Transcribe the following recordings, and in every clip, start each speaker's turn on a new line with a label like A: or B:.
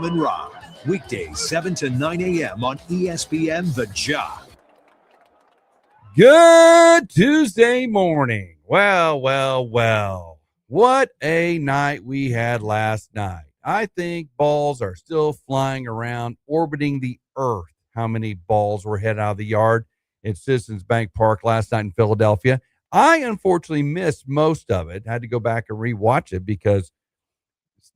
A: and Rob, weekdays 7 to 9 a.m. on ESPN The Jock.
B: Good Tuesday morning. Well. What a night we had last night. I think balls are still flying around, orbiting the earth. How many balls were hit out of the yard at Citizens Bank Park last night in Philadelphia? I unfortunately missed most of it. Had to go back and rewatch it because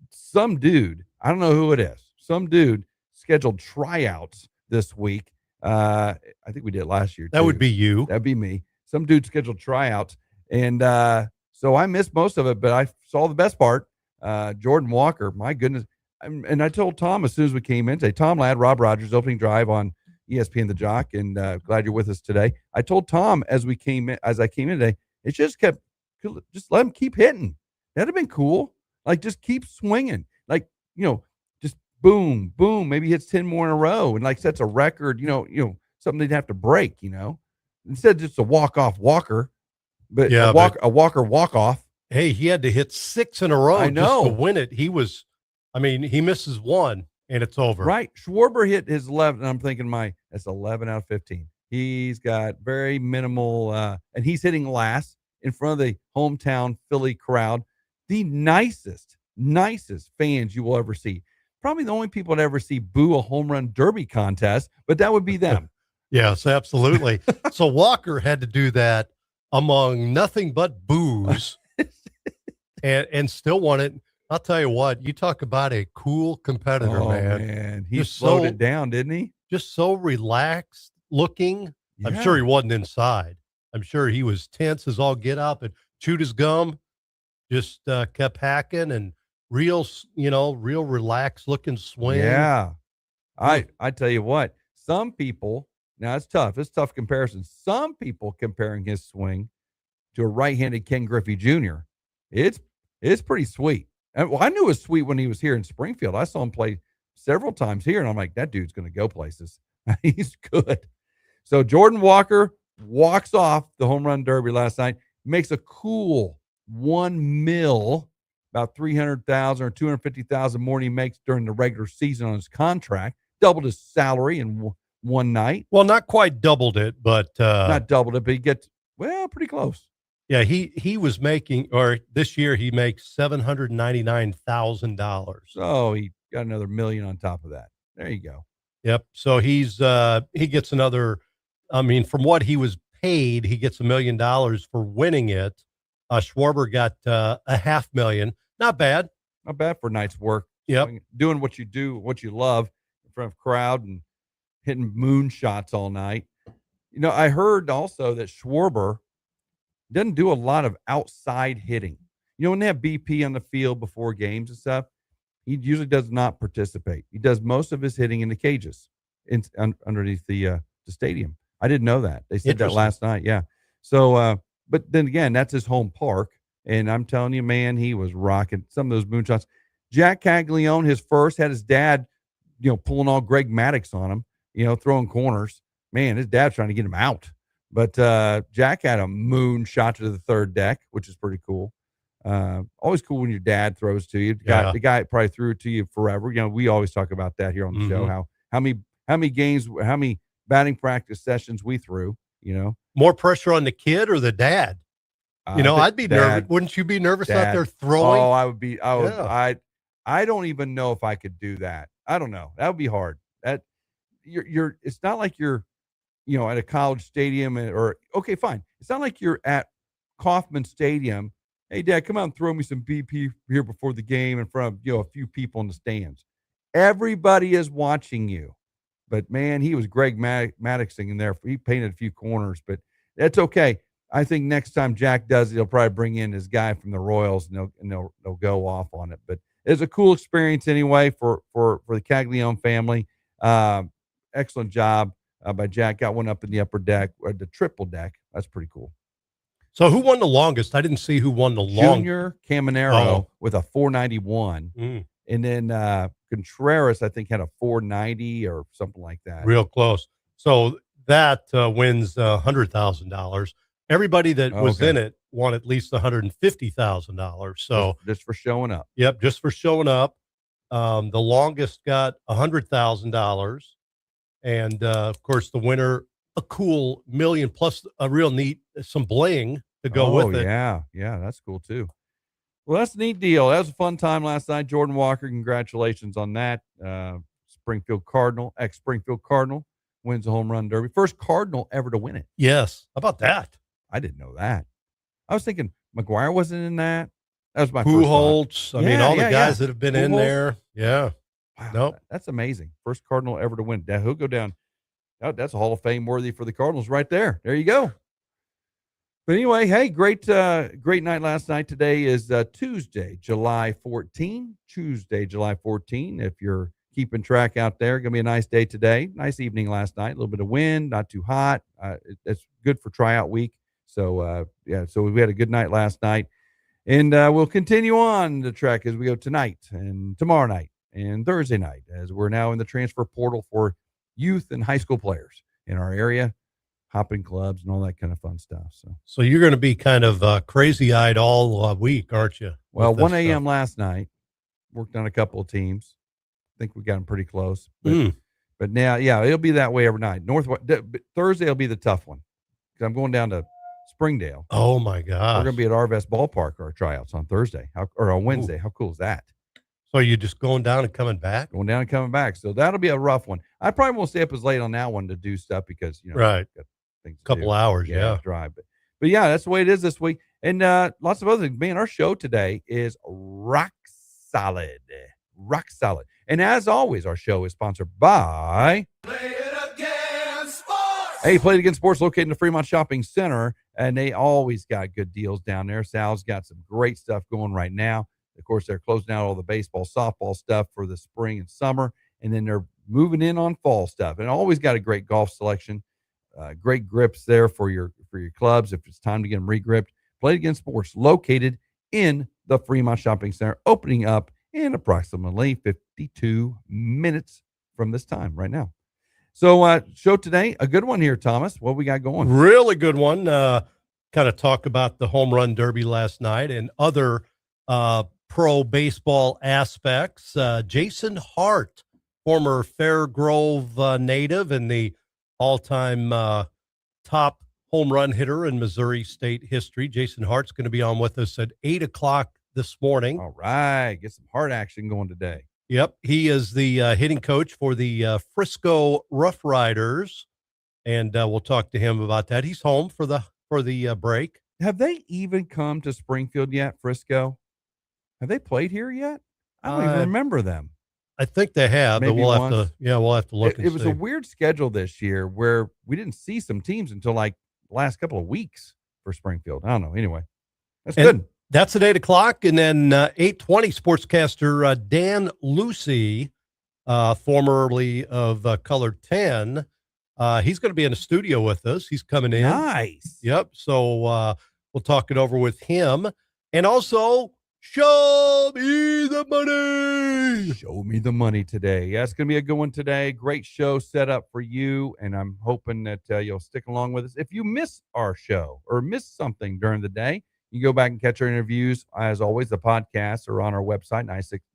B: some dude, I don't know who it is, some dude scheduled tryouts this week. I think we did it last year, too.
C: That would be you.
B: That'd be me. Some dude scheduled tryouts. And so I missed most of it, but I saw the best part. Jordan Walker, my goodness. And I told Tom as soon as we came in today, Tom Ladd, Rob Rodgers, opening drive on ESPN The Jock, and glad you're with us today. I told Tom as I came in today, it just let him keep hitting. That'd have been cool. Like, just keep swinging. Like, just boom, boom. Maybe hits 10 more in a row and like sets a record, something they'd have to break, instead of just a walk-off Walker, but a Walker walk-off.
C: Hey, he had to hit 6 in a row
B: just to
C: win it. He misses one and it's over.
B: Right. Schwarber hit his 11, and I'm thinking that's 11 out of 15. He's got very minimal, and he's hitting last in front of the hometown Philly crowd. The nicest fans you will ever see. Probably the only people that ever see boo a home run derby contest, but that would be them.
C: Yes, absolutely. So Walker had to do that among nothing but boos and still won it. I'll tell you what, you talk about a cool competitor,
B: man. He slowed it down, didn't he?
C: Just so relaxed looking. Yeah. I'm sure he wasn't inside. I'm sure he was tense as all get up and chewed his gum. Just kept hacking and real relaxed looking swing.
B: Yeah. I tell you what, some people, now it's tough. It's tough comparison. Some people comparing his swing to a right-handed Ken Griffey Jr. It's pretty sweet. And, I knew it was sweet when he was here in Springfield. I saw him play several times here, and I'm like, that dude's going to go places. He's good. So Jordan Walker walks off the home run derby last night, makes a cool $1 million, about $300,000 or $250,000 more than he makes during the regular season on his contract. Doubled his salary in one night.
C: Well, not quite doubled it, but
B: not doubled it, but he gets pretty close.
C: Yeah, he was making, or this year he makes $799,000.
B: So he got another $1 million on top of that. There you go.
C: Yep. So he gets another. I mean, from what he was paid, he gets $1 million for winning it. Schwarber got $500,000. Not bad.
B: Not bad for a night's work.
C: Yep.
B: Doing what you do, what you love in front of crowd and hitting moonshots all night. I heard also that Schwarber doesn't do a lot of outside hitting. When they have BP on the field before games and stuff, he usually does not participate. He does most of his hitting in the cages underneath the stadium. I didn't know that. They said that last night. Yeah. So, but then again, that's his home park. And I'm telling you, man, he was rocking some of those moonshots. Jack Caglione, his first, had his dad, pulling all Greg Maddux on him, throwing corners. Man, his dad's trying to get him out. But Jack had a moonshot to the third deck, which is pretty cool. Always cool when your dad throws to you. The guy probably threw it to you forever. We always talk about that here on the show, how many games, how many batting practice sessions we threw,
C: More pressure on the kid or the dad? I'd be nervous. Wouldn't you be nervous out there throwing?
B: Oh, I would be. I don't even know if I could do that. I don't know. That would be hard. That you're it's not like you're, at a college stadium okay, fine. It's not like you're at Kauffman Stadium. Hey, Dad, come out and throw me some BP here before the game in front of, a few people in the stands. Everybody is watching you. But, man, he was Greg Maddux in there. He painted a few corners, but that's okay. I think next time Jack does it, he'll probably bring in his guy from the Royals, and they'll go off on it. But it's a cool experience anyway for the Caglione family. Excellent job by Jack. Got one up in the upper deck, or the triple deck. That's pretty cool.
C: So who won the longest? I didn't see who won the longest.
B: Junior Caminero with a 491. And then Contreras, I think, had a 490 or something like that.
C: Real close. So that wins $100,000. Everybody that was in it won at least $150,000. So
B: just for showing up.
C: Yep, just for showing up. The longest got $100,000. And, of course, the winner, a cool $1 million plus a real neat, some bling to go with it.
B: Yeah. Yeah. That's cool too. Well, that's a neat deal. That was a fun time last night. Jordan Walker, congratulations on that. Springfield Cardinal, ex-Springfield Cardinal, wins the home run derby. First Cardinal ever to win it.
C: Yes. How about that?
B: I didn't know that. I was thinking McGuire wasn't in that. That was my first
C: Pujols. I mean, all the guys that have been in there. Yeah.
B: Wow,
C: Nope.
B: That's amazing. First Cardinal ever to win. He'll go down. That's a Hall of Fame worthy for the Cardinals right there. There you go. But anyway, hey, great night last night. Today is Tuesday, July 14. Tuesday, July 14. If you're keeping track out there, going to be a nice day today. Nice evening last night. A little bit of wind, not too hot. It's good for tryout week. So, so we had a good night last night. And we'll continue on the track as we go tonight and tomorrow night and Thursday night, as we're now in the transfer portal for youth and high school players in our area, hopping clubs and all that kind of fun stuff.
C: So you're going to be kind of crazy-eyed all week, aren't you?
B: Well, 1 a.m. last night, worked on a couple of teams. I think we got them pretty close. But now, it'll be that way every night. Thursday will be the tough one because I'm going down to Springdale.
C: Oh, my gosh.
B: We're going to be at Arvest Ballpark, our tryouts on Thursday or on Wednesday. How cool is that?
C: So you're just going down and coming back?
B: Going down and coming back. So that'll be a rough one. I probably won't stay up as late on that one to do stuff because,
C: right.
B: Got things to
C: couple
B: do.
C: Hours, yeah.
B: Drive. But yeah, that's the way it is this week. And lots of other things. Man, our show today is rock solid. Rock solid. And as always, our show is sponsored by Play It Again Sports. Hey, Play It Again Sports, located in the Fremont Shopping Center. And they always got good deals down there. Sal's got some great stuff going right now. Of course, they're closing out all the baseball, softball stuff for the spring and summer. And then they're moving in on fall stuff. And always got a great golf selection. Great grips there for your clubs if it's time to get them re-gripped. Play It Again Sports, located in the Fremont Shopping Center, opening up in approximately 52 minutes from this time right now. So show today, a good one here, Thomas. What we got going?
C: Really good one. Kind of talk about the home run derby last night and other pro baseball aspects. Jason Hart, former Fairgrove native and the all-time top home run hitter in Missouri State history. Jason Hart's going to be on with us at 8 o'clock this morning.
B: All right. Get some Hart action going today.
C: Yep. He is the hitting coach for the Frisco Rough Riders, and we'll talk to him about that. He's home for the break.
B: Have they even come to Springfield yet, Frisco? Have they played here yet? I don't even remember them.
C: I think they have,
B: maybe
C: but we'll
B: once.
C: have to look.
B: It was a weird schedule this year where we didn't see some teams until like the last couple of weeks for Springfield. I don't know. Anyway, that's good.
C: That's at 8 o'clock. And then 8:20, sportscaster Dan Lucy, formerly of Colored 10, he's going to be in the studio with us. He's coming in.
B: Nice.
C: Yep. So we'll talk it over with him. And also, show me the money.
B: Show me the money today. Yeah, it's going to be a good one today. Great show set up for you, and I'm hoping that you'll stick along with us. If you miss our show or miss something during the day, you can go back and catch our interviews. As always, the podcasts are on our website,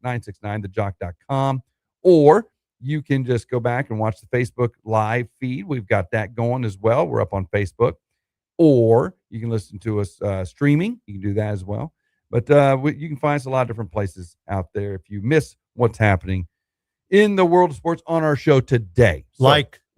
B: 969thejock.com, or you can just go back and watch the Facebook live feed. We've got that going as well. We're up on Facebook, or you can listen to us streaming. You can do that as well. But you can find us a lot of different places out there if you miss what's happening in the world of sports on our show today. So,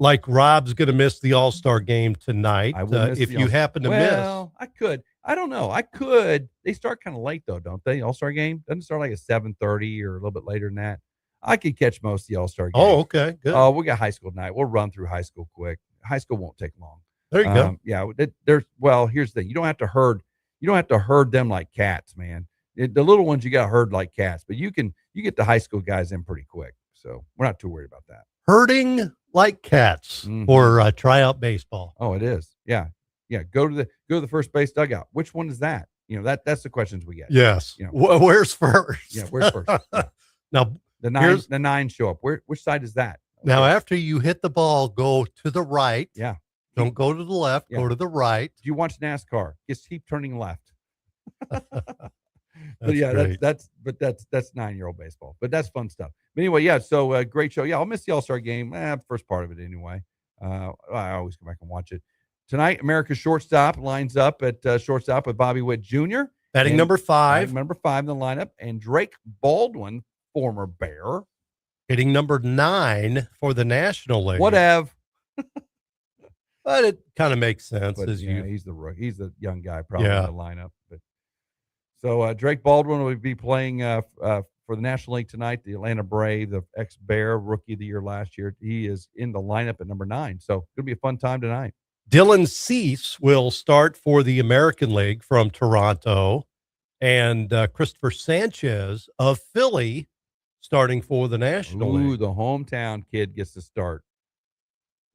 C: like Rob's going to miss the All-Star game tonight.
B: I will miss
C: if you happen to miss.
B: Well, I could. I don't know. I could. They start kind of late, though, don't they? All-Star game doesn't start like at 7:30 or a little bit later than that. I could catch most of the All-Star game.
C: Oh, okay. Good.
B: Oh, we got high school tonight. We'll run through high school quick. High school won't take long.
C: There you go.
B: Yeah. Here's the thing. You don't have to herd them like cats, man. The little ones you got to herd like cats, but you get the high school guys in pretty quick. So we're not too worried about that.
C: Herding like cats for tryout baseball.
B: Oh, it is. Yeah. Yeah. Go to the first base dugout. Which one is that? That's the questions we get.
C: Yes. Where's first?
B: Yeah. Where's first? Yeah.
C: Now
B: the nine show up. Which side is that? Okay.
C: Now, after you hit the ball, go to the right.
B: Yeah.
C: Don't go to the left. Yeah. Go to the right.
B: Do you watch NASCAR? Just keep turning left. But yeah,
C: great.
B: that's 9-year-old baseball. But that's fun stuff. But anyway, yeah. So great show. Yeah, I'll miss the All-Star game. First part of it anyway. I always go back and watch it. Tonight, America's shortstop lines up at shortstop with Bobby Witt Jr.
C: Batting number 5.
B: Number 5 in the lineup, and Drake Baldwin, former Bear,
C: hitting number 9 for the National League.
B: Whatever.
C: But it kind of makes sense.
B: But,
C: As you,
B: he's the young guy probably in the lineup. But so Drake Baldwin will be playing for the National League tonight. The Atlanta Brave, the ex-Bear, rookie of the year last year. He is in the lineup at number 9. So it's going to be a fun time tonight.
C: Dylan Cease will start for the American League from Toronto, and Christopher Sanchez of Philly starting for the National League.
B: The hometown kid gets to start.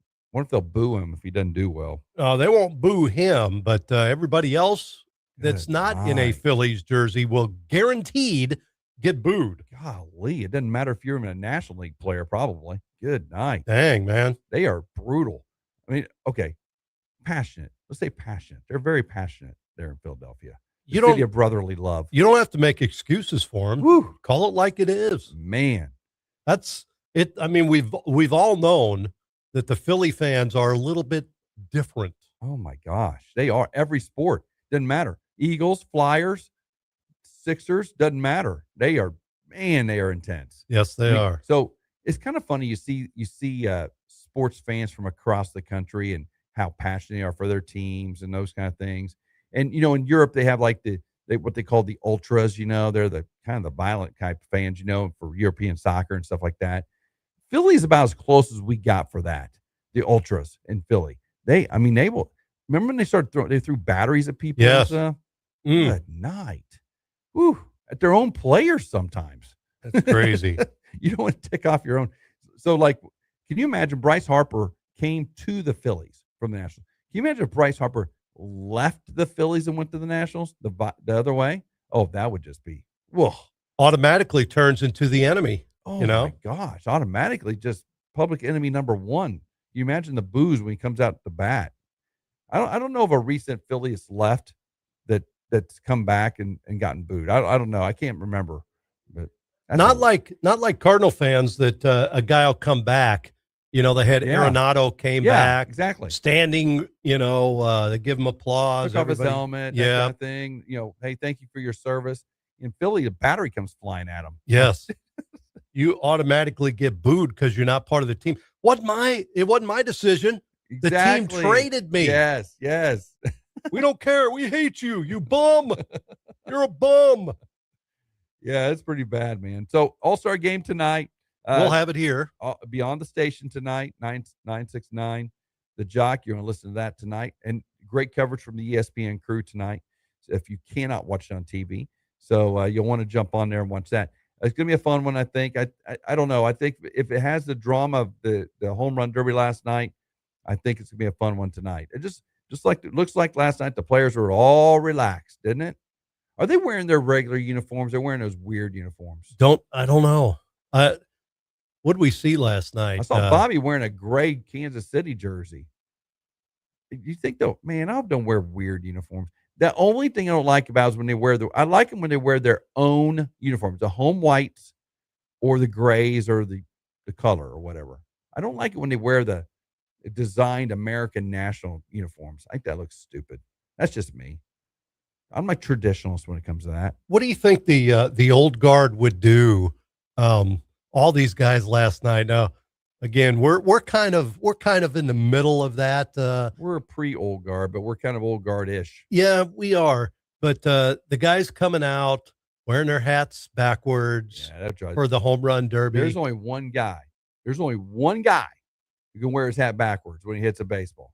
B: I wonder if they'll boo him if he doesn't do well.
C: They won't boo him, but everybody else that's not in a Phillies jersey will guaranteed get booed.
B: Golly, it doesn't matter if you're even a National League player, probably. Good night.
C: Dang, man.
B: They are brutal. I mean, okay, passionate. Let's say passionate. They're very passionate there in Philadelphia. The city of brotherly love.
C: You don't have to make excuses for them.
B: Woo.
C: Call it like it is.
B: Man.
C: That's it. I mean, we've all known that the Philly fans are a little bit different.
B: Oh my gosh. They are. Every sport. Doesn't matter. Eagles, Flyers, Sixers, doesn't matter. They are intense.
C: Yes, they are.
B: So it's kind of funny. You see sports fans from across the country and how passionate they are for their teams and those kind of things. And, in Europe, they have like what they call the ultras, they're the kind of the violent type of fans, for European soccer and stuff like that. Philly is about as close as we got for that. The ultras in Philly. They will. Remember when they threw batteries at people?
C: Yes.
B: Good night. Woo. At their own players sometimes.
C: That's crazy.
B: You don't want to tick off your own. So, can you imagine Bryce Harper came to the Phillies from the Nationals? Can you imagine if Bryce Harper left the Phillies and went to the Nationals the other way? Oh, that would just be, whoa.
C: Automatically turns into the enemy.
B: Oh, my gosh. Automatically just public enemy number 1. You imagine the boos when he comes out to bat. I don't know of a recent Philly that's left that's come back and gotten booed. I don't know. I can't remember. But
C: not like Cardinal fans that a guy will come back. They had Arenado came back.
B: Exactly.
C: Standing, they give him applause.
B: Took off his helmet, that kind of thing. Hey, thank you for your service. In Philly, a battery comes flying at him.
C: Yes. You automatically get booed because you're not part of the team. It wasn't my decision.
B: Exactly.
C: The team traded me.
B: Yes.
C: We don't care. We hate you. You bum. You're a bum.
B: Yeah, it's pretty bad, man. So All-Star game tonight.
C: We'll have it here.
B: Be on the station tonight, 969. The Jock, you're going to listen to that tonight. And great coverage from the ESPN crew tonight. So if you cannot watch it on TV. So you'll want to jump on there and watch that. It's going to be a fun one, I think. I don't know. I think if it has the drama of the home run derby last night, I think it's going to be a fun one tonight. It just like it looks like last night the players were all relaxed, didn't it? Are they wearing their regular uniforms? They're wearing those weird uniforms.
C: I don't know. What did we see last night?
B: I saw Bobby wearing a gray Kansas City jersey. You think though, man, I don't wear weird uniforms. The only thing I don't like about is when they wear I like them when they wear their own uniforms, the home whites or the grays or the color or whatever. I don't like it when they wear the designed American national uniforms. I think that looks stupid. That's just me. I'm like traditionalist when it comes to that.
C: What do you think the old guard would do? All these guys last night. Now, again, we're kind of in the middle of that.
B: We're a pre-old guard, but we're kind of old guard-ish.
C: Yeah, we are. But the guys coming out wearing their hats backwards for the home run derby.
B: There's only one guy who can wear his hat backwards when he hits a baseball.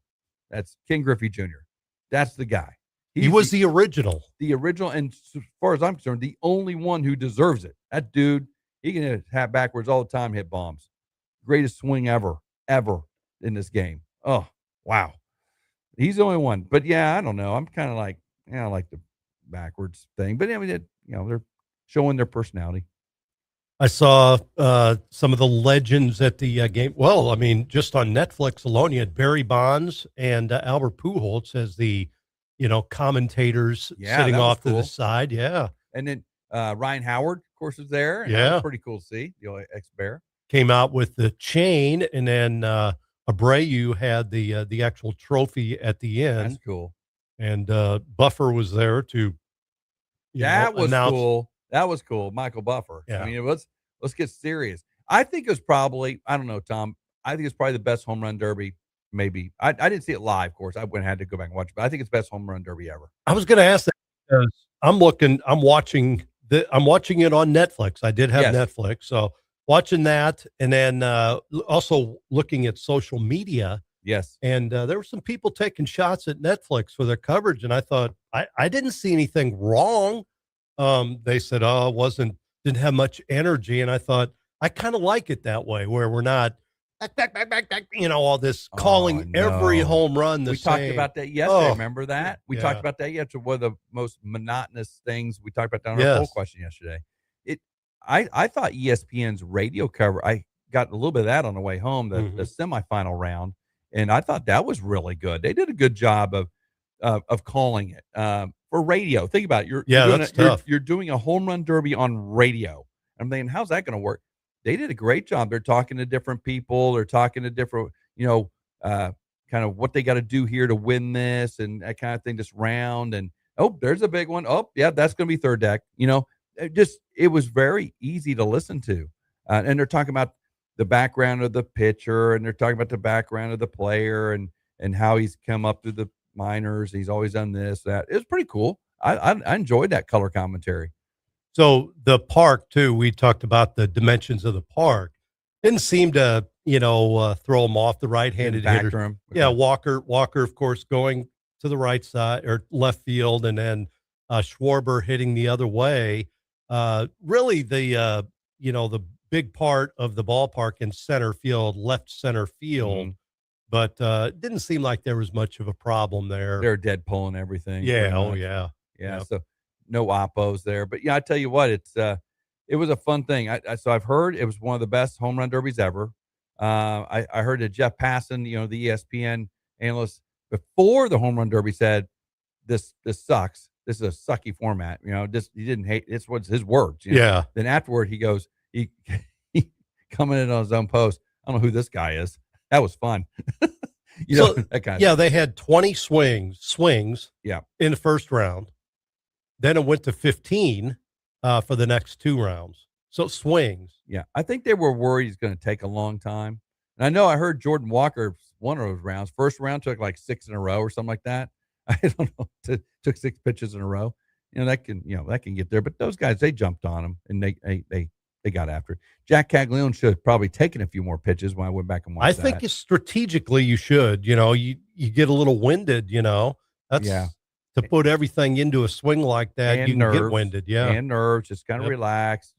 B: That's Ken Griffey Jr. That's the guy.
C: He was the original.
B: The original, and as far as I'm concerned, the only one who deserves it. That dude, he can hit his hat backwards all the time, hit bombs. Greatest swing ever in this game. Oh, wow. He's the only one. But, yeah, I don't know. I'm kind of like, I like the backwards thing. But, I mean, they're showing their personality.
C: I saw some of the legends at the game. Well, I mean, just on Netflix alone, you had Barry Bonds and Albert Pujols as the, commentators sitting off to the side. Yeah.
B: And then Ryan Howard, of course, was there. And that was pretty cool to see, the old ex-Bear.
C: Came out with the chain, and then Abreu had the actual trophy at the end.
B: That's cool.
C: And Buffer was there to announce.
B: Cool. That was cool. Michael Buffer.
C: Yeah.
B: I mean, let's get serious. I think it was probably, I don't know, Tom, I think it's probably the best home run derby. Maybe I didn't see it live, of course. I had to go back and watch it, but I think it's the best home run derby ever.
C: I was going to ask that because I'm watching it on Netflix. I did have Netflix, so watching that, and then also looking at social media.
B: Yes,
C: and there were some people taking shots at Netflix for their coverage, and I thought I didn't see anything wrong. They said, didn't have much energy, and I thought I kind of like it that way, where we're not. Back, all this calling every home run the same.
B: We talked about that yesterday. Remember that? We talked about that yesterday. One of the most monotonous things we talked about that on our poll question yesterday. I thought ESPN's radio cover, I got a little bit of that on the way home, the semifinal round, and I thought that was really good. They did a good job of calling it for radio. Think about it. You're doing a home run derby on radio. I'm thinking, how's that going to work? They did a great job. They're talking to different people. They're talking to different, kind of what they got to do here to win this and that kind of thing, this round. And, there's a big one. Oh, yeah, that's going to be third deck. It was very easy to listen to. And they're talking about the background of the pitcher, and they're talking about the background of the player and how he's come up through the minors. He's always done this, that. It was pretty cool. I enjoyed that color commentary.
C: So the park too, we talked about the dimensions of the park. Didn't seem to, throw him off the right-handed hitter.
B: Okay.
C: Yeah, Walker, of course, going to the right side or left field, and then Schwarber hitting the other way. Really, the big part of the ballpark in left center field, but it didn't seem like there was much of a problem there.
B: They're dead pulling everything.
C: Yeah,
B: yeah.
C: Yep.
B: So no oppos there, but I tell you what, it was a fun thing. So I've heard it was one of the best home run derbies ever. I heard that Jeff Passan, the ESPN analyst, before the home run derby said, this sucks. This is a sucky format. He didn't hate. It's what's his words.
C: Yeah.
B: Then afterward, he goes, he commented on his own post. I don't know who this guy is. That was fun. That kind of
C: thing. They had 20 swings.
B: Yeah.
C: In the first round. Then it went to 15 for the next two rounds. So swings.
B: Yeah. I think they were worried it's going to take a long time. And I know I heard Jordan Walker, one of those rounds, first round took like 6 in a row or something like that. I don't know. Took 6 pitches in a row. That can get there. But those guys, they jumped on them and they got after it. Jack Caglione should have probably taken a few more pitches when I went back and watched that.
C: I think strategically you should. You get a little winded, That's to put everything into a swing like that,
B: and
C: you
B: nerves,
C: can get winded,
B: and nerves, just kind of relax,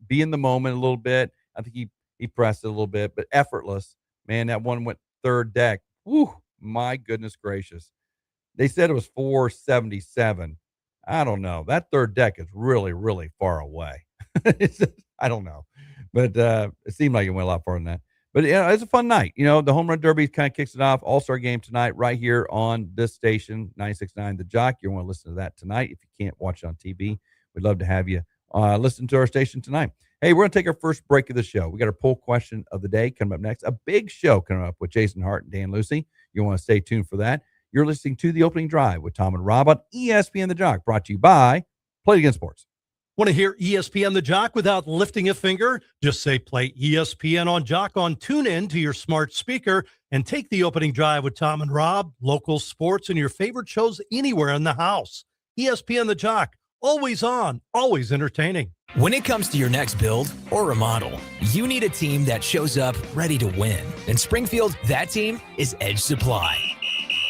B: be in the moment a little bit. I think he pressed it a little bit, but effortless. Man, that one went third deck. Whew, my goodness gracious. They said it was 477. I don't know. That third deck is really, really far away. I don't know, but it seemed like it went a lot farther than that. But it's a fun night. The home run derby kind of kicks it off. All-Star game tonight, right here on this station, 96.9 The Jock. You want to listen to that tonight. If you can't watch it on TV, we'd love to have you listen to our station tonight. Hey, we're going to take our first break of the show. We got our poll question of the day coming up next. A big show coming up with Jason Hart and Dan Lucy. You want to stay tuned for that. You're listening to The Opening Drive with Tom and Rob on ESPN The Jock, brought to you by Play It Again Sports.
D: Want to hear ESPN The Jock without lifting a finger? Just say play ESPN on Jock on TuneIn to your smart speaker and take The Opening Drive with Tom and Rob, local sports, and your favorite shows anywhere in the house. ESPN The Jock, always on, always entertaining.
E: When it comes to your next build or remodel, you need a team that shows up ready to win. In Springfield, that team is Edge Supply.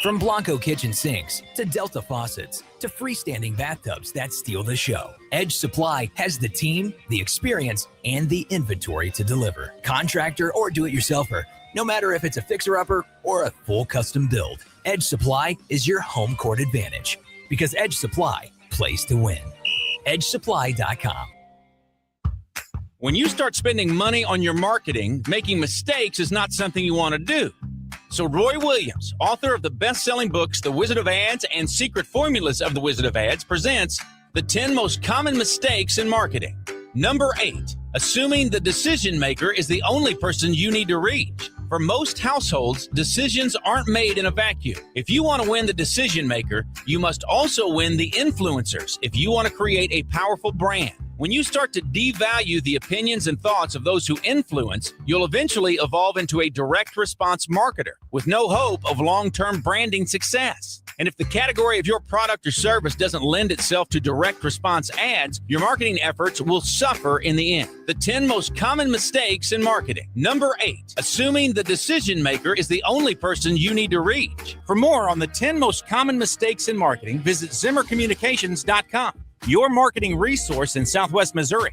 E: From Blanco kitchen sinks to Delta faucets to freestanding bathtubs that steal the show, Edge Supply has the team, the experience, and the inventory to deliver. Contractor or do-it-yourselfer, no matter if it's a fixer-upper or a full custom build, Edge Supply is your home court advantage because Edge Supply plays to win. EdgeSupply.com.
F: When you start spending money on your marketing, making mistakes is not something you want to do. So Roy Williams, author of the best-selling books, The Wizard of Ads and Secret Formulas of the Wizard of Ads, presents The 10 most common mistakes in marketing. Number 8, assuming the decision maker is the only person you need to reach. For most households, decisions aren't made in a vacuum. If you want to win the decision maker, you must also win the influencers if you want to create a powerful brand. When you start to devalue the opinions and thoughts of those who influence, you'll eventually evolve into a direct response marketer with no hope of long-term branding success. And if the category of your product or service doesn't lend itself to direct response ads, your marketing efforts will suffer in the end. The 10 most common mistakes in marketing. Number 8, assuming the decision maker is the only person you need to reach. For more on the 10 most common mistakes in marketing, visit ZimmerCommunications.com, your marketing resource in Southwest Missouri.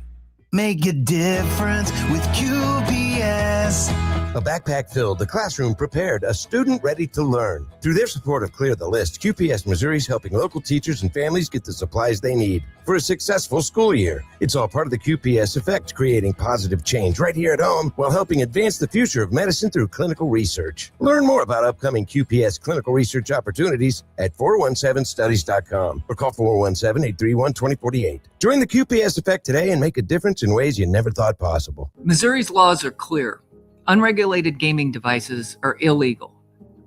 G: Make a difference with QPS. A backpack filled, the classroom prepared, a student ready to learn. Through their support of Clear the List, QPS Missouri is helping local teachers and families get the supplies they need for a successful school year. It's all part of the QPS effect, creating positive change right here at home while helping advance the future of medicine through clinical research. Learn more about upcoming QPS clinical research opportunities at 417studies.com or call 417-831-2048. Join the QPS effect today and make a difference in ways you never thought possible.
H: Missouri's laws are clear. Unregulated gaming devices are illegal.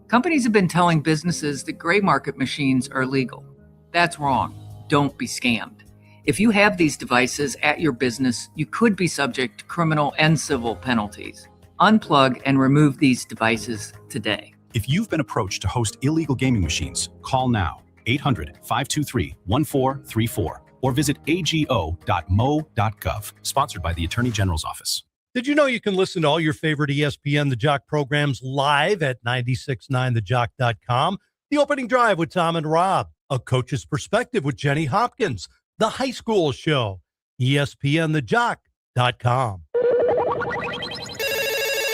H: Companies have been telling businesses that gray market machines are legal. That's wrong. Don't be scammed. If you have these devices at your business, you could be subject to criminal and civil penalties. Unplug and remove these devices today.
I: If you've been approached to host illegal gaming machines, call now 800-523-1434 or visit ago.mo.gov. Sponsored by the Attorney General's Office.
D: Did you know you can listen to all your favorite ESPN The Jock programs live at 969thejock.com? The Opening Drive with Tom and Rob, A Coach's Perspective with Jenny Hopkins, The High School Show, ESPNthejock.com.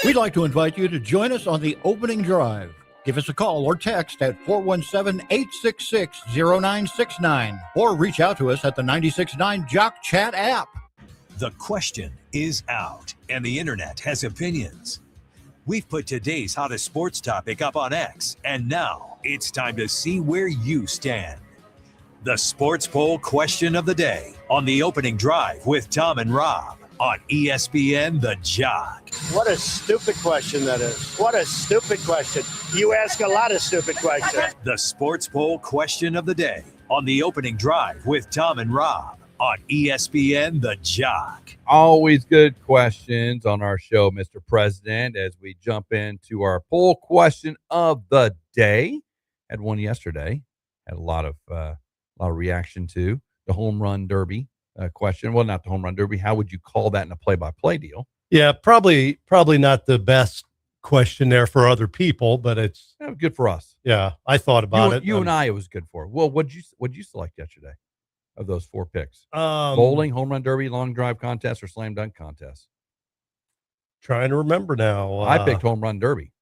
J: We'd like to invite you to join us on The Opening Drive. Give us a call or text at 417-866-0969 or reach out to us at the 96.9 Jock Chat app.
A: The question is out, and the internet has opinions. We've put today's hottest sports topic up on X, and now it's time to see where you stand. The Sports Poll Question of the Day on The Opening Drive with Tom and Rob on ESPN The Jock.
K: What a stupid question that is. What a stupid question. You ask a lot of stupid questions.
A: The Sports Poll Question of the Day on The Opening Drive with Tom and Rob on ESPN The Jock.
B: Always good questions on our show, Mr. President, as we jump into our poll question of the day. Had one yesterday. Had a lot of reaction to the home run derby question. Well, not the home run derby. How would you call that in a play-by-play deal?
C: Yeah, probably not the best question there for other people, but it's
B: good for us.
C: Yeah, I thought about it.
B: You and I, it was good for. Well, what'd you select yesterday of those 4 picks? Bowling, home run derby, long drive contest, or slam dunk contest?
C: Trying to remember now.
B: I picked home run derby.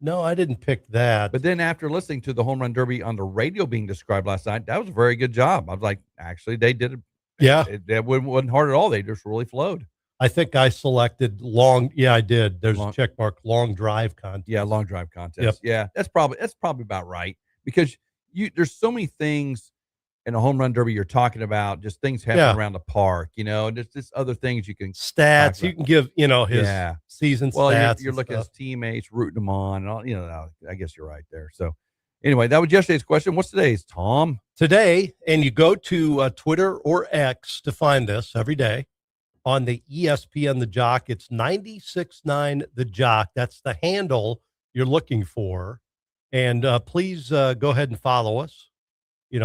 C: No, I didn't pick that.
B: But then after listening to the home run derby on the radio being described last night, that was a very good job. I was like, actually, they did it.
C: Yeah.
B: It wasn't hard at all. They just really flowed.
C: I think I selected long. Yeah, I did. There's a check mark, long drive contest.
B: Yeah, long drive contest.
C: Yep.
B: Yeah, that's probably about right, because there's so many things in a home run derby you're talking about, just things happening around the park, and there's just other things you can
C: stats. You can give, his season stats.
B: You're looking at his teammates, rooting them on, and all, I guess you're right there. So anyway, that was yesterday's question. What's today's, Tom?
C: Today, and you go to Twitter or X to find this every day on the ESPN The Jock. It's 96.9 The Jock. That's the handle you're looking for. And please go ahead and follow us.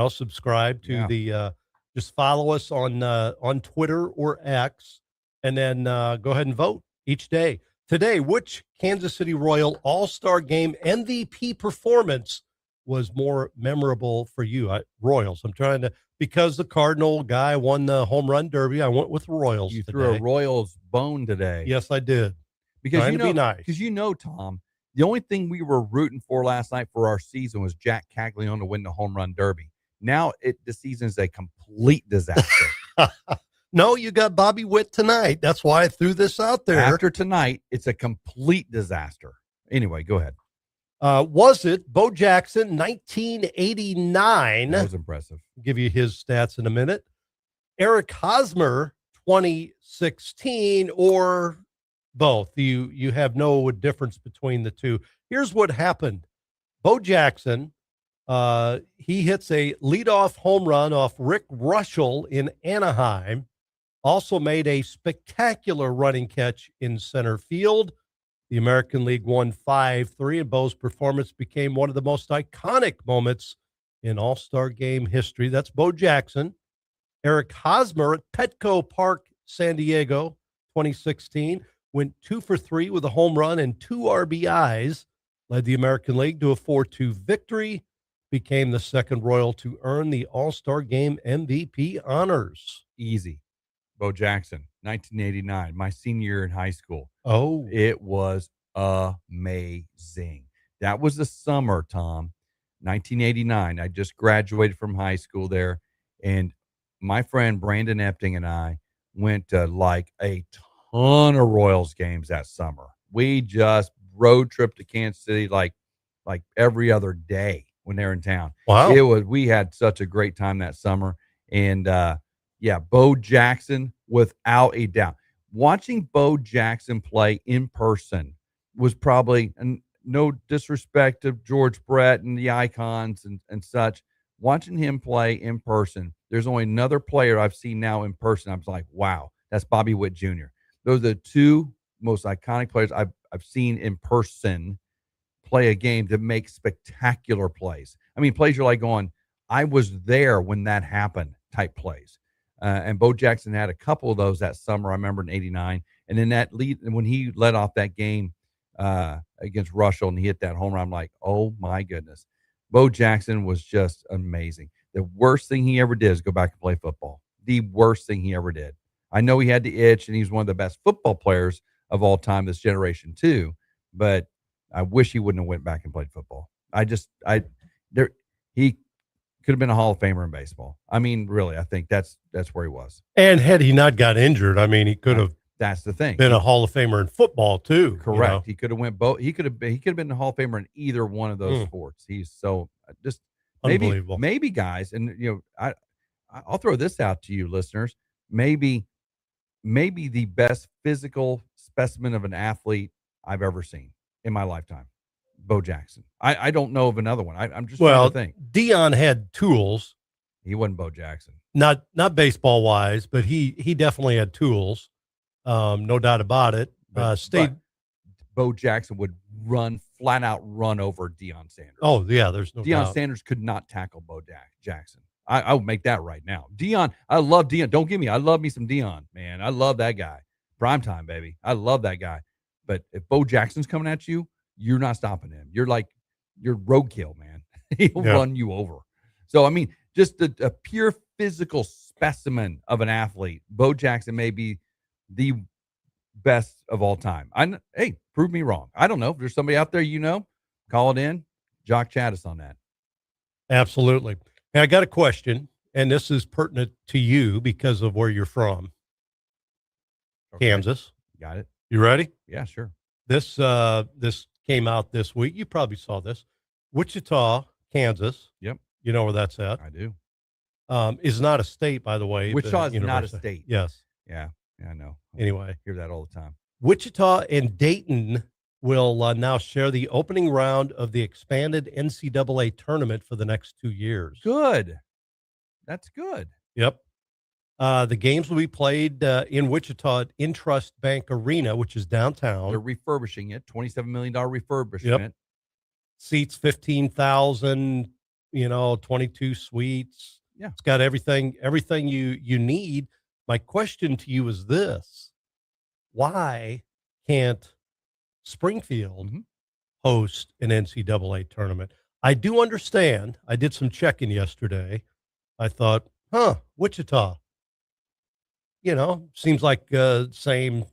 C: Subscribe to the, just follow us on Twitter or X, and then go ahead and vote each day. Today, which Kansas City Royal All-Star Game MVP performance was more memorable for you? Royals. I'm trying to, because the Cardinal guy won the home run derby, I went with Royals.
B: You threw a Royals bone today.
C: Yes, I did.
B: Because
C: trying to be nice.
B: Because Tom, the only thing we were rooting for last night for our season was Jack Caglione to win the home run derby. Now the season is a complete disaster.
C: No, you got Bobby Witt tonight. That's why I threw this out there.
B: After tonight, it's a complete disaster. Anyway, go ahead.
C: Was it Bo Jackson, 1989?
B: That was impressive.
C: I'll give you his stats in a minute. Eric Hosmer 2016, or both? You have no difference between the two. Here's what happened. Bo Jackson, he hits a leadoff home run off Rick Russell in Anaheim. Also made a spectacular running catch in center field. The American League won 5-3, and Bo's performance became one of the most iconic moments in All-Star Game history. That's Bo Jackson. Eric Hosmer at Petco Park, San Diego, 2016, went 2 for 3 with a home run and 2 RBIs, led the American League to a 4-2 victory, became the second Royal to earn the All-Star Game MVP honors.
B: Easy. Bo Jackson, 1989, my senior year in high school.
C: Oh,
B: It was amazing. That was the summer, Tom, 1989. I just graduated from high school there, and my friend Brandon Epting and I went to like a ton of Royals games that summer. We just road trip to Kansas City like every other day when they're in town.
C: wow.
B: We had such a great time that summer. And yeah, Bo Jackson, without a doubt. Watching Bo Jackson play in person was probably, and no disrespect to George Brett and the icons and such, watching him play in person, there's only another player I've seen now in person. I was like, wow, that's Bobby Witt Jr. Those are the two most iconic players I've seen in person play a game that make spectacular plays. I mean, plays you're like going, I was there when that happened type plays. And Bo Jackson had a couple of those that summer. I remember in '89, and then that lead when he led off that game against Russell and he hit that home run. I'm like, oh my goodness, Bo Jackson was just amazing. The worst thing he ever did is go back and play football. The worst thing he ever did. I know he had the itch, and he's one of the best football players of all time, this generation too. But I wish he wouldn't have went back and played football. He could have been a Hall of Famer in baseball. I mean, really, I think that's where he was.
C: And had he not got injured, I mean, he could have
B: That's the thing.
C: been a Hall of Famer in football too.
B: Correct.
C: You know?
B: He could have went both. He could have been a Hall of Famer in either one of those sports. He's so just
C: Unbelievable.
B: Maybe guys, and I'll throw this out to you, listeners. Maybe the best physical specimen of an athlete I've ever seen in my lifetime. Bo Jackson. I don't know of another one. I'm just trying to think.
C: Deion had tools.
B: He wasn't Bo Jackson.
C: Not baseball wise, but he definitely had tools. No doubt about it.
B: But Bo Jackson would flat out run over Deion Sanders.
C: Oh yeah, there's no
B: Deion
C: doubt.
B: Sanders could not tackle Bo Jackson. I would make that right now. Deion, I love Deion. Don't get me. I love me some Deion, man. I love that guy. Primetime, baby. I love that guy. But if Bo Jackson's coming at you, you're not stopping him. You're roadkill, man. He'll run you over. So, I mean, just a pure physical specimen of an athlete. Bo Jackson may be the best of all time. Hey, prove me wrong. I don't know. If there's somebody out there, call it in. Jock, chat us on that.
C: Absolutely. Hey, I got a question, and this is pertinent to you because of where you're from. Okay. Kansas.
B: Got it.
C: You ready?
B: Yeah, sure.
C: This came out this week. You probably saw this. Wichita, Kansas.
B: Yep.
C: You know where that's at?
B: I do.
C: Is not a state, by the way.
B: Wichita is not a state.
C: Yes.
B: Yeah, I know.
C: Anyway.
B: I hear that all the time.
C: Wichita and Dayton will now share the opening round of the expanded NCAA tournament for the next 2 years.
B: Good. That's good.
C: Yep. The games will be played in Wichita at Intrust Bank Arena, which is downtown.
B: They're refurbishing it, $27 million refurbishment.
C: Yep. Seats 15,000, 22 suites.
B: Yeah.
C: It's got everything you need. My question to you is this: why can't Springfield host an NCAA tournament? I do understand. I did some checking yesterday. I thought, Wichita. Seems like same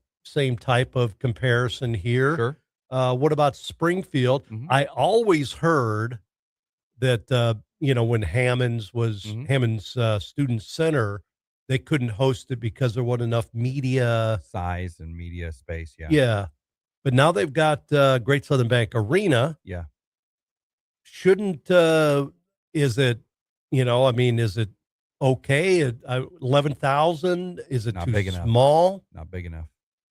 C: type of comparison here.
B: Sure.
C: What about Springfield? I always heard that when Hammond's Student Center, they couldn't host it because there wasn't enough media
B: size and media space. Yeah.
C: Yeah. But now they've got Great Southern Bank Arena.
B: Yeah.
C: Shouldn't is it okay. 11,000, is it
B: Not
C: too
B: big enough.
C: small?
B: Not big enough.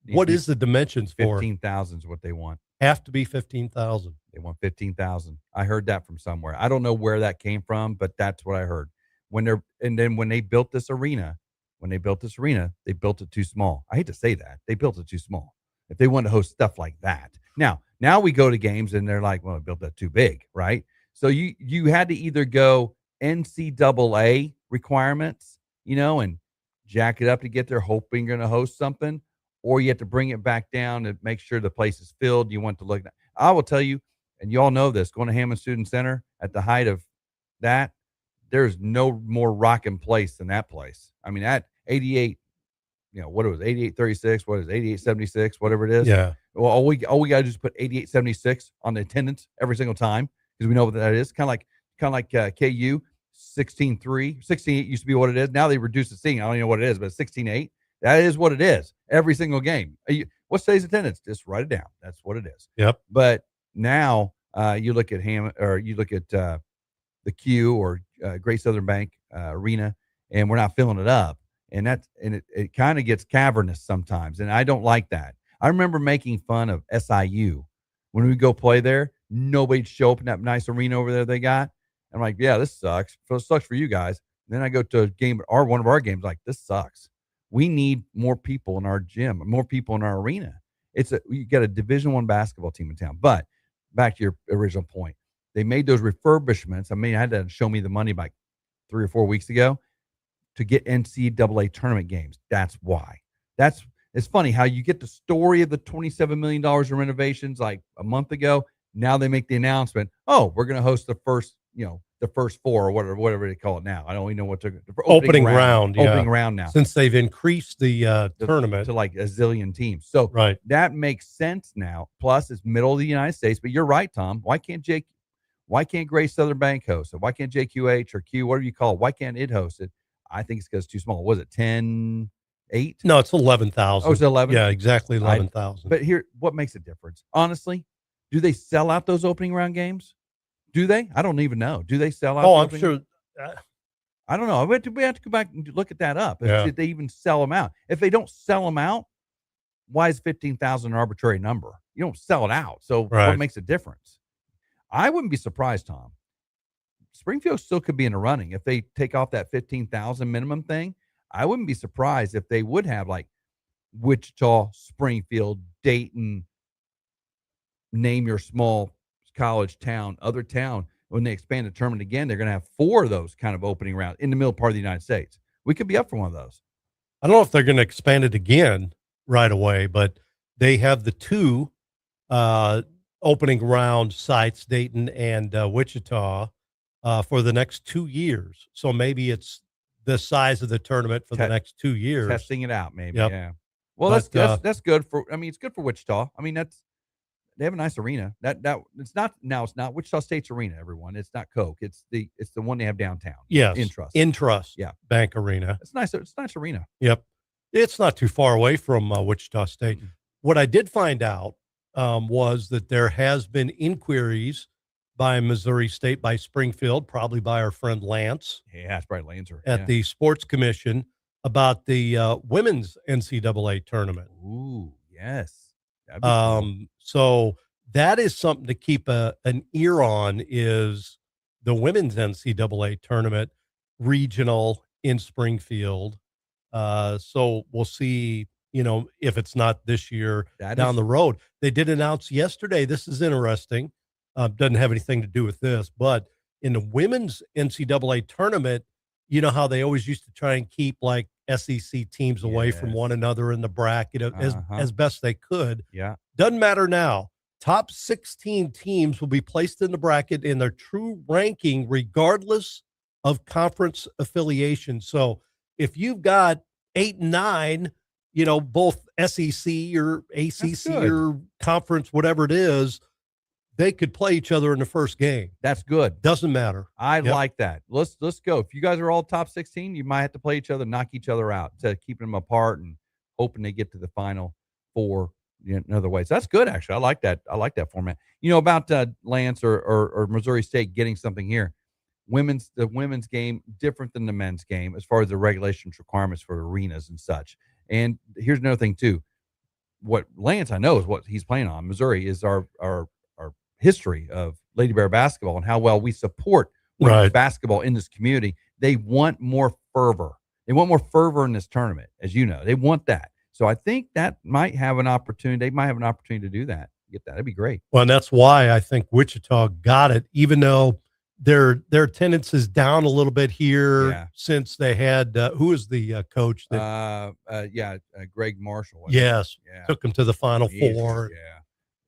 C: What is the dimensions for?
B: 15,000 is what they want.
C: Have to be 15,000.
B: They want 15,000. I heard that from somewhere. I don't know where that came from, but that's what I heard. When they built this arena, they built it too small. I hate to say that. They built it too small. If they wanted to host stuff like that. Now we go to games and they're like, well, I built that too big, right? So you had to either go NCAA requirements, and jack it up to get there, hoping you're going to host something, or you have to bring it back down to make sure the place is filled. You want to look. I will tell you, and you all know this, going to Hammond Student Center at the height of that, there's no more rocking place than that place. I mean, at 88, what it was, 8836, what is it, 8876, whatever it is.
C: Yeah.
B: Well, all we got to do is put 8876 on the attendance every single time because we know what that is. Kind of like KU 16.3, 16.8 used to be what it is. Now they reduced the seating. I don't even know what it is, but 16.8. That is what it is every single game. What's today's attendance? Just write it down. That's what it is.
C: Yep.
B: But now you look at the Q or Great Southern Bank Arena, and we're not filling it up. And it kind of gets cavernous sometimes, and I don't like that. I remember making fun of SIU when we go play there. Nobody'd show up in that nice arena over there they got. I'm like, yeah, this sucks. So it sucks for you guys. And then I go to a game, or one of our games, like, this sucks. We need more people in our gym, more people in our arena. You got a Division I basketball team in town. But back to your original point, they made those refurbishments. I mean, I had to show me the money like 3 or 4 weeks ago to get NCAA tournament games. That's why. It's funny how you get the story of the $27 million in renovations like a month ago. Now they make the announcement, oh, we're going to host the first 4 or whatever they call it now. I don't even know what they're
C: opening round. Yeah.
B: Opening round now.
C: Since they've increased the tournament
B: to like a zillion teams. So
C: right.
B: That makes sense now. Plus it's middle of the United States, but you're right, Tom. Why can't Great Southern Bank host it? Why can't JQH or Q, whatever you call it? Why can't it host it? I think it's because it's too small. Was it 10-8?
C: No, it's 11,000.
B: Oh, it's 11?
C: Yeah, exactly 11,000.
B: But here, what makes a difference? Honestly, do they sell out those opening round games? Do they? I don't even know. Do they sell out?
C: Oh, I'm sure.
B: I don't know. We have to go back and look at that up.
C: Yeah.
B: Did they even sell them out? If they don't sell them out, why is 15,000 an arbitrary number? You don't sell it out. So What makes a difference? I wouldn't be surprised, Tom. Springfield still could be in the running. If they take off that 15,000 minimum thing, I wouldn't be surprised if they would have like Wichita, Springfield, Dayton, name your small college town, other town. When they expand the tournament again, they're going to have 4 of those kind of opening rounds in the middle part of the United States. We could be up for one of those.
C: I don't know if they're going to expand it again right away, but they have the 2 opening round sites, Dayton and Wichita, for the next 2 years. So maybe it's the size of the tournament for the next 2 years.
B: Testing it out, maybe.
C: Yep.
B: Yeah. Well, that's good for. I mean, it's good for Wichita. I mean, they have a nice arena. It's not Wichita State's arena. Everyone, it's not Coke. It's the one they have downtown.
C: Yes,
B: Intrust.
C: Yeah, Bank Arena.
B: It's nice. It's a nice arena.
C: Yep, it's not too far away from Wichita State.
B: Mm-hmm.
C: What I did find out was that there has been inquiries by Missouri State, by Springfield, probably by our friend Lance.
B: Yeah, it's probably Lancer
C: at the Sports Commission about the women's NCAA tournament.
B: Ooh, yes. Cool.
C: So that is something to keep an ear on, is the women's NCAA tournament regional in Springfield. So we'll see, if it's not this year down the road. They did announce yesterday, this is interesting. Doesn't have anything to do with this, but in the women's NCAA tournament, you know how they always used to try and keep like SEC teams away from one another in the bracket as best they could.
B: Yeah.
C: Doesn't matter now. Top 16 teams will be placed in the bracket in their true ranking, regardless of conference affiliation. So if you've got 8 and 9, both SEC or ACC or conference, whatever it is, they could play each other in the first game.
B: That's good.
C: Doesn't matter.
B: I like that. Let's go. If you guys are all top 16, you might have to play each other, knock each other out, instead of keeping them apart and hoping they get to the Final Four in other ways. That's good, actually. I like that. I like that format. About Lance or Missouri State getting something here. the women's game different than the men's game as far as the regulations requirements for arenas and such. And here's another thing too. What Lance, I know, is what he's playing on. Missouri is our history of Lady Bear basketball and how well we support women's basketball in this community. They want more fervor. They want more fervor in this tournament, as you know. They want that. So I think that might have an opportunity. They might have an opportunity to do that. Get that. That'd be great.
C: Well, and that's why I think Wichita got it, even though their attendance is down a little bit here since they had who was the coach that
B: Greg Marshall.
C: Took them to the Final Four.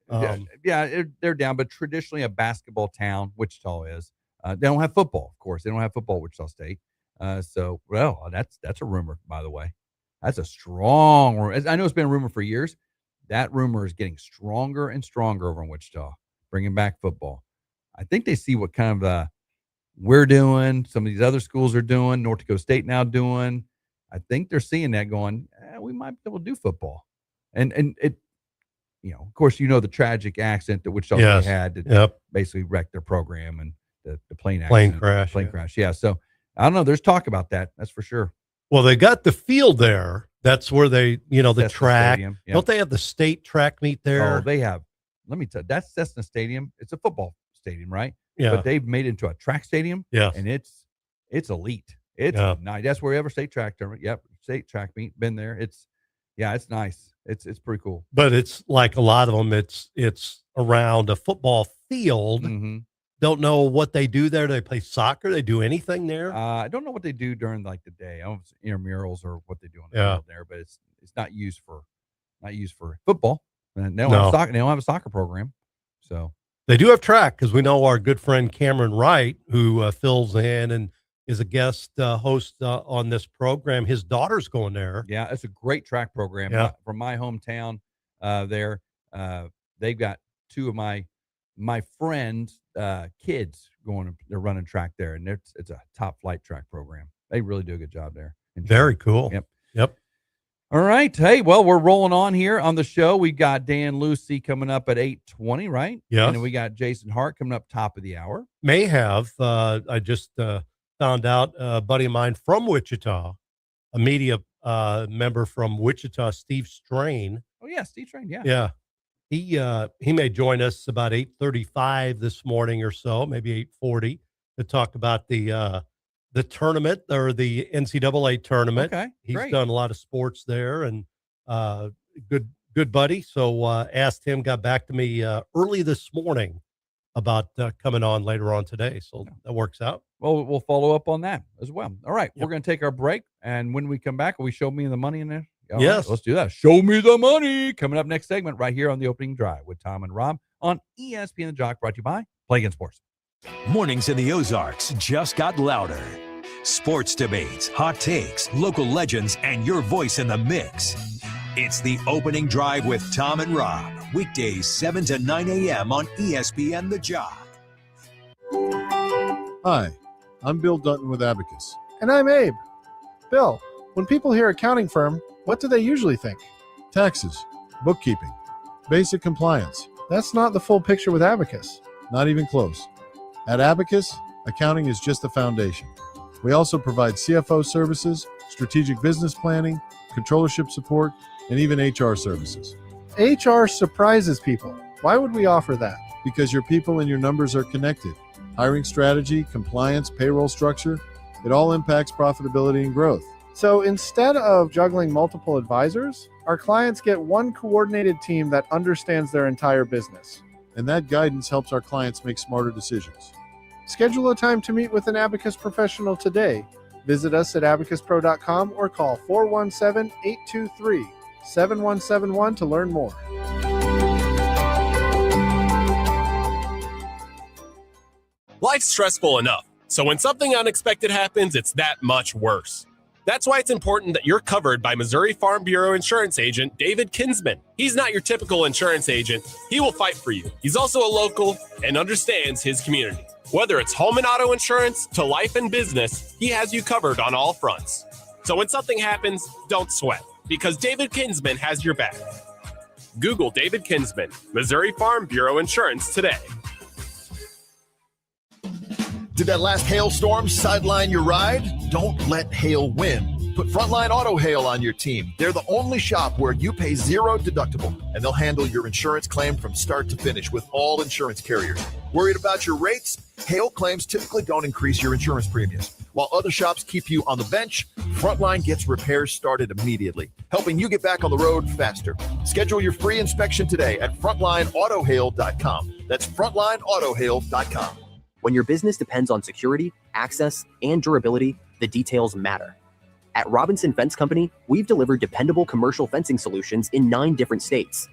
B: They're down, but traditionally a basketball town, Wichita is. They don't have football, of course. They don't have football at Wichita State. That's a rumor, by the way. That's a strong rumor. I know it's been a rumor for years. That rumor is getting stronger and stronger over in Wichita, bringing back football. I think they see what kind of we're doing, some of these other schools are doing, North Dakota State now doing. I think they're seeing that going, we might be able to do football. And it, of course, the tragic accident that Wichita had that basically wrecked their program and the plane crash. Yeah. So I don't know. There's talk about that. That's for sure.
C: Well, they got the field there. That's where they, the track.
B: Stadium,
C: Don't they have the state track meet there?
B: Oh, they have. Let me tell you, that's Cessna Stadium. It's a football stadium, right?
C: Yeah.
B: But they've made it into a track stadium.
C: Yeah.
B: And it's elite. It's nice. That's where ever state track tournament. Yep. State track meet. Been there. It's nice. It's pretty cool.
C: But it's like a lot of them. It's around a football field.
B: Mm-hmm.
C: Don't know what they do there. They play soccer. They do anything there.
B: I don't know what they do during the day. I don't know if it's intramurals or what they do on the field there, but it's not used for football. And they don't have soccer. They don't have a soccer program. So
C: they do have track because we know our good friend Cameron Wright, who fills in and is a guest host on this program. His daughter's going there.
B: Yeah, it's a great track program.
C: Yeah.
B: From my hometown there. They've got two of my friends' kids they're running track there, and it's a top flight track program. They really do a good job there.
C: Very cool.
B: Yep. All right. Hey, well, we're rolling on here on the show. We got Dan Lucy coming up at 8:20, right?
C: Yeah.
B: And then we got Jason Hart coming up top of the hour.
C: May have. I just found out a buddy of mine from Wichita, a media member from Wichita, Steve Strain.
B: Oh, yeah, Steve Strain, yeah.
C: Yeah. He may join us about 8:35 this morning or so, maybe 8:40, to talk about the tournament or the NCAA tournament.
B: Okay,
C: he's
B: great.
C: done a lot of sports there and good buddy. So asked him, got back to me early this morning about coming on later on today. So that works out.
B: Well, we'll follow up on that as well. All right, we're going to take our break, and when we come back, will we show me the money in there? All
C: yes.
B: Right, let's do that. Show me the money. Coming up next segment right here on the Opening Drive with Tom and Rob on ESPN The Jock, brought to you by Play Again Sports.
A: Mornings in the Ozarks just got louder. Sports debates, hot takes, local legends, and your voice in the mix. It's the Opening Drive with Tom and Rob. Weekdays 7 to 9 a.m. on ESPN The Jock.
L: Hi, I'm Bill Dutton with Abacus.
M: And I'm Abe. Bill, when people hear accounting firm, what do they usually think?
L: Taxes, bookkeeping, basic compliance.
M: That's not the full picture with Abacus.
L: Not even close. At Abacus, accounting is just the foundation. We also provide CFO services, strategic business planning, controllership support, and even HR services.
M: HR surprises people. Why would we offer that?
L: Because your people and your numbers are connected. Hiring strategy, compliance, payroll structure, it all impacts profitability and growth.
M: So instead of juggling multiple advisors, our clients get one coordinated team that understands their entire business.
L: And that guidance helps our clients make smarter decisions.
M: Schedule a time to meet with an Abacus professional today. Visit us at abacuspro.com or call 417-823-7171 to learn more.
N: Life's stressful enough, so when something unexpected happens, it's that much worse. That's why it's important that you're covered by Missouri Farm Bureau insurance agent David Kinsman. He's not your typical insurance agent. He will fight for you. He's also a local and understands his community. Whether it's home and auto insurance to life and business, he has you covered on all fronts. So when something happens, don't sweat, because David Kinsman has your back. Google David Kinsman, Missouri Farm Bureau Insurance today.
O: Did that last hailstorm sideline your ride? Don't let hail win. Put Frontline Auto Hail on your team. They're the only shop where you pay zero deductible, and they'll handle your insurance claim from start to finish with all insurance carriers. Worried about your rates? Hail claims typically don't increase your insurance premiums. While other shops keep you on the bench, Frontline gets repairs started immediately, helping you get back on the road faster. Schedule your free inspection today at frontlineautohail.com. That's frontlineautohail.com.
P: When your business depends on security, access, and durability, the details matter. At Robinson Fence Company, we've delivered dependable commercial fencing solutions in 9 different states.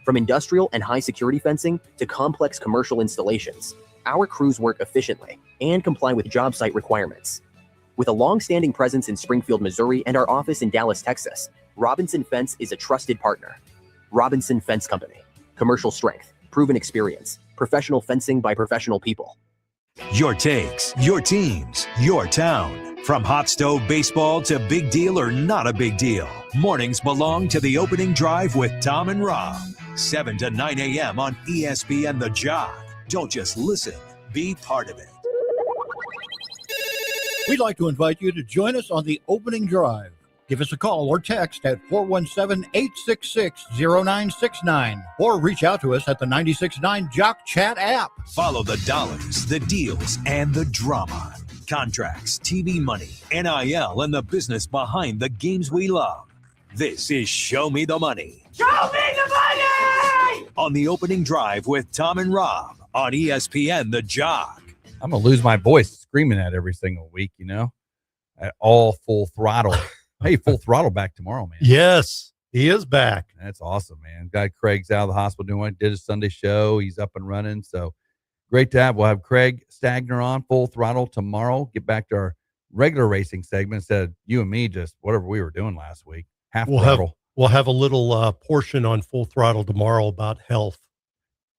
P: From industrial and high-security fencing to complex commercial installations, our crews work efficiently and comply with job site requirements. With a long-standing presence in Springfield, Missouri, and our office in Dallas, Texas, Robinson Fence is a trusted partner. Robinson Fence Company. Commercial strength, proven experience, professional fencing by professional people.
A: Your takes, your teams, your town. From hot stove baseball to big deal or not a big deal. Mornings belong to the opening drive with Tom and Rob. 7 to 9 a.m. on ESPN The Jock. Don't just listen, be part of it.
J: We'd like to invite you to join us on the opening drive. Give us a call or text at 417-866-0969 or reach out to us at the 96.9 Jock Chat app.
A: Follow the dollars, the deals, and the drama. Contracts, TV money, NIL, and the business behind the games we love. This is Show Me the Money.
Q: Show me the money!
A: On the opening drive with Tom and Rob on ESPN The Jock.
B: I'm going to lose my voice screaming at every single week, at all full throttle. Hey, full throttle back tomorrow, man.
C: Yes, he is back.
B: That's awesome, man. Guy Craig's out of the hospital did his Sunday show. He's up and running. So great to have. We'll have Craig Stagner on full throttle tomorrow. Get back to our regular racing segment instead of you and me just whatever we were doing last week. Throttle.
C: We'll have a little portion on full throttle tomorrow about health.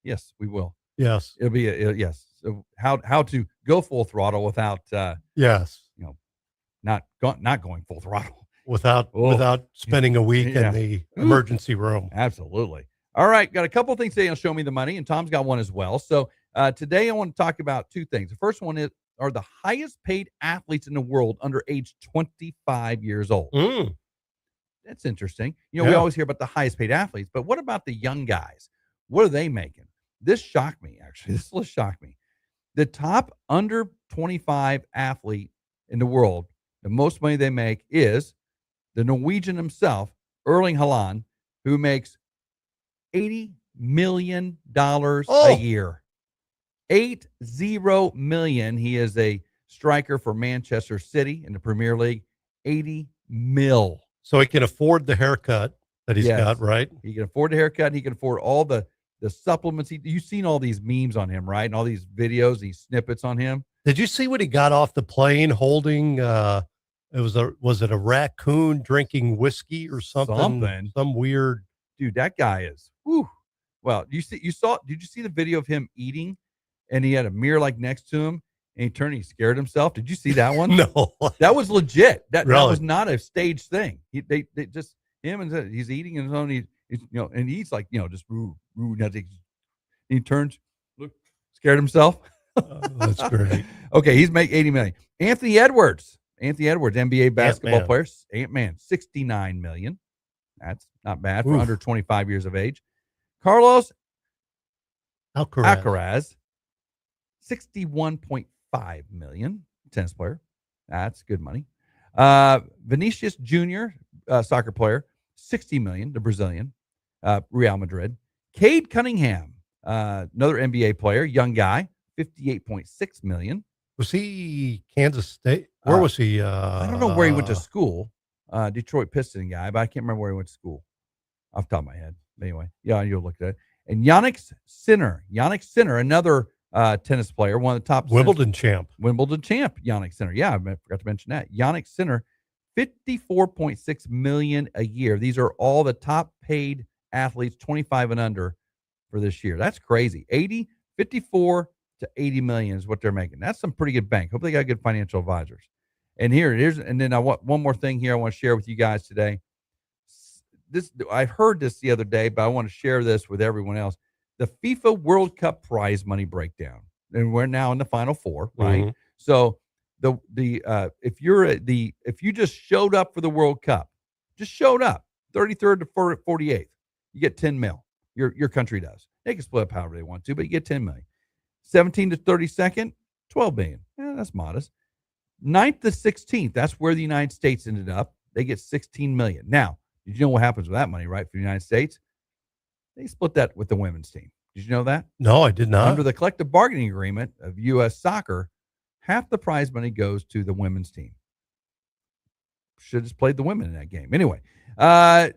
B: Yes, we will.
C: Yes,
B: it'll be yes. So how to go full throttle without not going full throttle
C: without spending a week in the emergency room.
B: Absolutely. All right, got a couple things today on Show Me the Money, and Tom's got one as well. So today I want to talk about 2 things. The first one are the highest paid athletes in the world under age 25 years old. That's interesting. We always hear about the highest paid athletes, but what about the young guys? What are they making? This shocked me, actually. This list shocked me. The top under 25 athlete in the world, the most money they make is the Norwegian himself, Erling Haaland, who makes $80 million a year. 80 million. He is a striker for Manchester City in the Premier League. 80 mil.
C: So he can afford the haircut that he's got, right?
B: He can afford the haircut. And he can afford all the supplements. You've seen all these memes on him, right? And all these videos, these snippets on him.
C: Did you see when he got off the plane holding? Was it a raccoon drinking whiskey or something? Some weird.
B: Dude, that guy is. Whew. Well, did you see the video of him eating, and he had a mirror next to him, and he turned and he scared himself? Did you see that one?
C: No,
B: that was legit. That was
C: Really?
B: not a staged thing. They just him and he's eating his own. He's and he's just nothing. He turns, look, scared himself.
C: That's great.
B: Okay, he's making 80 million. Anthony Edwards, NBA basketball player, Ant-Man, 69 million. That's not bad for under 25 years of age. Carlos Alcaraz, 61.5 million, tennis player. That's good money. Vinicius Jr., soccer player, 60 million, the Brazilian, Real Madrid. Cade Cunningham, another NBA player, young guy, 58.6 million.
C: Was he Kansas State? Where was he?
B: I don't know where he went to school. Detroit Piston guy, but I can't remember where he went to school off the top of my head. Anyway, you'll look at it. And Yannick Sinner, another tennis player, one of the top
C: Wimbledon champ,
B: Yannick Sinner. Yeah, I forgot to mention that. Yannick Sinner, 54.6 million a year. These are all the top paid athletes, 25 and under, for this year. That's crazy. 54 to 80 million is what they're making. That's some pretty good bank. Hope they got good financial advisors. And then I want one more thing here I want to share with you guys today. I heard this the other day, but I want to share this with everyone else. The FIFA World Cup prize money breakdown. And we're now in the Final Four, right? Mm-hmm. So if you just showed up for the World Cup, just showed up 33rd to 48th, you get 10 mil. Your country does. They can split up however they want to, but you get 10 million. 17 to 32nd, 12 million. Yeah, that's modest. 9th to 16th, that's where the United States ended up. They get 16 million. Now, did you know what happens with that money, right? For the United States, they split that with the women's team. Did you know that?
C: No, I did not.
B: Under the collective bargaining agreement of U.S. Soccer, half the prize money goes to the women's team. Should have just played the women in that game. Anyway, 5th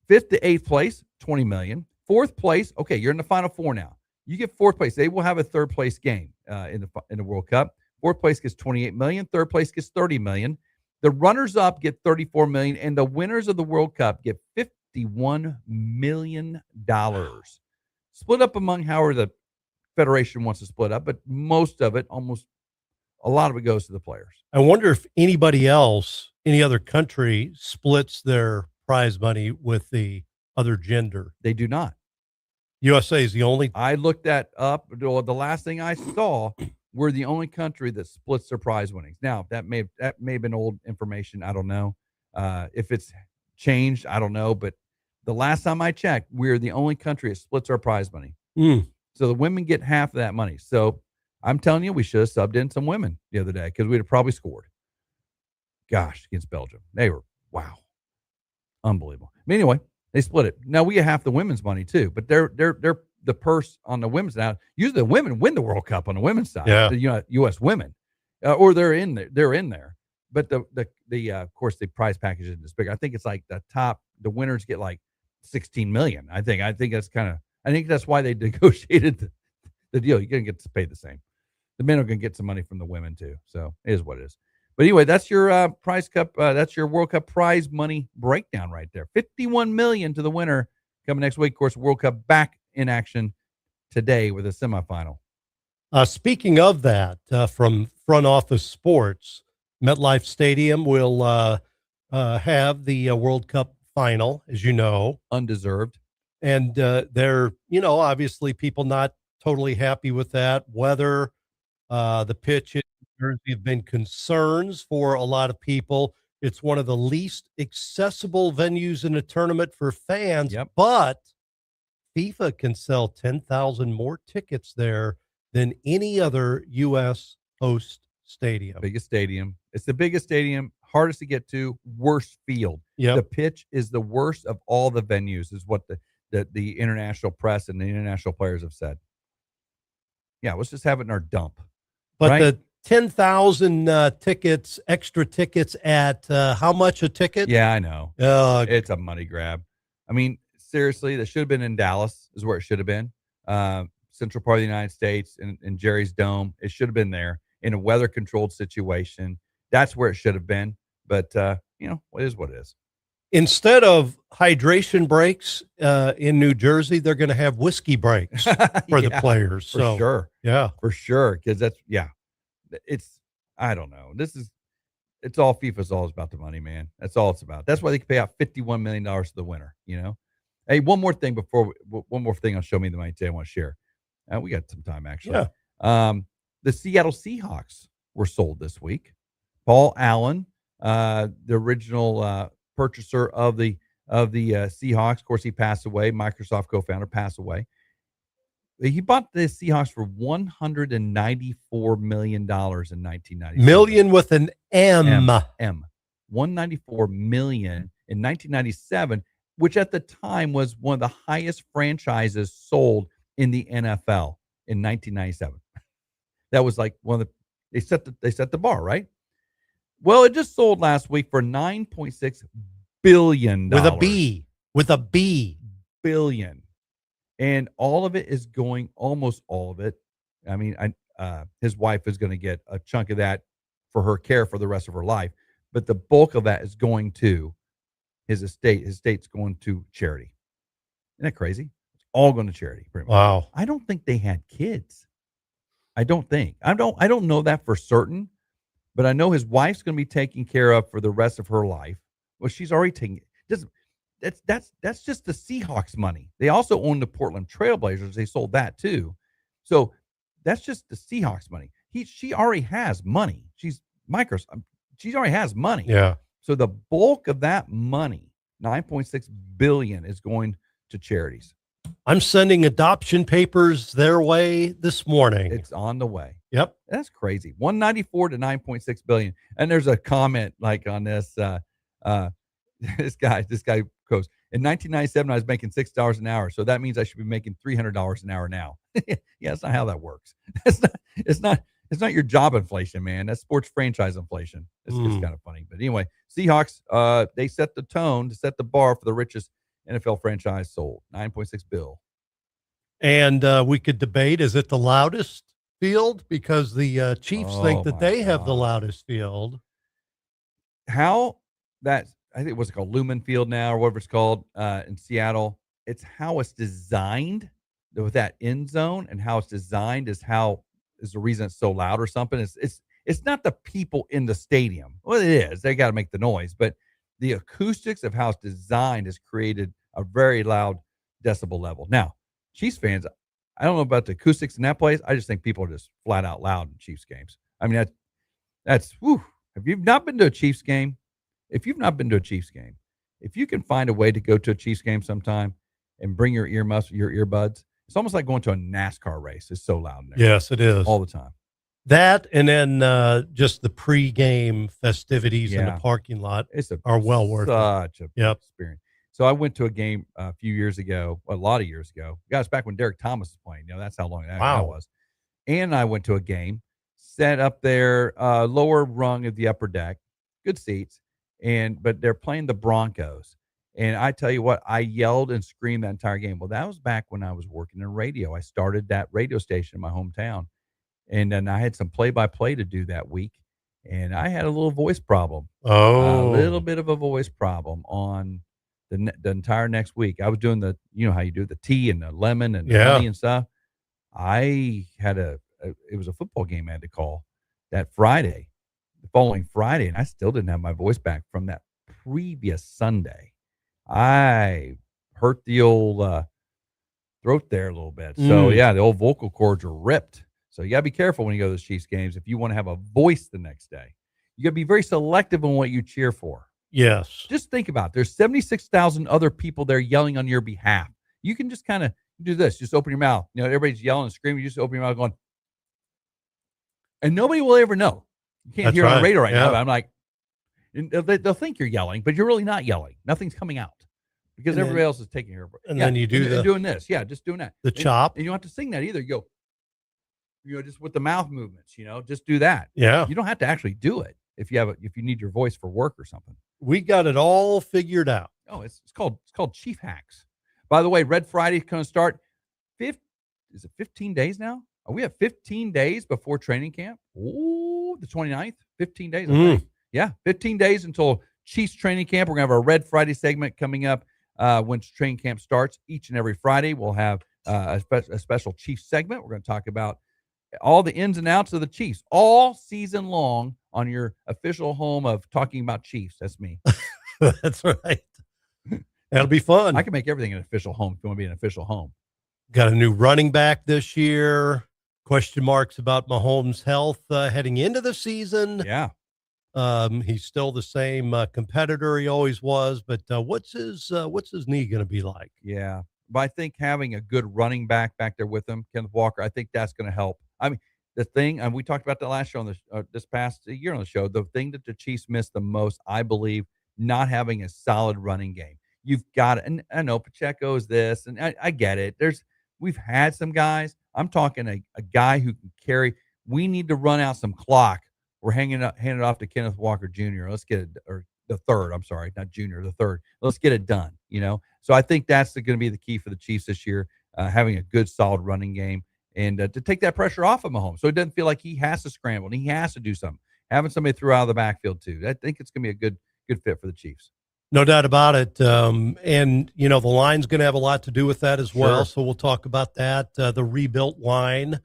B: to 8th place, 20 million. 4th place, okay, you're in the Final Four now. You get 4th place. They will have a 3rd place game in the World Cup. 4th place gets 28 million. 3rd place gets 30 million. The runners-up get 34 million, and the winners of the World Cup get $51 million. Split up among however the federation wants to split up, but most of it, almost a lot of it goes to the players.
C: I wonder if anybody else, any other country, splits their prize money with the other gender.
B: They do not.
C: USA is the only.
B: I looked that up. The last thing I saw, we're the only country that splits their prize winnings. Now, that may have been old information. I don't know. If it's changed, I don't know. But the last time I checked, we're the only country that splits our prize money. So the women get half of that money. So I'm telling you, we should have subbed in some women the other day because we'd have probably scored. Gosh, against Belgium. They were, wow. Unbelievable. But anyway, they split it. Now we get half the women's money too, but they're the purse on the women's now. Usually the women win the World Cup on the women's side.
C: Yeah.
B: The U.S. women, or they're in there. They're in there. But the of course the prize package isn't as big. I think it's like the winners get like 16 million. I think that's why they negotiated the deal. You're gonna get to pay the same. The men are gonna get some money from the women too. So it is what it is. But anyway, that's your prize cup. That's your World Cup prize money breakdown right there. 51 million to the winner coming next week. Of course, World Cup back in action today with a semifinal.
C: Speaking of that, from Front Office Sports, MetLife Stadium will have the World Cup final, as you know.
B: Undeserved.
C: And they're, obviously people not totally happy with that. Weather, the pitch in Jersey have been concerns for a lot of people. It's one of the least accessible venues in a tournament for fans, but FIFA can sell 10,000 more tickets there than any other U.S. host stadium.
B: Biggest stadium. It's the biggest stadium, hardest to get to, worst field. The pitch is the worst of all the venues, is what the international press and the international players have said. Yeah, let's just have it in our dump.
C: But
B: right?
C: the 10,000 tickets, extra tickets at how much a ticket?
B: Yeah, I know. It's a money grab. I mean, seriously, that should have been in Dallas, is where it should have been. Central part of the United States in Jerry's Dome. It should have been there in a weather-controlled situation. That's where it should have been. But, it is what it is.
C: Instead of hydration breaks in New Jersey, they're going to have whiskey breaks for the players.
B: For sure.
C: Yeah.
B: For sure. Because I don't know. It's all FIFA's all about the money, man. That's all it's about. That's why they can pay out $51 million to the winner, Hey, one more thing on Show Me the Money today I want to share. We got some time, actually.
C: Yeah.
B: The Seattle Seahawks were sold this week. Paul Allen, the original purchaser of the Seahawks. Of course, he passed away. Microsoft co-founder passed away. He bought the Seahawks for $194 million in 1997.
C: Million with an M.
B: M. $194 million in 1997, which at the time was one of the highest franchises sold in the NFL in 1997. That was like one of the they set the bar, right? Well, it just sold last week for $9.6 billion.
C: With a B.
B: Billion. And all of it is going, almost all of it. I mean, his wife is going to get a chunk of that for her care for the rest of her life. But the bulk of that is going to his estate. His estate's going to charity. Isn't that crazy? It's all going to charity. Pretty much.
C: Wow.
B: I don't think they had kids. I don't know that for certain, but I know his wife's going to be taken care of for the rest of her life. Well, she's already taking it. That's just the Seahawks money. They also own the Portland Trailblazers. They sold that too. So that's just the Seahawks money. She already has money. She's Microsoft. She already has money.
C: Yeah.
B: So the bulk of that money, $9.6 billion, is going to charities.
C: I'm sending adoption papers their way this morning.
B: It's on the way.
C: Yep.
B: That's crazy. 194 to 9.6 billion. And there's a comment like on this, this guy goes, in 1997, I was making $6 an hour. So that means I should be making $300 an hour now. Yeah, that's not how that works. It's not your job inflation, man. That's sports franchise inflation. It's kind of funny. But anyway, Seahawks, they set the tone to set the bar for the richest NFL franchise sold, $9.6 billion.
C: And we could debate, is it the loudest field? Because the Chiefs think that they have the loudest field.
B: How that, I think it was called Lumen Field now, or whatever it's called, in Seattle. It's how it's designed with that end zone, and how it's designed is the reason it's so loud or something. It's not the people in the stadium. Well, it is. They got to make the noise, but the acoustics of how it's designed has created a very loud decibel level. Now, Chiefs fans, I don't know about the acoustics in that place. I just think people are just flat out loud in Chiefs games. I mean, that's whew. If you've not been to a Chiefs game, if you can find a way to go to a Chiefs game sometime and bring your earbuds, it's almost like going to a NASCAR race. It's so loud in there.
C: Yes, it is.
B: All the time.
C: That, and then just the pregame festivities in the parking lot are well worth
B: such
C: it.
B: a experience. So I went to a game a few years ago, a lot of years ago. Guys, back when Derek Thomas was playing. That's how long that was. And I went to a game, set up there, lower rung of the upper deck, good seats, but they're playing the Broncos. And I tell you what, I yelled and screamed that entire game. Well, that was back when I was working in radio. I started that radio station in my hometown. And then I had some play-by-play to do that week, and I had a little voice problem. A little bit of a voice problem on the entire next week. I was doing how you do the tea and the lemon and the honey and stuff. I had it was a football game I had to call that Friday, the following Friday, and I still didn't have my voice back from that previous Sunday. I hurt the old throat there a little bit. So, the old vocal cords are ripped. So you got to be careful when you go to those Chiefs games if you want to have a voice the next day. You got to be very selective on what you cheer for.
C: Yes.
B: Just think about it. There's 76,000 other people there yelling on your behalf. You can just kind of do this. Just open your mouth. Everybody's yelling and screaming. You just open your mouth going, and nobody will ever know. You can't hear it on the radio right now. But I'm like, they'll think you're yelling, but you're really not yelling. Nothing's coming out because everybody else is taking your break.
C: And then you do
B: doing this. Yeah, just doing that.
C: The chop.
B: And you don't have to sing that either. You go, just with the mouth movements, just do that.
C: Yeah.
B: You don't have to actually do it if you need your voice for work or something.
C: We got it all figured out.
B: Oh, it's called Chief Hacks. By the way, Red Friday is going to start. Is it 15 days now? Are we at 15 days before training camp? Oh, the 29th, 15 days. I think. Yeah, 15 days until Chiefs training camp. We're going to have our Red Friday segment coming up when training camp starts. Each and every Friday, we'll have a special Chiefs segment. We're going to talk about all the ins and outs of the Chiefs all season long on your official home of talking about Chiefs. That's me.
C: That's right. That'll be fun.
B: I can make everything an official home if you want to be an official home.
C: Got a new running back this year. Question marks about Mahomes' health heading into the season.
B: Yeah.
C: He's still the same competitor he always was, but what's his knee going to be like?
B: Yeah. But I think having a good running back there with him, Kenneth Walker, I think that's going to help. I mean, the thing, and we talked about that last show on this past year on the show, the thing that the Chiefs missed the most, I believe, not having a solid running game. You've got, and I know Pacheco is this, and I get it. We've had some guys. I'm talking a guy who can carry. We need to run out some clock. We're handing it off to Kenneth Walker Jr. Let's get it, or the third. I'm sorry, not Junior, the third. Let's get it done. So I think that's going to be the key for the Chiefs this year, having a good, solid running game and to take that pressure off of Mahomes, so it doesn't feel like he has to scramble and he has to do something. Having somebody throw out of the backfield too. I think it's going to be a good fit for the Chiefs.
C: No doubt about it. And, the line's going to have a lot to do with that as well.
B: Sure.
C: So we'll talk about that. The rebuilt line,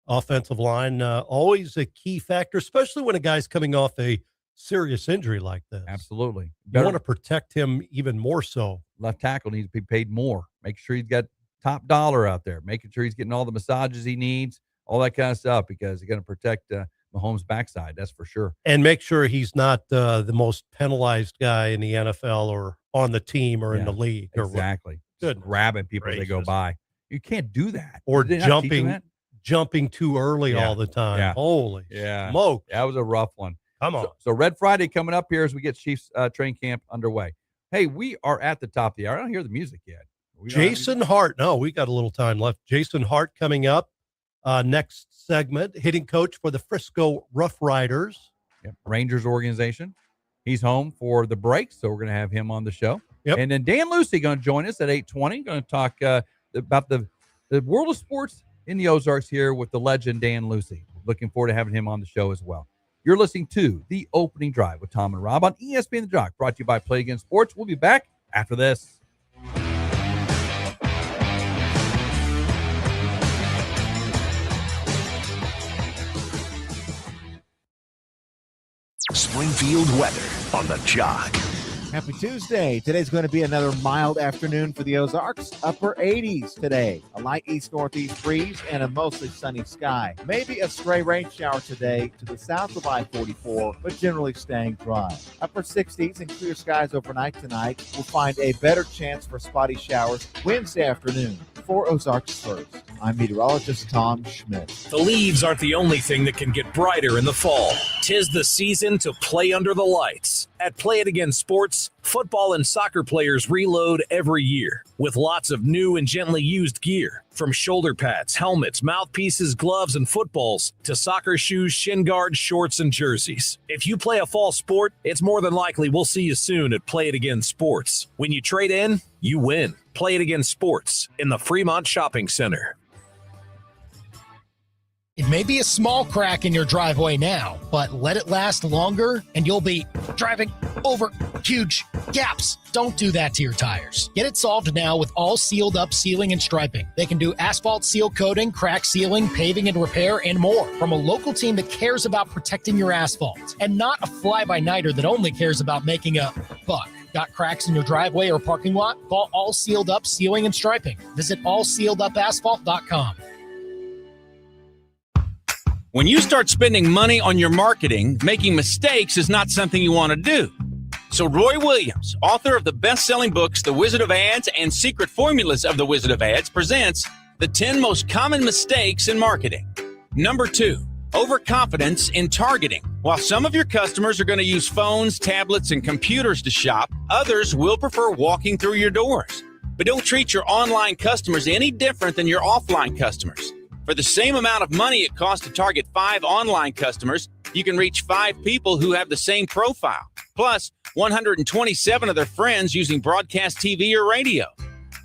C: offensive line, always a key factor, especially when a guy's coming off a serious injury like this.
B: Absolutely.
C: You want to protect him even more so.
B: Left tackle needs to be paid more. Make sure he's got top dollar out there, making sure he's getting all the massages he needs, all that kind of stuff, because you're going to protect Mahomes' backside. That's for sure.
C: And make sure he's not the most penalized guy in the NFL or on the team or in the league.
B: Exactly. Just grabbing people as they go by. You can't do that.
C: Or
B: Did they not teach them
C: jumping too early all the time.
B: Yeah.
C: Holy smoke.
B: That was a rough one.
C: Come on.
B: So Red Friday coming up here as we get Chiefs training camp underway. Hey, we are at the top of the hour. I don't hear the music yet.
C: Jason Hart. No, we got a little time left. Jason Hart coming up next segment, hitting coach for the Frisco Rough Riders.
B: Yep. Rangers organization. He's home for the break, so we're going to have him on the show.
C: Yep.
B: And then Dan Lucy going to join us at 8:20. Going to talk about the world of sports in the Ozarks here with the legend Dan Lucy. Looking forward to having him on the show as well. You're listening to The Opening Drive with Tom and Rob on ESPN The Jock, brought to you by Play Against Sports. We'll be back after this.
A: Springfield weather on The Jock.
R: Happy Tuesday. Today's going to be another mild afternoon for the Ozarks. Upper 80s today. A light east-northeast breeze and a mostly sunny sky. Maybe a stray rain shower today to the south of I-44, but generally staying dry. Upper 60s and clear skies overnight tonight. We'll find a better chance for spotty showers Wednesday afternoon. For Ozarks First, I'm meteorologist Tom Schmidt.
S: The leaves aren't the only thing that can get brighter in the fall. 'Tis the season to play under the lights. At Play It Again Sports, football and soccer players reload every year with lots of new and gently used gear. From shoulder pads, helmets, mouthpieces, gloves, and footballs to soccer shoes, shin guards, shorts, and jerseys. If you play a fall sport, it's more than likely we'll see you soon at Play It Again Sports. When you trade in, you win. Play It Again Sports in the Fremont Shopping Center.
T: It may be a small crack in your driveway now, but let it last longer and you'll be driving over huge gaps. Don't do that to your tires. Get it solved now with All Sealed Up Sealing and Striping. They can do asphalt seal coating, crack sealing, paving and repair, and more from a local team that cares about protecting your asphalt and not a fly-by-nighter that only cares about making a buck. Got cracks in your driveway or parking lot? Call All Sealed Up Sealing and Striping. Visit allsealedupasphalt.com.
F: When you start spending money on your marketing, making mistakes is not something you want to do. So Roy Williams, author of the best-selling books The Wizard of Ads and Secret Formulas of the Wizard of Ads, presents the 10 most common mistakes in marketing. Number 2, overconfidence in targeting. While some of your customers are going to use phones, tablets, and computers to shop, others will prefer walking through your doors. But don't treat your online customers any different than your offline customers. For the same amount of money it costs to target 5 online customers, you can reach 5 people who have the same profile, plus 127 of their friends using broadcast TV or radio.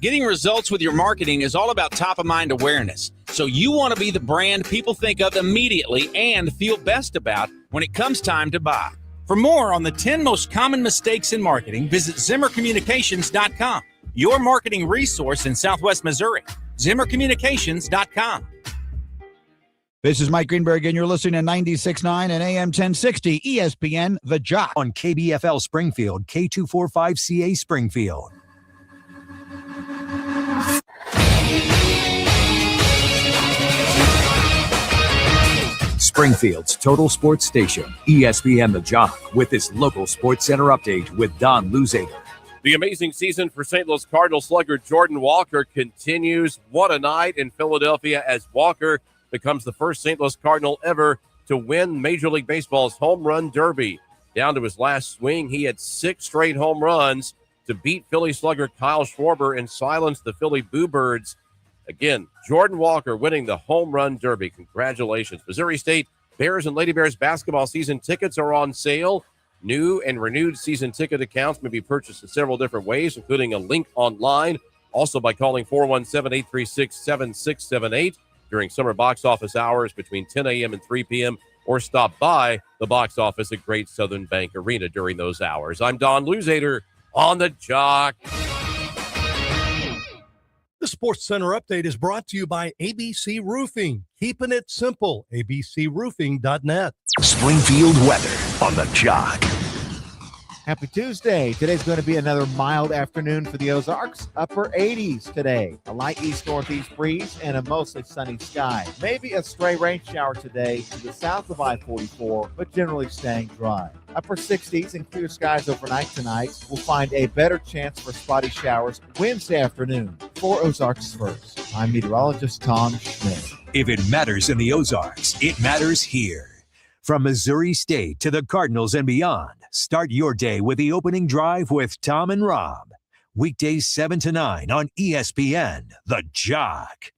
F: Getting results with your marketing is all about top-of-mind awareness, so you want to be the brand people think of immediately and feel best about when it comes time to buy. For more on the 10 most common mistakes in marketing, visit ZimmerCommunications.com, your marketing resource in Southwest Missouri. ZimmerCommunications.com.
J: This is Mike Greenberg, and you're listening to 96.9 and AM 1060 ESPN The Jock
A: on KBFL Springfield, K245CA Springfield. Springfield's total sports station, ESPN The Jock, with this local sports center update with Don Luzader.
N: The amazing season for St. Louis Cardinals slugger Jordan Walker continues. What a night in Philadelphia as Walker becomes the first St. Louis Cardinal ever to win Major League Baseball's home run derby. Down to his last swing, he had 6 straight home runs to beat Philly slugger Kyle Schwarber and silence the Philly Boo Birds. Again, Jordan Walker winning the home run derby. Congratulations. Missouri State Bears and Lady Bears basketball season tickets are on sale. New and renewed season ticket accounts may be purchased in several different ways, including a link online. Also by calling 417-836-7678 during summer box office hours between 10 a.m. and 3 p.m. or stop by the box office at Great Southern Bank Arena during those hours. I'm Don Luzader on The Jock.
D: The Sports Center update is brought to you by ABC Roofing. Keeping it simple. abcroofing.net.
A: Springfield weather on The Jock.
R: Happy Tuesday. Today's going to be another mild afternoon for the Ozarks. Upper 80s today. A light east-northeast breeze and a mostly sunny sky. Maybe a stray rain shower today to the south of I-44, but generally staying dry. Upper 60s and clear skies overnight tonight. We'll find a better chance for spotty showers Wednesday afternoon. For Ozarks First, I'm meteorologist Tom Schmidt.
A: If it matters in the Ozarks, it matters here. From Missouri State to the Cardinals and beyond, start your day with the opening drive with Tom and Rob. Weekdays 7 to 9 on ESPN, The Jock.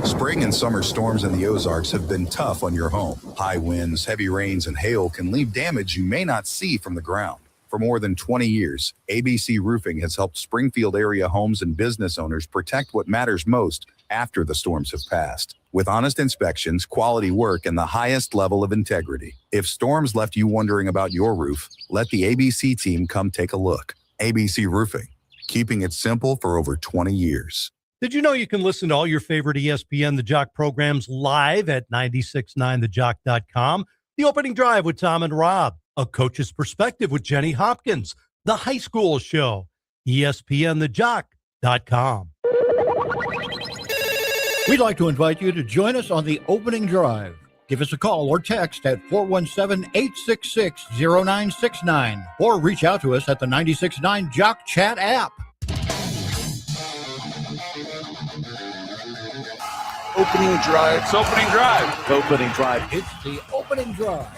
U: Spring and summer storms in the Ozarks have been tough on your home. High winds, heavy rains, and hail can leave damage you may not see from the ground. For more than 20 years, ABC Roofing has helped Springfield area homes and business owners protect what matters most after the storms have passed. With honest inspections, quality work, and the highest level of integrity. If storms left you wondering about your roof, let the ABC team come take a look. ABC Roofing, keeping it simple for over 20 years.
D: Did you know you can listen to all your favorite ESPN The Jock programs live at 969thejock.com? The Opening Drive with Tom and Rob, A Coach's Perspective with Jenny Hopkins, The High School Show, ESPNthejock.com.
V: We'd like to invite you to join us on the Opening Drive. Give us a call or text at 417-866-0969 or reach out to us at the 96.9 Jock Chat app.
W: Opening Drive. It's Opening Drive.
V: Opening Drive. It's the Opening Drive.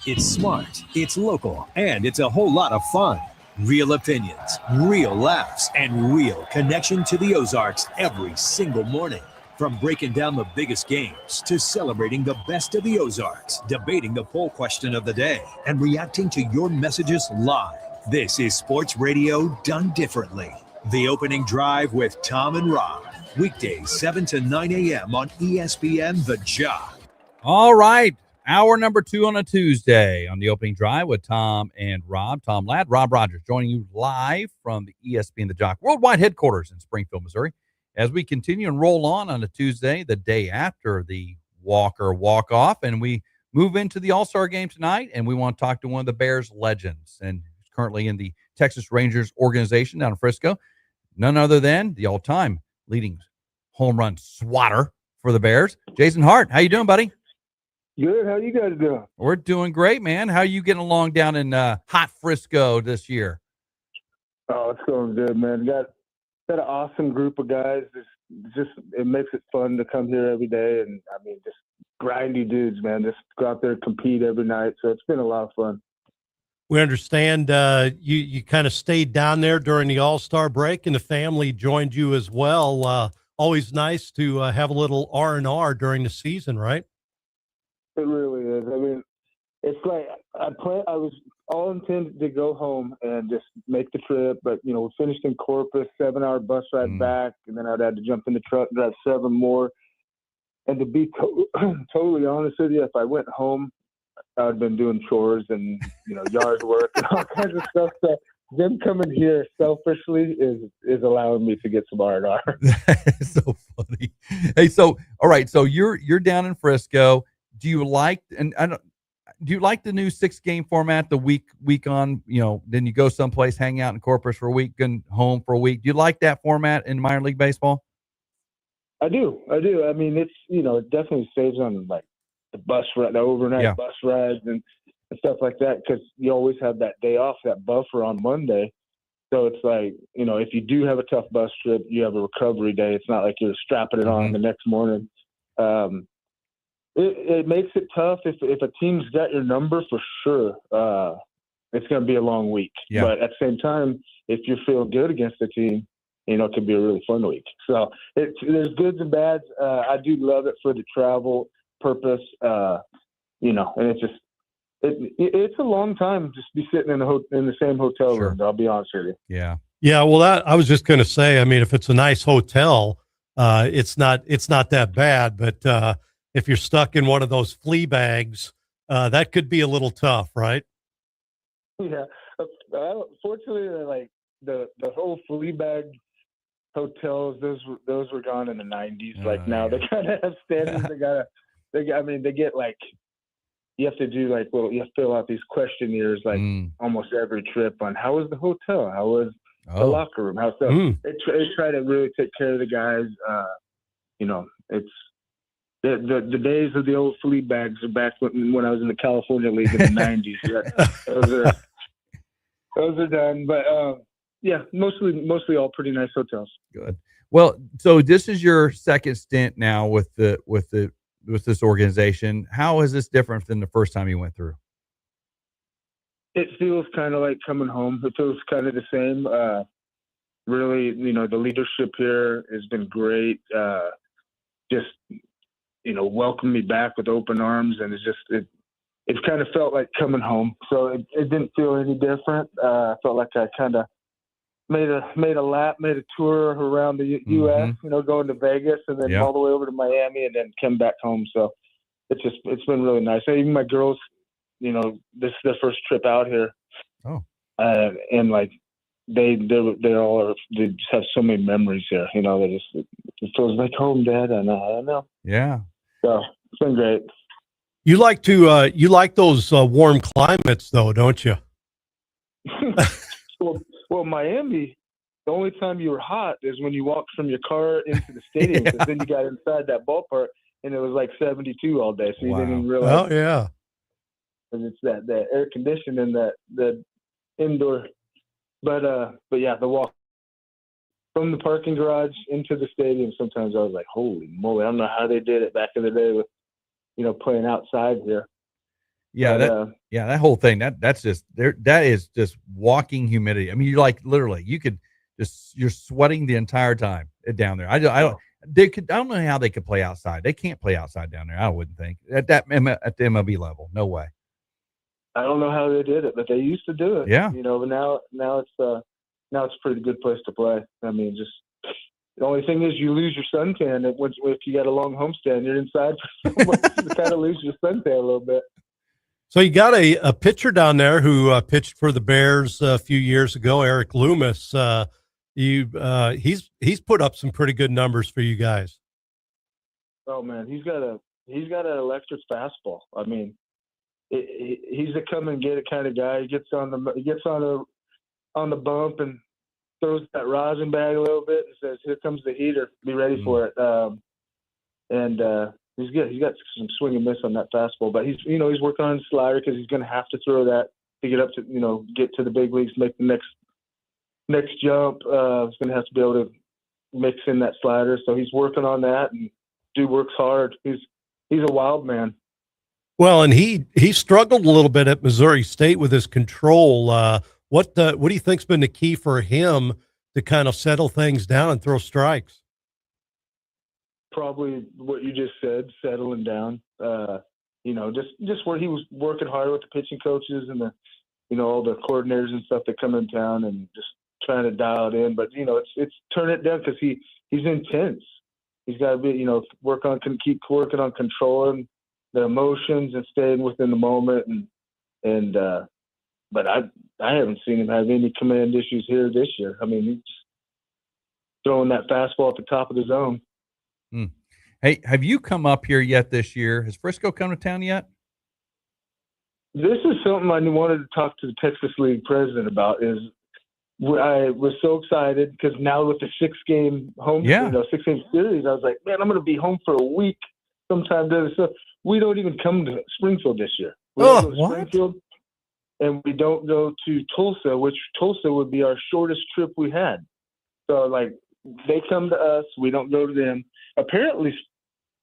A: It's smart, it's local, and it's a whole lot of fun. Real opinions, real laughs, and real connection to the Ozarks every single morning. From breaking down the biggest games to celebrating the best of the Ozarks, debating the poll question of the day, and reacting to your messages live. This is sports radio done differently. The Opening Drive with Tom and Rob. Weekdays 7 to 9 a.m. on ESPN The Jock.
B: All right. Hour number 2 on a Tuesday on the Opening Drive with Tom and Rob. Tom Ladd, Rob Rodgers joining you live from the ESPN The Jock worldwide headquarters in Springfield, Missouri. As we continue and roll on a Tuesday, the day after the Walker walk-off, and we move into the All-Star game tonight, and we want to talk to one of the Bears legends and currently in the Texas Rangers organization down in Frisco. None other than the all-time leading home run swatter for the Bears, Jason Hart. How you doing, buddy?
X: Good. How you guys doing?
B: We're doing great, man. How are you getting along down in hot Frisco this year?
X: Oh, it's going good, man. Got an awesome group of guys. Just it makes it fun to come here every day, and I mean, just grindy dudes, man. Just go out there and compete every night. So it's been a lot of fun.
D: We understand you kind of stayed down there during the All-Star break, and the family joined you as well. Always nice to have a little R&R during the season, right?
X: It really is. I mean, it's like I was all intended to go home and just make the trip, but we finished in Corpus, 7-hour bus ride back, and then I'd had to jump in the truck and drive 7 more. And to be totally honest with you, if I went home, I'd been doing chores and yard work and all kinds of stuff. So them coming here selfishly is allowing me to get some R&R.
B: That's so funny. Hey, so all right, so you're down in Frisco. Do you like the new 6-game format? The week on, then you go someplace, hang out in Corpus for a week, and home for a week. Do you like that format in minor league baseball?
X: I do. I mean, it's it definitely saves on like the bus ride, the overnight bus rides and stuff like that, because you always have that day off, that buffer on Monday. So it's like if you do have a tough bus trip, you have a recovery day. It's not like you're strapping it on the next morning. It makes it tough if a team's got your number for sure. It's going to be a long week. Yeah. But at the same time, if you're feeling good against the team, it could be a really fun week. So there's goods and bads. I do love it for the travel purpose. And it's a long time just be sitting in the same hotel room. I'll be honest with you.
B: Yeah.
D: Yeah. Well, I was just going to say, I mean, if it's a nice hotel, it's not that bad, but if you're stuck in one of those flea bags, that could be a little tough, right?
X: Yeah. Fortunately, like the whole flea bag hotels, those were gone in the 90s. Like now they kind of have standards. They get like you have to do you have to fill out these questionnaires almost every trip on how was the hotel, how was the locker room, how so. They try to really take care of the guys. It's the days of the old flea bags are back when I was in the California League in the 90s. Those are done, but mostly all pretty nice hotels.
B: Good. Well, so this is your second stint now with this organization. How is this different than the first time you went through?
X: It feels kind of like coming home. It feels kind of the same. Really, the leadership here has been great. Just, welcomed me back with open arms, and it's kind of felt like coming home. So it didn't feel any different. I felt like I kind of made a tour around the U.S., going to Vegas and then all the way over to Miami and then come back home. So it's been really nice. Even my girls, this is their first trip out here.
B: Oh.
X: And they just have so many memories here. It feels like home, Dad. I know.
B: Yeah.
X: So it's been great.
C: You like those warm climates, though, don't you?
X: Well, Miami, the only time you were hot is when you walked from your car into the stadium, because then you got inside that ballpark and it was like 72 all day. So you didn't even realize.
C: Oh yeah.
X: And it's that air conditioning, that indoor. But yeah, the walk from the parking garage into the stadium, sometimes I was like, holy moly, I don't know how they did it back in the day with, playing outside here.
B: Yeah, that whole thing, that is just walking humidity. I mean, you're literally, you're sweating the entire time down there. I don't know how they could play outside. They can't play outside down there. I wouldn't think at the MLB level. No way.
X: I don't know how they did it, but they used to do it.
B: Yeah.
X: But now it's a pretty good place to play. I mean, just the only thing is you lose your suntan if you got a long homestand. You're inside for so much, you kind of lose your suntan a little bit.
C: So you got a pitcher down there who pitched for the Bears a few years ago, Eric Loomis. He's put up some pretty good numbers for you guys.
X: Oh man, he's got an electric fastball. I mean, he's a come and get it kind of guy. He gets on the bump and throws that rosin bag a little bit and says, "Here comes the heater. Be ready for it." He's good. He's got some swing and miss on that fastball, but he's working on his slider because he's going to have to throw that to get up to get to the big leagues, make the next jump. He's going to have to be able to mix in that slider, so he's working on that, and dude works hard. He's a wild man.
C: Well, and he struggled a little bit at Missouri State with his control. What do you think's been the key for him to kind of settle things down and throw strikes?
X: Probably what you just said, settling down. Just where he was working hard with the pitching coaches and all the coordinators and stuff that come in town, and just trying to dial it in. But it's turn it down because he's intense. He's got to be keep working on controlling the emotions and staying within the moment. But I haven't seen him have any command issues here this year. I mean, he's throwing that fastball at the top of the zone.
B: Hey, have you come up here yet this year? Has Frisco come to town yet?
X: This is something I wanted to talk to the Texas League president about. I was so excited because now with the 6-game home, 6-game series, I was like, man, I'm going to be home for a week sometime. So we don't even come to Springfield this year. We don't go to Springfield, and we don't go to Tulsa, which Tulsa would be our shortest trip we had. So they come to us, we don't go to them. Apparently,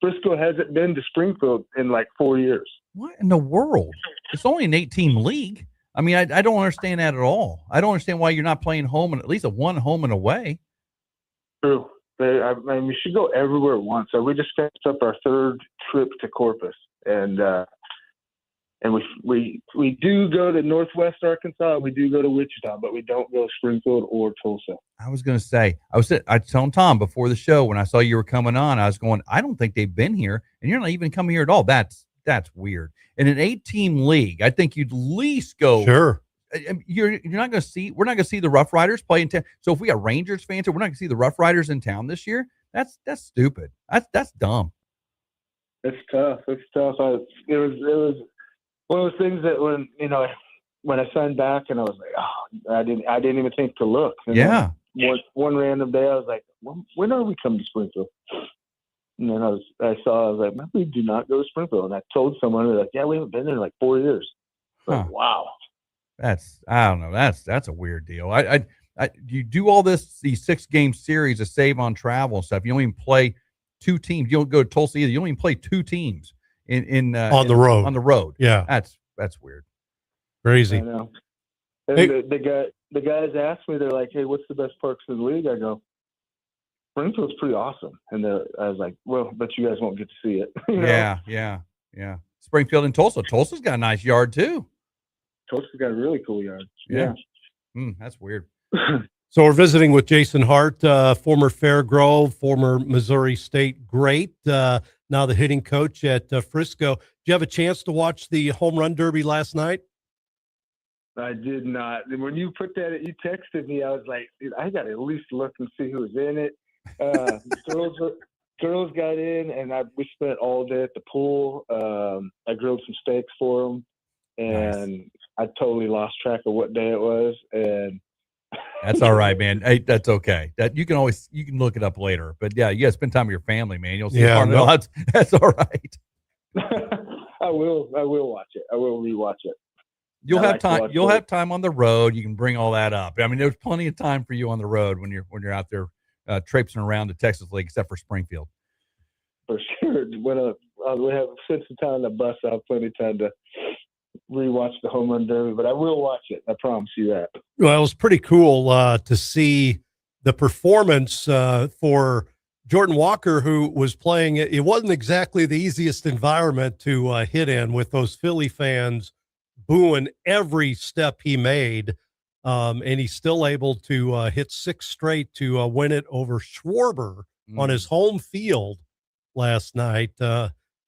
X: Frisco hasn't been to Springfield in 4 years.
B: What in the world? It's only an 8-team league. I mean, I don't understand that at all. I don't understand why you're not playing home and at least one home and away.
X: True. We should go everywhere at once. So we just finished up our 3rd trip to Corpus, and we do go to Northwest Arkansas. We do go to Wichita, but we don't go to Springfield or Tulsa.
B: I was going to say, I was telling Tom before the show when I saw you were coming on, I was going, I don't think they've been here, and you're not even coming here at all. That's weird. In an 8-team league, I think you'd at least go.
C: Sure.
B: We're not going to see the Rough Riders play in town. So if we got Rangers fans, we're not going to see the Rough Riders in town this year. That's stupid. That's dumb.
X: It's tough. It was one of those things that when I signed back and I was like, oh, I didn't even think to look. And
B: Yeah.
X: One random day I was like, when are we coming to Springfield? And then I was like, maybe we do not go to Springfield. And I told someone, they're like, yeah, we haven't been there in like 4 years. Like, wow.
B: I don't know. That's a weird deal. You do all these 6-game series to save on travel and stuff. You don't even play 2 teams. You don't go to Tulsa either. You don't even play 2 teams on
C: the road.
B: On the road.
C: Yeah.
B: That's weird.
C: Crazy.
X: I know. And the guys asked me, they're like, hey, what's the best parks in the league? I go, Springfield's pretty awesome. And I was like, well, but you guys won't get to see it. You know?
B: Yeah. Springfield and Tulsa. Tulsa's got a nice yard too.
X: Tulsa's got a really cool yard. Yeah.
B: That's weird.
C: So we're visiting with Jason Hart, former Fairgrove, former Missouri State great, now the hitting coach at Frisco. Did you have a chance to watch the home run derby last night?
X: I did not. And when you put that, you texted me, I was like, dude, I got to at least look and see who was in it. Girls got in, and we spent all day at the pool. I grilled some steaks for them, and I totally lost track of what day it was. And
B: that's all right, man. Hey, that's okay. That you can look it up later. But yeah, you got to spend time with your family, man. You'll see. That's all right.
X: I will watch it. I will rewatch it.
B: You'll have time. You'll have time on the road. You can bring all that up. I mean, there's plenty of time for you on the road when you're out there traipsing around the Texas League, except for Springfield.
X: For sure. When we have since the time on the bus, I'll have plenty of time to rewatch the home run derby. But I will watch it. I promise you that.
C: Well, it was pretty cool to see the performance for Jordan Walker, who was playing. It wasn't exactly the easiest environment to hit in with those Philly fans booing every step he made, and he's still able to hit 6 straight to win it over Schwarber on his home field last night.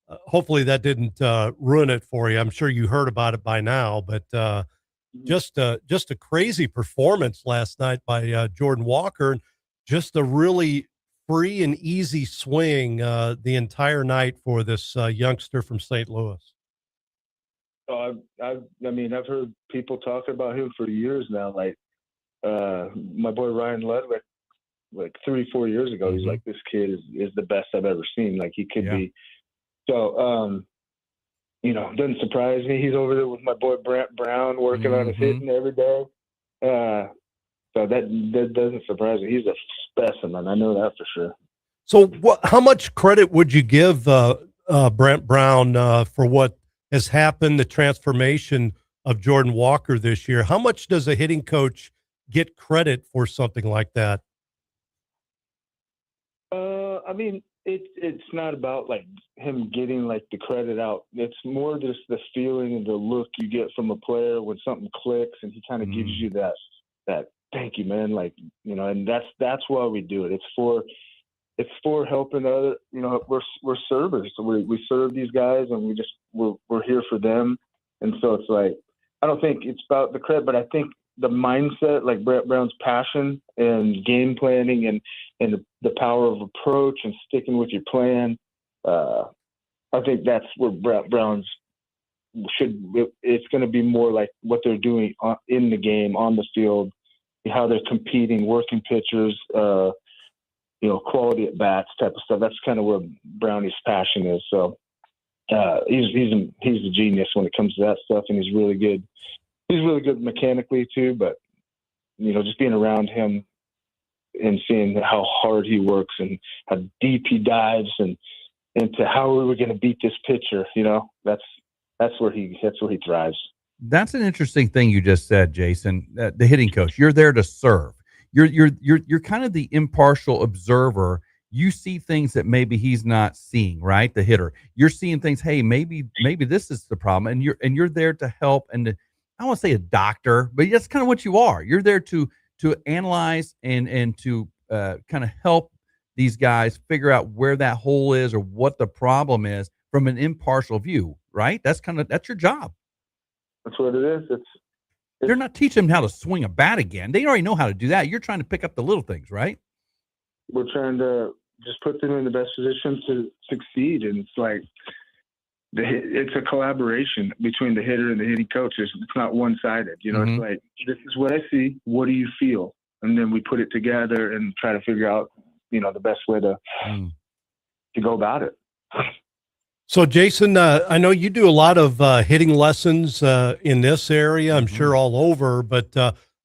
C: Hopefully that didn't ruin it for you. I'm sure you heard about it by now, but just a crazy performance last night by Jordan Walker, and just a really free and easy swing the entire night for this youngster from St. Louis.
X: I've heard people talking about him for years now. Like my boy Ryan Ludwig, like 3-4 years ago, he's like, this kid is the best I've ever seen. Like he could be. So, doesn't surprise me. He's over there with my boy Brent Brown working on his hitting every day. So that doesn't surprise me. He's a specimen. I know that for sure.
C: So how much credit would you give Brent Brown for what has happened, the transformation of Jordan Walker this year? How much does a hitting coach get credit for something like that?
X: It's not about like him getting like the credit out. It's more just the feeling and the look you get from a player when something clicks and he kind of gives you that thank you, man. Like, and that's why we do it. It's for helping other, we're servers. So we serve these guys and we're here for them. And so it's like, I don't think it's about the credit, but I think the mindset, like Brett Brown's passion and game planning and the power of approach and sticking with your plan. I think that's where Brett Brown's it's going to be more like what they're doing in the game, on the field, how they're competing, working pitchers, quality at bats type of stuff. That's kind of where Brownie's passion is. So he's a genius when it comes to that stuff, and he's really good. He's really good mechanically too, but just being around him and seeing how hard he works and how deep he dives and into how we were going to beat this pitcher, that's where he thrives.
B: That's an interesting thing you just said, Jason. The hitting coach, you're there to serve. You're kind of the impartial observer. You see things that maybe he's not seeing, right? The hitter, you're seeing things. Hey, maybe this is the problem, and you're there to help. And I don't want to say a doctor, but that's kind of what you are. You're there to analyze and to kind of help these guys figure out where that hole is or what the problem is from an impartial view, right? That's your job.
X: That's what it is.
B: You're not teaching them how to swing a bat again. They already know how to do that. You're trying to pick up the little things, right?
X: We're trying to just put them in the best position to succeed. And it's like, it's a collaboration between the hitter and the hitting coach. It's not one-sided. You know,
B: Mhm.
X: it's like, this is what I see. What do you feel? And then we put it together and try to figure out, you know, the best way to go about it.
C: So, Jason, I know you do a lot of hitting lessons in this area. I'm sure all over, but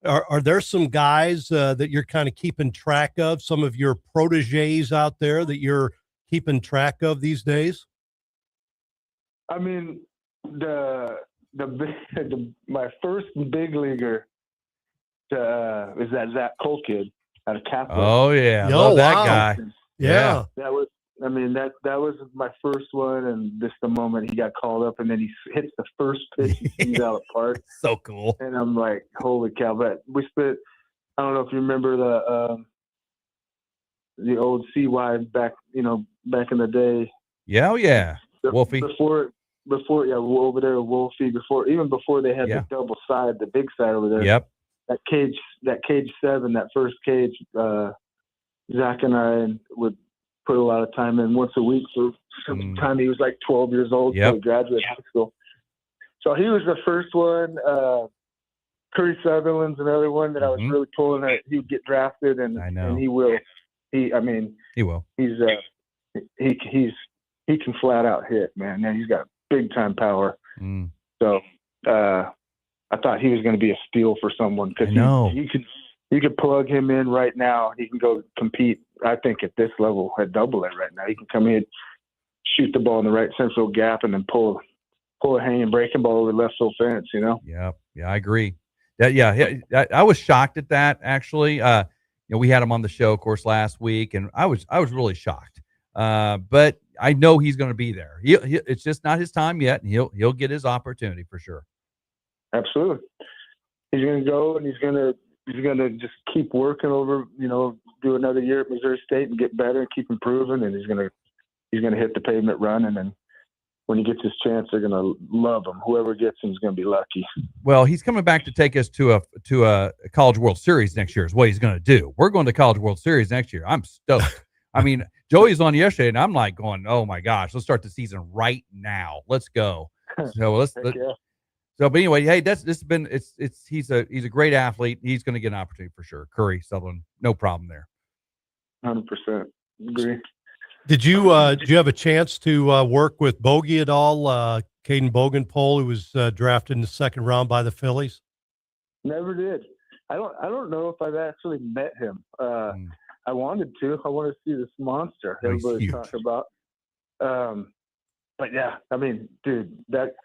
C: are there some guys that you're kind of keeping track of? Some of your proteges out there that you're keeping track of these days?
X: I mean, my first big leaguer is that Zach Cole kid out of Catholic.
B: Oh yeah, love that guy.
C: Yeah.
X: That was, I mean, that was my first one, and just the moment he got called up, and then he hits the first pitch he sees out of park.
B: So cool.
X: And I'm like, holy cow! But we spent, I don't know if you remember the old CY back in the day.
B: Yeah, oh yeah, Wolfie.
X: Before, over there, Wolfie. Even before they had the double side, the big side over there.
B: Yep.
X: That cage 7, that first cage, Zach and I would put a lot of time in once a week for some time. He was like 12 years old, so he graduated high school. So he was the first one. Curry Sutherland's another one that I was really pulling that he would get drafted, and he will. He will. He can flat out hit, man. Now he's got big time power. So I thought he was going to be a steal for someone, because you could plug him in right now. He can go compete. I think at this level at Double A right now, he can come in, shoot the ball in the right central gap, and then pull a hanging breaking ball over the left field fence. You know.
B: Yeah, I agree. I was shocked at that, actually. We had him on the show, of course, last week, and I was really shocked. But I know he's going to be there. It's just not his time yet, and he'll get his opportunity for sure.
X: Absolutely. He's going to go, and he's going to just keep working over, do another year at Missouri State and get better and keep improving, and he's going to hit the pavement running, and when he gets his chance, they're going to love him. Whoever gets him is going to be lucky.
B: Well, he's coming back to take us to a College World Series next year is what he's going to do. We're going to College World Series next year. I'm stoked. I mean, Joey's on yesterday, and I'm like going, oh my gosh, let's start the season right now. Let's go. So but anyway, hey, he's a great athlete. He's going to get an opportunity for sure. Curry, Sutherland, no problem there.
X: 100% agree.
C: Did you have a chance to work with Bogey at all? Caden Bogenpole, who was drafted in the second round by the Phillies.
X: Never did. I don't know if I've actually met him. I wanted to. I want to see this monster everybody's talking about. But yeah, I mean, dude, that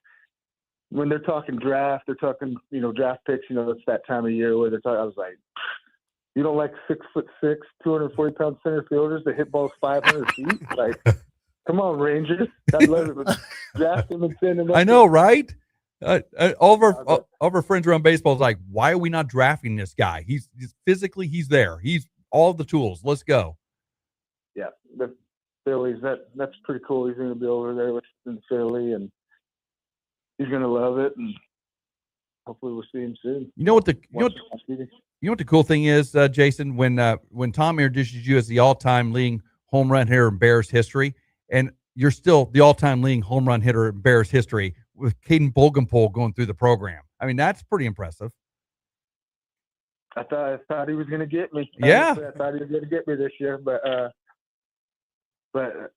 X: when they're talking draft, they're talking draft picks. It's that time of year where they're talking. I was like, you don't like 6'6", 240-pound center fielders that hit balls 500 feet? Like, come on, Rangers! I'd love it. Draft him and send him up.
B: I know, right? All of our friends around baseball is like, why are we not drafting this guy? He's physically, he's there. He's all the tools. Let's go.
X: Yeah, the Phillies. That's pretty cool. He's going to be over there in Philly, and he's going to love it. And hopefully, we'll see him soon.
B: You know what the cool thing is, Jason, when Tom introduces you as the all-time leading home run hitter in Bears history, and you're still the all-time leading home run hitter in Bears history with Caden Bogenpole going through the program. I mean, that's pretty impressive.
X: I thought he was going to get me.
B: Yeah.
X: I thought he was going to get me this year, but I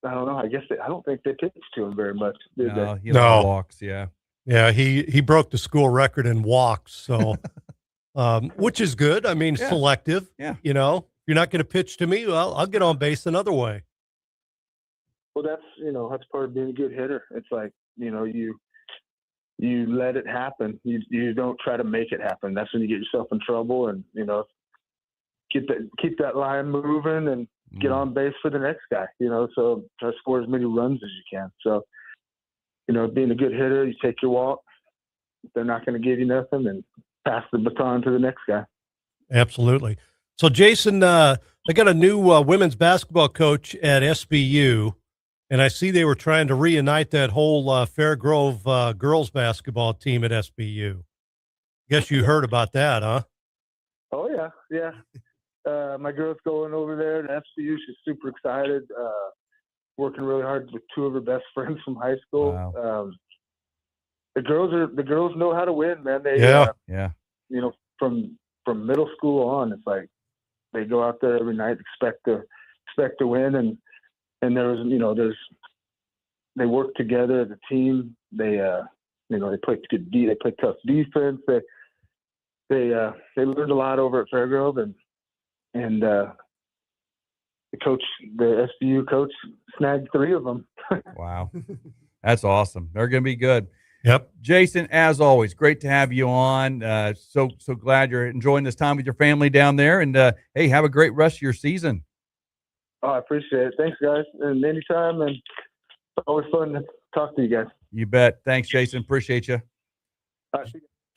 X: don't know. I don't think they pitched to him very much, did they?
B: He walks, yeah.
C: Yeah, he broke the school record in walks, so which is good. I mean, selective.
B: Yeah.
C: If you're not going to pitch to me, well, I'll get on base another way.
X: Well, that's part of being a good hitter. It's like, you let it happen. You don't try to make it happen. That's when you get yourself in trouble, and keep that line moving and get on base for the next guy. So try to score as many runs as you can. So being a good hitter, you take your walk. If they're not going to give you nothing, then pass the baton to the next guy.
C: Absolutely. So Jason, they got a new women's basketball coach at SBU. And I see they were trying to reunite that whole Fairgrove girls basketball team at SBU. Guess you heard about that, huh?
X: Oh, yeah. My girl's going over there to SBU. She's super excited. working really hard with two of her best friends from high school.
B: Wow.
X: The girls know how to win, man. They
B: Yeah.
X: You know, from middle school on, it's like they go out there every night, expect to win, and they work together as a team. They play good they play tough defense. They learned a lot over at Fairgrove, and the SBU coach snagged 3 of them.
B: Wow. That's awesome. They're going to be good.
C: Yep.
B: Jason, as always, great to have you on. So glad you're enjoying this time with your family down there. And, hey, have a great rest of your season.
X: Oh, I appreciate it. Thanks, guys. And anytime, and it's always fun to talk to you guys.
B: You bet. Thanks, Jason. Appreciate you.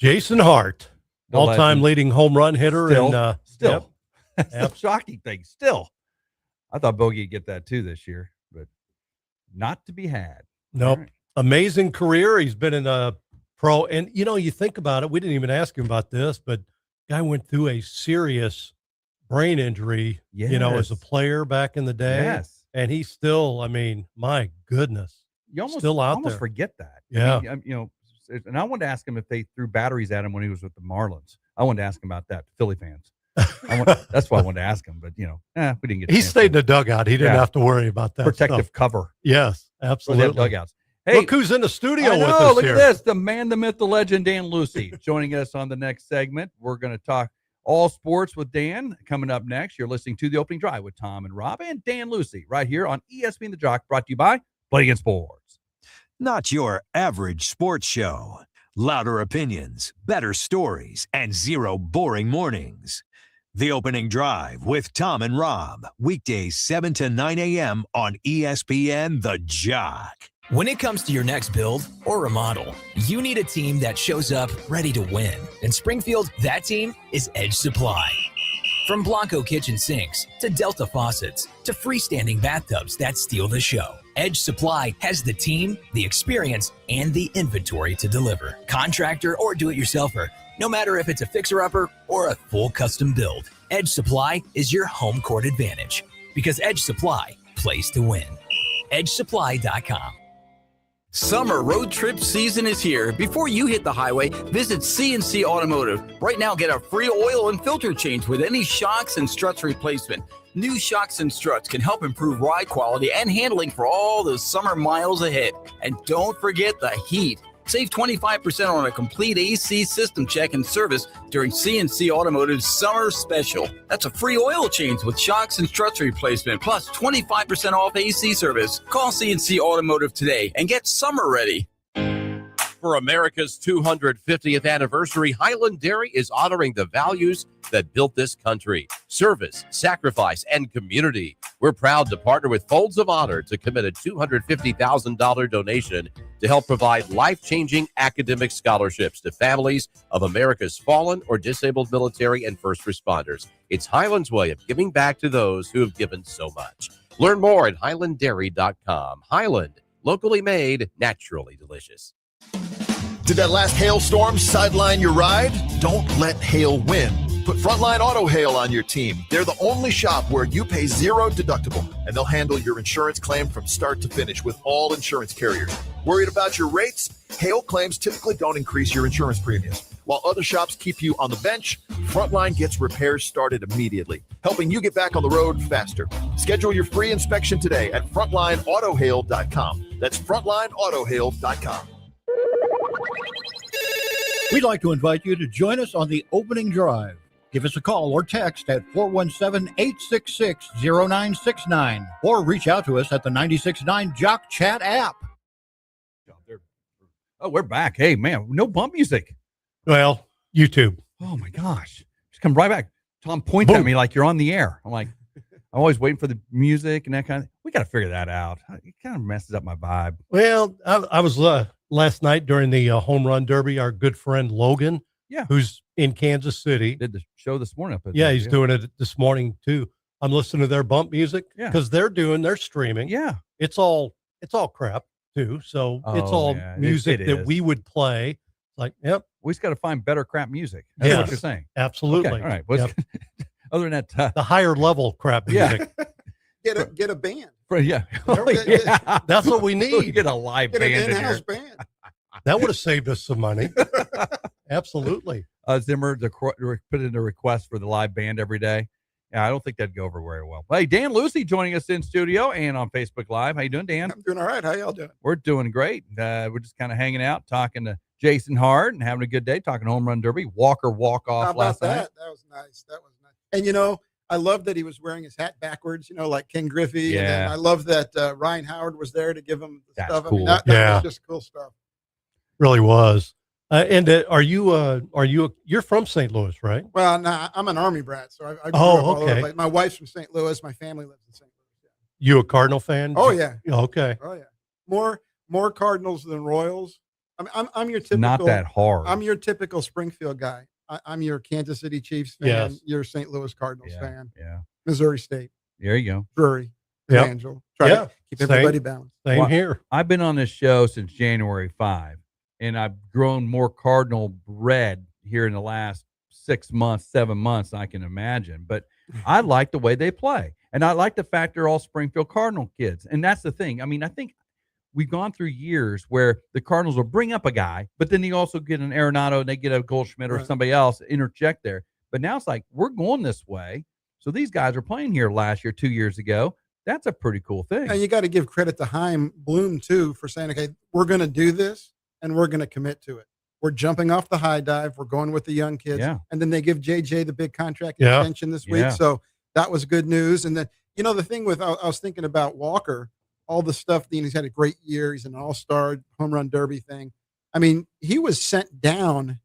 C: Jason Hart,
B: The
C: all-time
B: legend.
C: leading home run hitter.
B: Still.
C: Yep.
B: That's the shocking thing. Still. I thought Bogey would get that too this year, but not to be had.
C: Nope.
B: All right.
C: Amazing career. He's been in a pro. And, you think about it. We didn't even ask him about this, but guy went through a serious brain injury, as a player back in the day.
B: Yes.
C: And he's still, my goodness.
B: You almost,
C: still out
B: almost
C: there.
B: forget that.
C: Yeah.
B: And I wanted to ask him if they threw batteries at him when he was with the Marlins. I wanted to ask him about that, Philly fans. That's why I wanted to ask him, but we didn't get.
C: He stayed in the dugout. He didn't have to worry about that.
B: Protective
C: stuff.
B: cover.
C: Yes, absolutely.
B: Dugouts. Hey,
C: look who's in the studio with us
B: look
C: here.
B: at this. The man, the myth, the legend, Dan Lucy, joining us on the next segment. We're going to talk all sports with Dan coming up next. You're listening to The Opening Drive with Tom and Rob and Dan Lucy right here on ESPN The Jock, brought to you by Play Against Sports.
A: Not your average sports show. Louder opinions, better stories, and 0 boring mornings. The Opening Drive with Tom and Rob, weekdays 7 to 9 a.m. on ESPN The Jock.
E: When it comes to your next build or remodel, you need a team that shows up ready to win. In Springfield, that team is Edge Supply. From Blanco kitchen sinks to Delta faucets to freestanding bathtubs that steal the show, Edge Supply has the team, the experience, and the inventory to deliver. Contractor or do-it-yourselfer, no matter if it's a fixer-upper or a full custom build, Edge Supply is your home court advantage because Edge Supply plays to win. EdgeSupply.com.
G: Summer road trip season is here. Before you hit the highway, visit CNC Automotive. Right now, get a free oil and filter change with any shocks and struts replacement. New shocks and struts can help improve ride quality and handling for all the summer miles ahead. And don't forget the heat. Save 25% on a complete AC system check and service during CNC Automotive's summer special. That's a free oil change with shocks and struts replacement, plus 25% off AC service. Call CNC Automotive today and get summer ready.
H: For America's 250th anniversary, Highland Dairy is honoring the values that built this country: service, sacrifice, and community. We're proud to partner with Folds of Honor to commit a $250,000 donation to help provide life-changing academic scholarships to families of America's fallen or disabled military and first responders. It's Highland's way of giving back to those who have given so much. Learn more at highlanddairy.com. Highland, locally made, naturally delicious.
O: Did that last hailstorm sideline your ride? Don't let hail win. Put Frontline Auto Hail on your team. They're the only shop where you pay $0 deductible, and they'll handle your insurance claim from start to finish with all insurance carriers. Worried about your rates? Hail claims typically don't increase your insurance premiums. While other shops keep you on the bench, Frontline gets repairs started immediately, helping you get back on the road faster. Schedule your free inspection today at frontlineautohail.com. That's frontlineautohail.com.
V: We'd like to invite you to join us on the Opening Drive. Give us a call or text at 417-866-0969 or reach out to us at the 96.9 Jock Chat app.
B: Oh, we're back. Hey, man, no bump music.
C: Well, YouTube.
B: Oh, my gosh. Just come right back. Tom points at me like you're on the air. I'm like, I'm always waiting for the music and that kind of thing. We got to figure that out. It kind of messes up my vibe.
C: Well, I was last night during the home run derby. Our good friend Logan, who's in Kansas City,
B: did the show this morning.
C: He's doing it this morning too. I'm listening to their bump music because they're streaming.
B: Yeah,
C: it's all crap too. So it's all music that we would play. Like, yep,
B: we just got to find better crap music. That's what you're saying.
C: Absolutely.
B: Okay, all right. Other than that,
C: the higher level crap music.
I: Get a band.
B: Yeah.
C: That's what we need.
B: Get a live
I: Get
B: band
I: an
B: in
I: in-house
B: here.
I: band.
C: That would have saved us some money. Absolutely.
B: Zimmer put in a request for the live band every day. Yeah, I don't think that'd go over very well. Hey, Dan Lucy joining us in studio and on Facebook Live. How you doing, Dan?
I: I'm doing all right. How y'all doing?
B: We're doing great. We're just kind of hanging out, talking to Jason Hart and having a good day, talking home run derby, Walker walk-off
I: How about
B: last
I: that?
B: night.
I: That was nice. And, I love that he was wearing his hat backwards, like Ken Griffey.
B: Yeah.
I: And then I love that Ryan Howard was there to give him the
B: That's
I: stuff.
B: cool.
I: I mean, that was just cool stuff.
C: Really was. You're from St. Louis, right?
I: Well, no, I'm an Army brat, so I grew up all over the place. My wife's from St. Louis. My family lives in St. Louis.
C: You a Cardinal fan?
I: Oh, yeah.
C: Okay.
I: Oh, yeah. More Cardinals than Royals. I'm your typical.
B: Not that hard.
I: I'm your typical Springfield guy. I'm your Kansas City Chiefs fan.
C: Yes.
I: You're a St. Louis Cardinals fan.
B: Yeah.
I: Missouri State.
B: There you go.
I: Drury.
C: Yep.
I: Angel. Try to keep everybody balanced.
C: Same here.
B: I've been on this show since January 5, and I've grown more Cardinal bred here in the last 6 months, 7 months than I can imagine. But I like the way they play, and I like the fact they're all Springfield Cardinal kids. And that's the thing. I mean, I think we've gone through years where the Cardinals will bring up a guy, but then you also get an Arenado and they get a Goldschmidt or somebody else interject there. But now it's like, we're going this way. So these guys are playing here last year, 2 years ago. That's a pretty cool thing.
I: And you got to give credit to Chaim Bloom, too, for saying, okay, we're going to do this and we're going to commit to it. We're jumping off the high dive. We're going with the young kids.
B: Yeah.
I: And then they give JJ the big contract extension this week.
B: Yeah.
I: So that was good news. And then, the thing with, I was thinking about Walker, all the stuff, he's had a great year. He's an all-star home run derby thing. I mean, he was sent down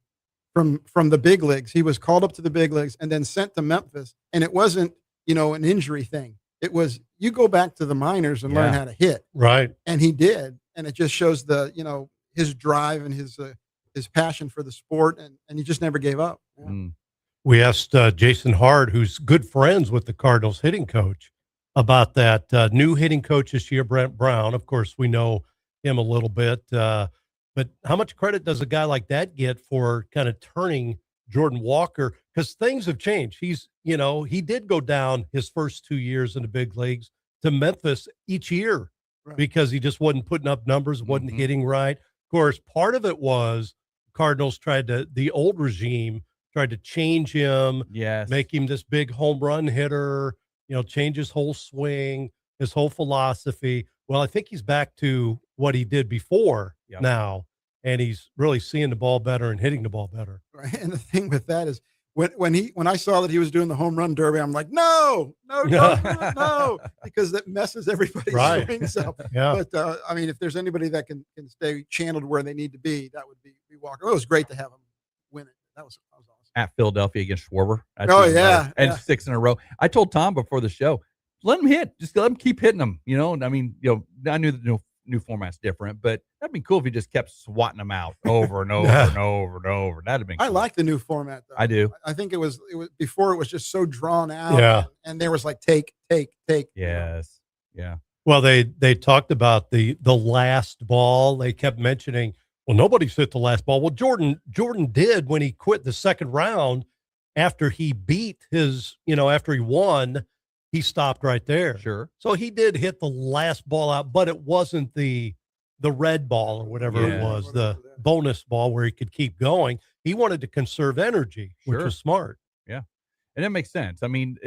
I: from the big leagues. He was called up to the big leagues and then sent to Memphis. And it wasn't, an injury thing. It was, you go back to the minors and learn how to hit.
C: Right.
I: And he did. And it just shows his drive and his passion for the sport. And he just never gave up. Yeah.
C: We asked Jason Hart, who's good friends with the Cardinals hitting coach, about that new hitting coach this year, Brent Brown. Of course, we know him a little bit. But how much credit does a guy like that get for kind of turning Jordan Walker? Because things have changed. He did go down his first 2 years in the big leagues to Memphis each year because he just wasn't putting up numbers, wasn't hitting right. Of course, part of it was Cardinals the old regime tried to change him, make him this big home run hitter, change his whole swing, his whole philosophy. Well, I think he's back to what he did before now, and he's really seeing the ball better and hitting the ball better.
I: Right. And the thing with that is when I saw that he was doing the home run derby, I'm like, no, because that messes everybody's swings up.
C: Yeah.
I: But if there's anybody that can stay channeled where they need to be, that would be Walker. It was great to have him win it. That was awesome.
B: At Philadelphia against Schwarber. And 6 in a row. I told Tom before the show, let him hit. Just let him keep hitting them. I knew the new format's different, but that'd be cool if he just kept swatting them out over and over and over and over. That'd have been cool.
I: I like the new format, though.
B: I do.
I: I think it was before it was just so drawn out.
C: Yeah.
I: And there was like take.
B: Yes. Yeah.
C: Well, they talked about the last ball. They kept mentioning, well, nobody's hit the last ball. Well, Jordan did when he quit the second round after he beat after he won, he stopped right there.
B: Sure.
C: So he did hit the last ball out, but it wasn't the red ball or whatever it was, the bonus ball where he could keep going. He wanted to conserve energy, which was smart.
B: Yeah. And that makes sense. I mean,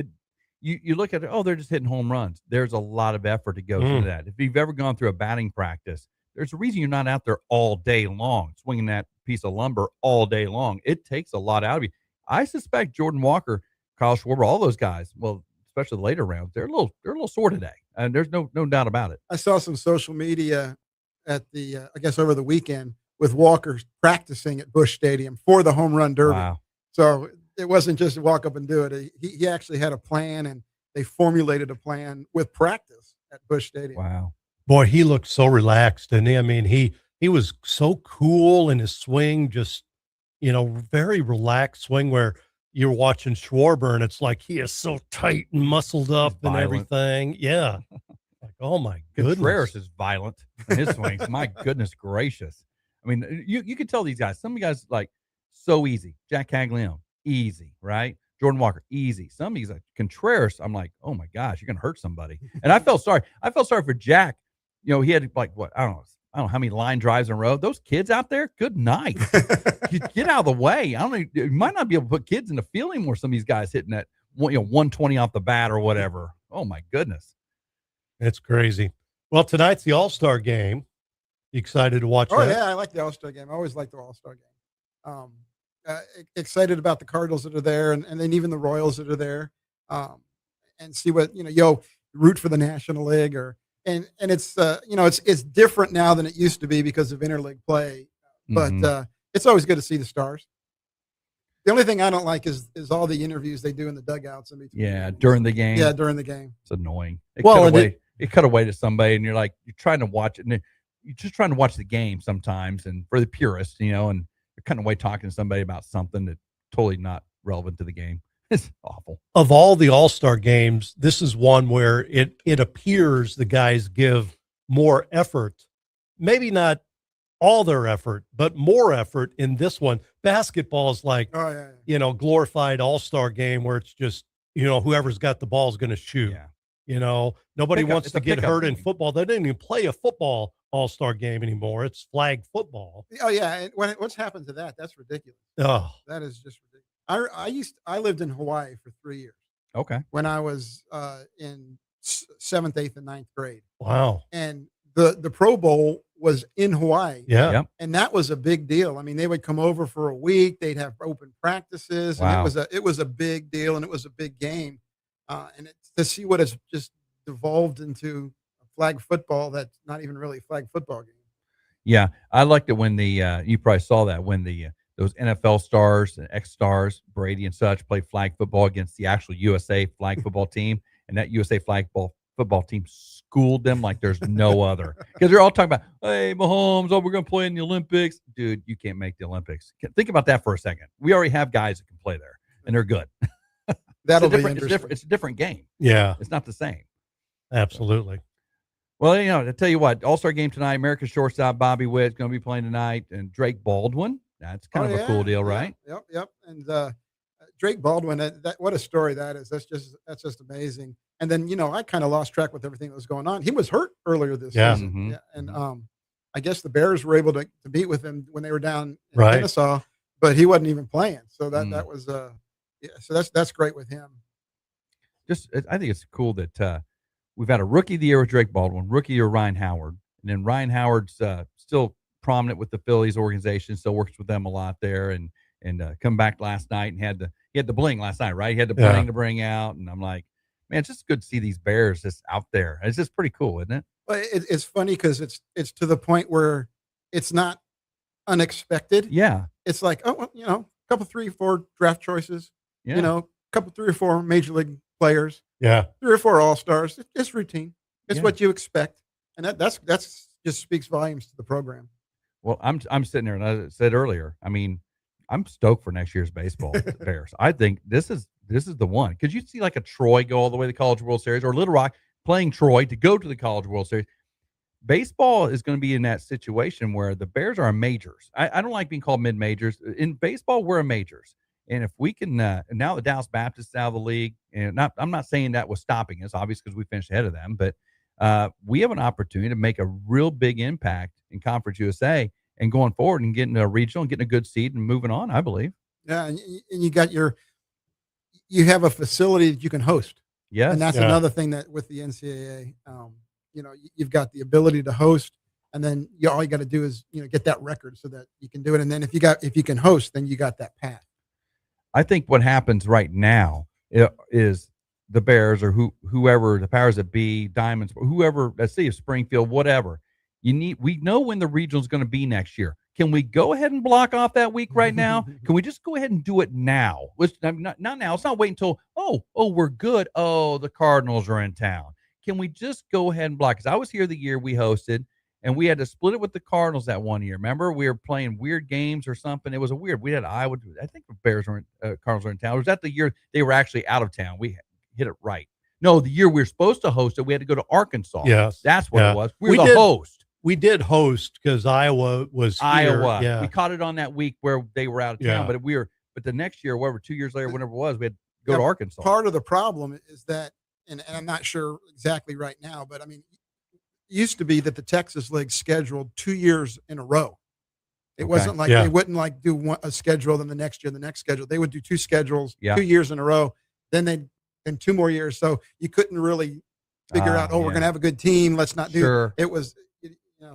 B: you look at it, they're just hitting home runs. There's a lot of effort to go through that. If you've ever gone through a batting practice, there's a reason you're not out there all day long, swinging that piece of lumber all day long. It takes a lot out of you. I suspect Jordan Walker, Kyle Schwarber, all those guys, well, especially the later rounds, they're a little sore today, and there's no doubt about it.
I: I saw some social media at the I guess over the weekend with Walker practicing at Busch Stadium for the home run derby.
B: Wow.
I: So it wasn't just walk up and do it. He actually had a plan, and they formulated a plan with practice at Busch Stadium.
B: Wow.
C: Boy, he looked so relaxed, didn't he? I mean, he was so cool in his swing, just, very relaxed swing where you're watching Schwarber and it's like he is so tight and muscled up and everything. Yeah. Like, oh my goodness.
B: Contreras is violent in his swings. My goodness gracious. I mean, you can tell these guys, some of you guys like so easy. Jack Caglione, easy, right? Jordan Walker, easy. Some he's like Contreras. I'm like, oh my gosh, you're gonna hurt somebody. And I felt sorry. I felt sorry for Jack. You know, he had like what I don't know how many line drives in a row. Those kids out there, good night. Get out of the way. I don't know. You might not be able to put kids in the field anymore. Some of these guys hitting that 120 off the bat or whatever. Oh my goodness.
C: It's crazy. Well, tonight's the All-Star game. You excited to watch that?
I: Oh, yeah, I like the All-Star game. I always like the All-Star game. Excited about the Cardinals that are there and then even the Royals that are there. And see what, root for the National League and it's, it's different now than it used to be because of interleague play. But it's always good to see the stars. The only thing I don't like is all the interviews they do in the dugouts.
B: Yeah, during the game.
I: Yeah, during the game.
B: It's annoying. It cut away to somebody, and you're like, you're trying to watch it, and you're just trying to watch the game sometimes. And for the purists, and you're cutting away talking to somebody about something that's totally not relevant to the game. It's awful.
C: Of all the All-Star games, this is one where it appears the guys give more effort. Maybe not all their effort, but more effort in this one. Basketball is like, glorified All-Star game where it's just, whoever's got the ball is going to shoot.
B: Yeah.
C: Nobody wants to get hurt in football. They didn't even play a football All-Star game anymore. It's flag football.
I: Oh yeah. And what's happened to that? That's ridiculous.
C: Oh,
I: that is just ridiculous. I lived in Hawaii for 3 years.
B: Okay.
I: When I was in 7th, 8th, and 9th grade.
C: Wow.
I: And the Pro Bowl was in Hawaii.
C: Yeah. Yep.
I: And that was a big deal. I mean, they would come over for a week. They'd have open practices.
B: Wow.
I: And it was a big deal, and it was a big game. And to see what it's just devolved into flag football, that's not even really a flag football game.
B: Yeah, I liked it when the you probably saw that when those NFL stars and ex-stars, Brady and such, played flag football against the actual USA flag football team, and that USA flag football team schooled them like there's no other. Because they're all talking about, hey, Mahomes, we're going to play in the Olympics. Dude, you can't make the Olympics. Think about that for a second. We already have guys that can play there, and they're good.
I: That'll be interesting.
B: It's a different game.
C: Yeah.
B: It's not the same.
C: Absolutely.
B: Well, I tell you what, All-Star game tonight, America's shortstop Bobby Witt's going to be playing tonight, and Drake Baldwin. That's kind of a cool deal, right?
I: Yep. And Drake Baldwin, what a story that is. That's just amazing. And then, I kind of lost track with everything that was going on. He was hurt earlier this season.
B: Mm-hmm.
I: Yeah. And I guess the Bears were able to meet with him when they were down in
C: Right.
I: Kennesaw, but he wasn't even playing. So that was so that's great with him.
B: I think it's cool that we've had a rookie of the year with Drake Baldwin, rookie of the year Ryan Howard, and then Ryan Howard's still prominent with the Phillies organization, still works with them a lot there, and come back last night and he had the bling last night, right? He had the bling to bring out, and I'm like, man, it's just good to see these Bears just out there. It's just pretty cool, isn't it?
I: But it's funny because it's to the point where it's not unexpected.
B: Yeah,
I: it's like, a couple 3-4 draft choices.
B: Yeah.
I: Couple 3 or 4 major league players.
C: Yeah.
I: 3 or 4 all-stars. It's routine. It's what you expect. And that's just speaks volumes to the program.
B: Well, I'm sitting there, and I said earlier, I mean, I'm stoked for next year's baseball Bears. I think this is the one. Because you see like a Troy go all the way to the College World Series, or Little Rock playing Troy to go to the College World Series. Baseball is going to be in that situation where the Bears are majors. I don't like being called mid-majors. In baseball, we're a majors. And if we can, now the Dallas Baptists out of the league, and I'm not saying that was stopping us, obviously, because we finished ahead of them, but we have an opportunity to make a real big impact in Conference USA and going forward and getting a regional and getting a good seed and moving on, I believe.
I: Yeah, and you got you have a facility that you can host.
B: Yes.
I: And that's another thing that with the NCAA, you've got the ability to host, and then all you got to do is, get that record so that you can do it. And then if you can host, then you got that path.
B: I think what happens right now is the Bears or whoever, the powers that be, Diamonds, whoever, let's see, Springfield, whatever. We know when the regional is going to be next year. Can we go ahead and block off that week right now? Can we just go ahead and do it now? Not now. Let's not wait until, we're good. Oh, the Cardinals are in town. Can we just go ahead and block? Because I was here the year we hosted, and we had to split it with the Cardinals that one year. Remember, we were playing weird games or something. It was we had Iowa. I think the Cardinals were in town. Was that the year they were actually out of town? We hit it right. No, the year we were supposed to host it, we had to go to Arkansas.
C: Yes.
B: That's what it was. We were the host.
C: We did host because Iowa was here.
B: Iowa.
C: Yeah.
B: We caught it on that week where they were out of town, but the next year, 2 years later, whenever it was, we had go to Arkansas.
I: Part of the problem is that, and I'm not sure exactly right now, but I mean, it used to be that the Texas League scheduled 2 years in a row. It wasn't like they wouldn't do a schedule, then the next year, the next schedule. They would do 2 schedules, 2 years in a row. Then and 2 more years. So you couldn't really figure out, we're going to have a good team. Let's not do it. Was,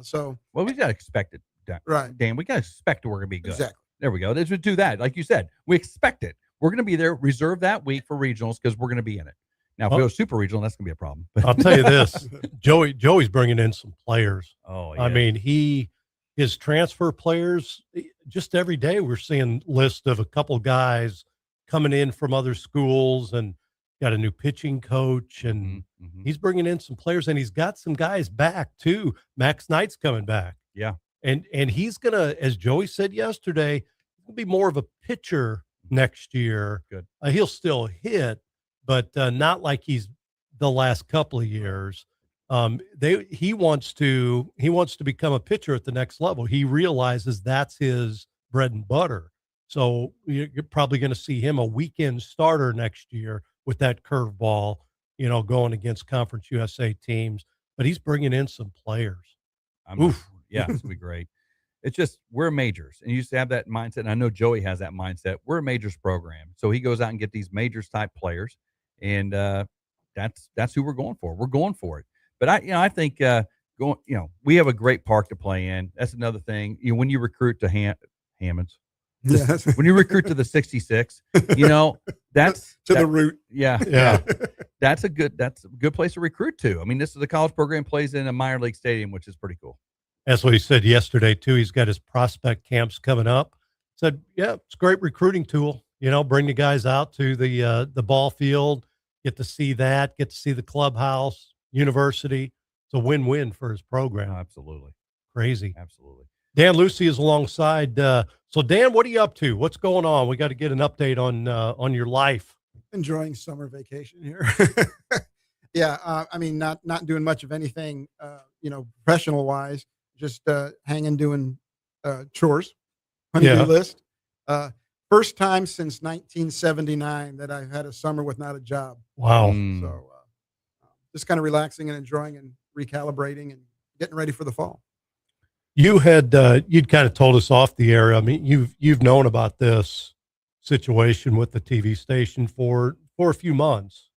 I: so.
B: Well, we got to expect it,
I: right?
B: Dan, we got to expect we're going to be good.
I: Exactly.
B: There we go. Let's do that. Like you said, we expect it. We're going to be there. Reserve that week for regionals because we're going to be in it. Now, if we go super regional, that's going to be a problem.
C: I'll tell you this, Joey's bringing in some players.
B: Oh, yeah.
C: I mean, his transfer players, just every day we're seeing lists of a couple guys coming in from other schools and got a new pitching coach, and he's bringing in some players, and he's got some guys back too. Max Knight's coming back.
B: Yeah.
C: And he's going to, as Joey said yesterday, he'll be more of a pitcher next year.
B: Good.
C: He'll still hit, but not like he's the last couple of years. He wants to become a pitcher at the next level. He realizes that's his bread and butter. So you're probably going to see him a weekend starter next year with that curveball, going against Conference USA teams. But he's bringing in some players.
B: Yeah, it's going to be great. It's just, we're majors, and you used to have that mindset, and I know Joey has that mindset. We're a majors program. So he goes out and get these majors type players, and that's who we're going for. We're going for it. But I think we have a great park to play in. That's another thing. When you recruit to Hammonds, when you recruit to the 66, that's
I: the route.
B: Yeah. That's a good place to recruit to. I mean, this is a college program, plays in a minor league stadium, which is pretty cool.
C: That's what he said yesterday too. He's got his prospect camps coming up. Said, yeah, it's a great recruiting tool. Bring the guys out to the ball field, get to see that, get to see the clubhouse, university. It's a win-win for his program.
B: Oh, absolutely.
C: Crazy.
B: Absolutely.
C: Dan Lucy is alongside. So Dan, what are you up to? What's going on? We got to get an update on your life.
I: Enjoying summer vacation here. Yeah. I mean, not doing much of anything, professional wise, just hanging, doing chores, honey-do list. First time since 1979 that I've had a summer with not a job.
C: Wow.
I: So just kind of relaxing and enjoying and recalibrating and getting ready for the fall.
C: You had you'd kind of told us off the air. I mean, you've known about this situation with the TV station for a few months,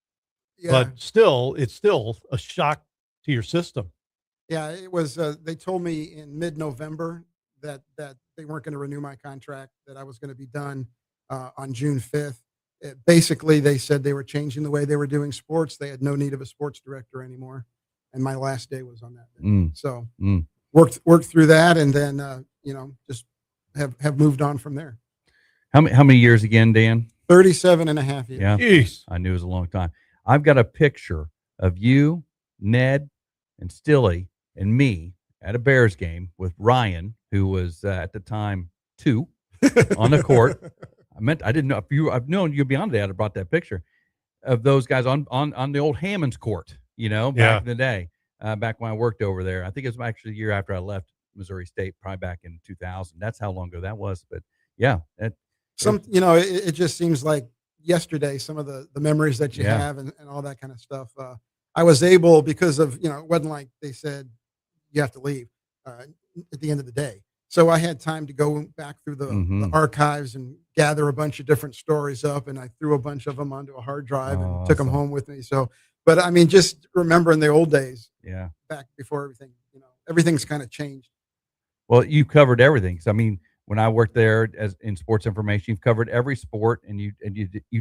C: but it's still a shock to your system.
I: Yeah, it was. They told me in mid-November that they weren't going to renew my contract, that I was going to be done on June 5th. Basically, they said they were changing the way they were doing sports. They had no need of a sports director anymore, and my last day was on that day. So worked through that, and then just have moved on from there.
B: How many years again, Dan?
I: 37 and a half years.
B: Yeah,
C: jeez.
B: I knew it was a long time. I've got a picture of you, Ned, and Stilly, and me at a Bears game with Ryan, who was at the time 2 on the court. I didn't know I've known you'd be on today. I'd have brought that picture of those guys on the old Hammonds court, back in the day, back when I worked over there. I think it was actually the year after I left Missouri State, probably back in 2000. That's how long ago that was. But yeah,
I: it just seems like yesterday, some of the memories that you have and all that kind of stuff. I was able, because of, it wasn't like they said you have to leave at the end of the day. So I had time to go back through the archives and gather a bunch of different stories up, and I threw a bunch of them onto a hard drive and took them home with me. So, but I mean, just remembering the old days, back before everything, everything's kind of changed.
B: Well, you covered everything. So, I mean, when I worked there in sports information, you've covered every sport, and you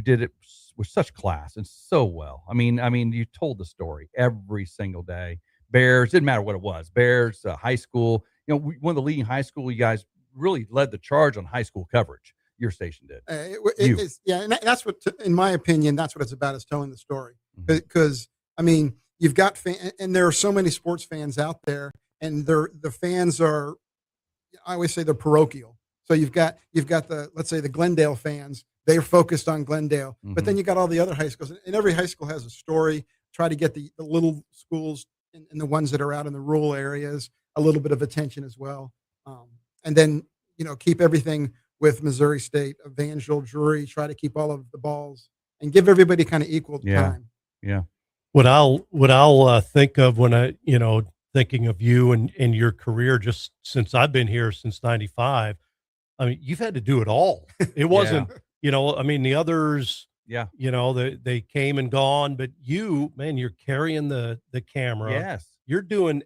B: did it with such class and so well. I mean, you told the story every single day. Bears, didn't matter what it was. Bears, high school. One of the leading high school, you guys really led the charge on high school coverage. Your station did.
I: And that's what, in my opinion, that's what it's about, is telling the story. Because I mean, you've got and there are so many sports fans out there, and the fans are, I always say, they're parochial. So you've got let's say the Glendale fans, they're focused on Glendale, but then you got all the other high schools, and every high school has a story. Try to get the little schools and the ones that are out in the rural areas a little bit of attention as well. And then, keep everything with Missouri State, Evangel, Drury, try to keep all of the balls and give everybody kind of equal time.
B: Yeah.
C: What I'll think of when I, thinking of you and your career, just since I've been here since 95, I mean, you've had to do it all. It wasn't, the others, they came and gone, but you, man, you're carrying the camera.
B: Yes.
C: You're doing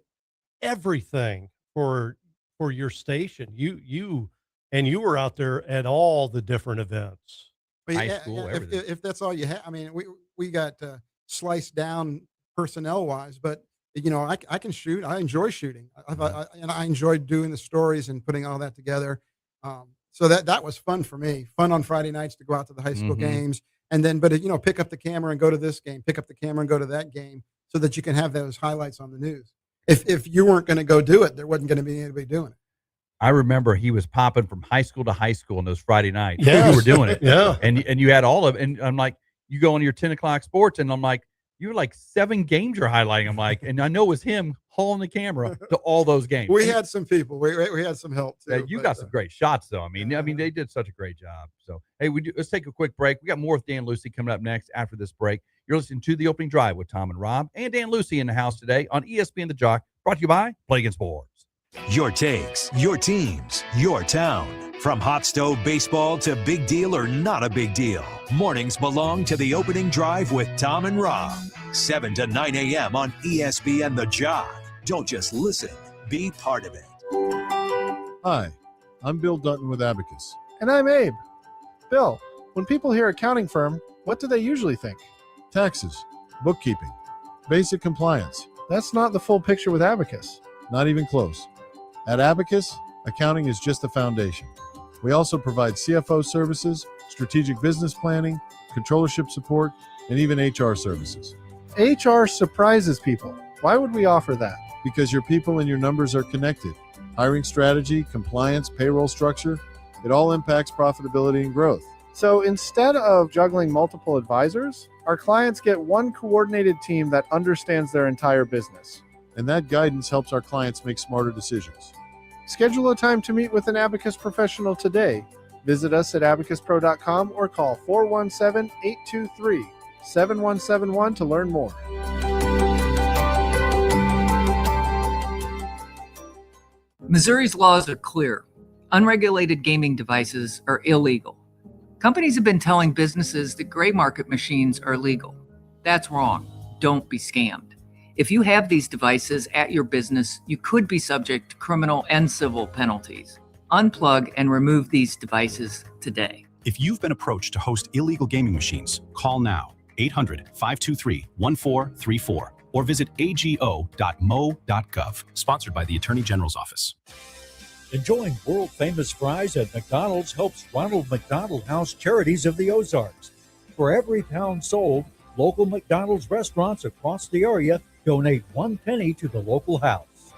C: everything for your station. You were out there at all the different events.
I: But
B: High school, everything.
I: if that's all you have, I mean, we got sliced down personnel wise, but I can shoot. I enjoy shooting. And I enjoyed doing the stories and putting all that together. So that was fun for me. Fun on Friday nights to go out to the high school games, and then pick up the camera and go to this game, pick up the camera and go to that game, so that you can have those highlights on the news. If you weren't going to go do it, there wasn't going to be anybody doing it.
B: I remember he was popping from high school to high school in those Friday nights.
C: Yes.
B: You were doing it.
C: Yeah.
B: And you had all of it. And I'm like, you go on your 10 o'clock sports, and I'm like, you're like 7 games you're highlighting. I'm like, and I know it was him hauling the camera to all those games.
I: We had some people. We had some help too.
B: You got some great shots though. I mean, they did such a great job. So, hey, let's take a quick break. We got more with Dan Lucy coming up next after this break. You're listening to The Opening Drive with Tom and Rob and Dan Lucy in the house today on ESPN The Jock, brought to you by Play Against Sports.
A: Your takes, your teams, your town. From hot stove baseball to big deal or not a big deal. Mornings belong to The Opening Drive with Tom and Rob. 7 to 9 a.m. on ESPN The Jock. Don't just listen, be part of it.
K: Hi, I'm Bill Dutton with Abacus.
L: And I'm Abe. Bill, when people hear accounting firm, what do they usually think?
K: Taxes, bookkeeping, basic compliance.
L: That's not the full picture with Abacus.
K: Not even close. At Abacus, accounting is just the foundation. We also provide CFO services, strategic business planning, controllership support, and even HR services.
L: HR surprises people. Why would we offer that?
K: Because your people and your numbers are connected. Hiring strategy, compliance, payroll structure, it all impacts profitability and growth.
L: So instead of juggling multiple advisors, our clients get one coordinated team that understands their entire business.
K: And that guidance helps our clients make smarter decisions.
L: Schedule a time to meet with an Abacus professional today. Visit us at abacuspro.com or call 417-823-7171 to learn more.
M: Missouri's laws are clear. Unregulated gaming devices are illegal. Companies have been telling businesses that gray market machines are legal. That's wrong. Don't be scammed. If you have these devices at your business, you could be subject to criminal and civil penalties. Unplug and remove these devices today.
P: If you've been approached to host illegal gaming machines, call now 800-523-1434 or visit ago.mo.gov. Sponsored by the Attorney General's Office.
V: Enjoying world-famous fries at McDonald's helps Ronald McDonald House Charities of the Ozarks. For every pound sold, local McDonald's restaurants across the area donate 1 penny to the local house.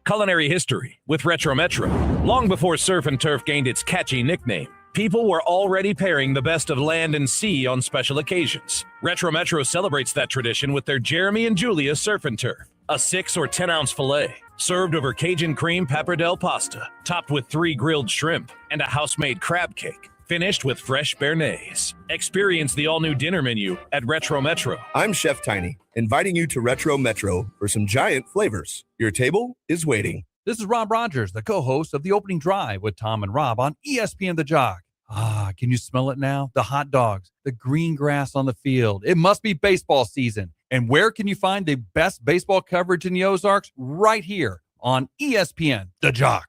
S: Culinary history with Retro Metro. Long before Surf and Turf gained its catchy nickname, people were already pairing the best of land and sea on special occasions. Retro Metro celebrates that tradition with their Jeremy and Julia Surf and Turf, a 6 or 10 ounce filet, served over Cajun cream pappardelle pasta, topped with 3 grilled shrimp, and a house-made crab cake, finished with fresh béarnaise. Experience the all-new dinner menu at Retro Metro.
Y: I'm Chef Tiny, inviting you to Retro Metro for some giant flavors. Your table is waiting.
B: This is Rob Rodgers, the co-host of The Opening Drive with Tom and Rob on ESPN The Jock. Can you smell it now? The hot dogs, the green grass on the field. It must be baseball season. And where can you find the best baseball coverage in the Ozarks? Right here on ESPN The Jock.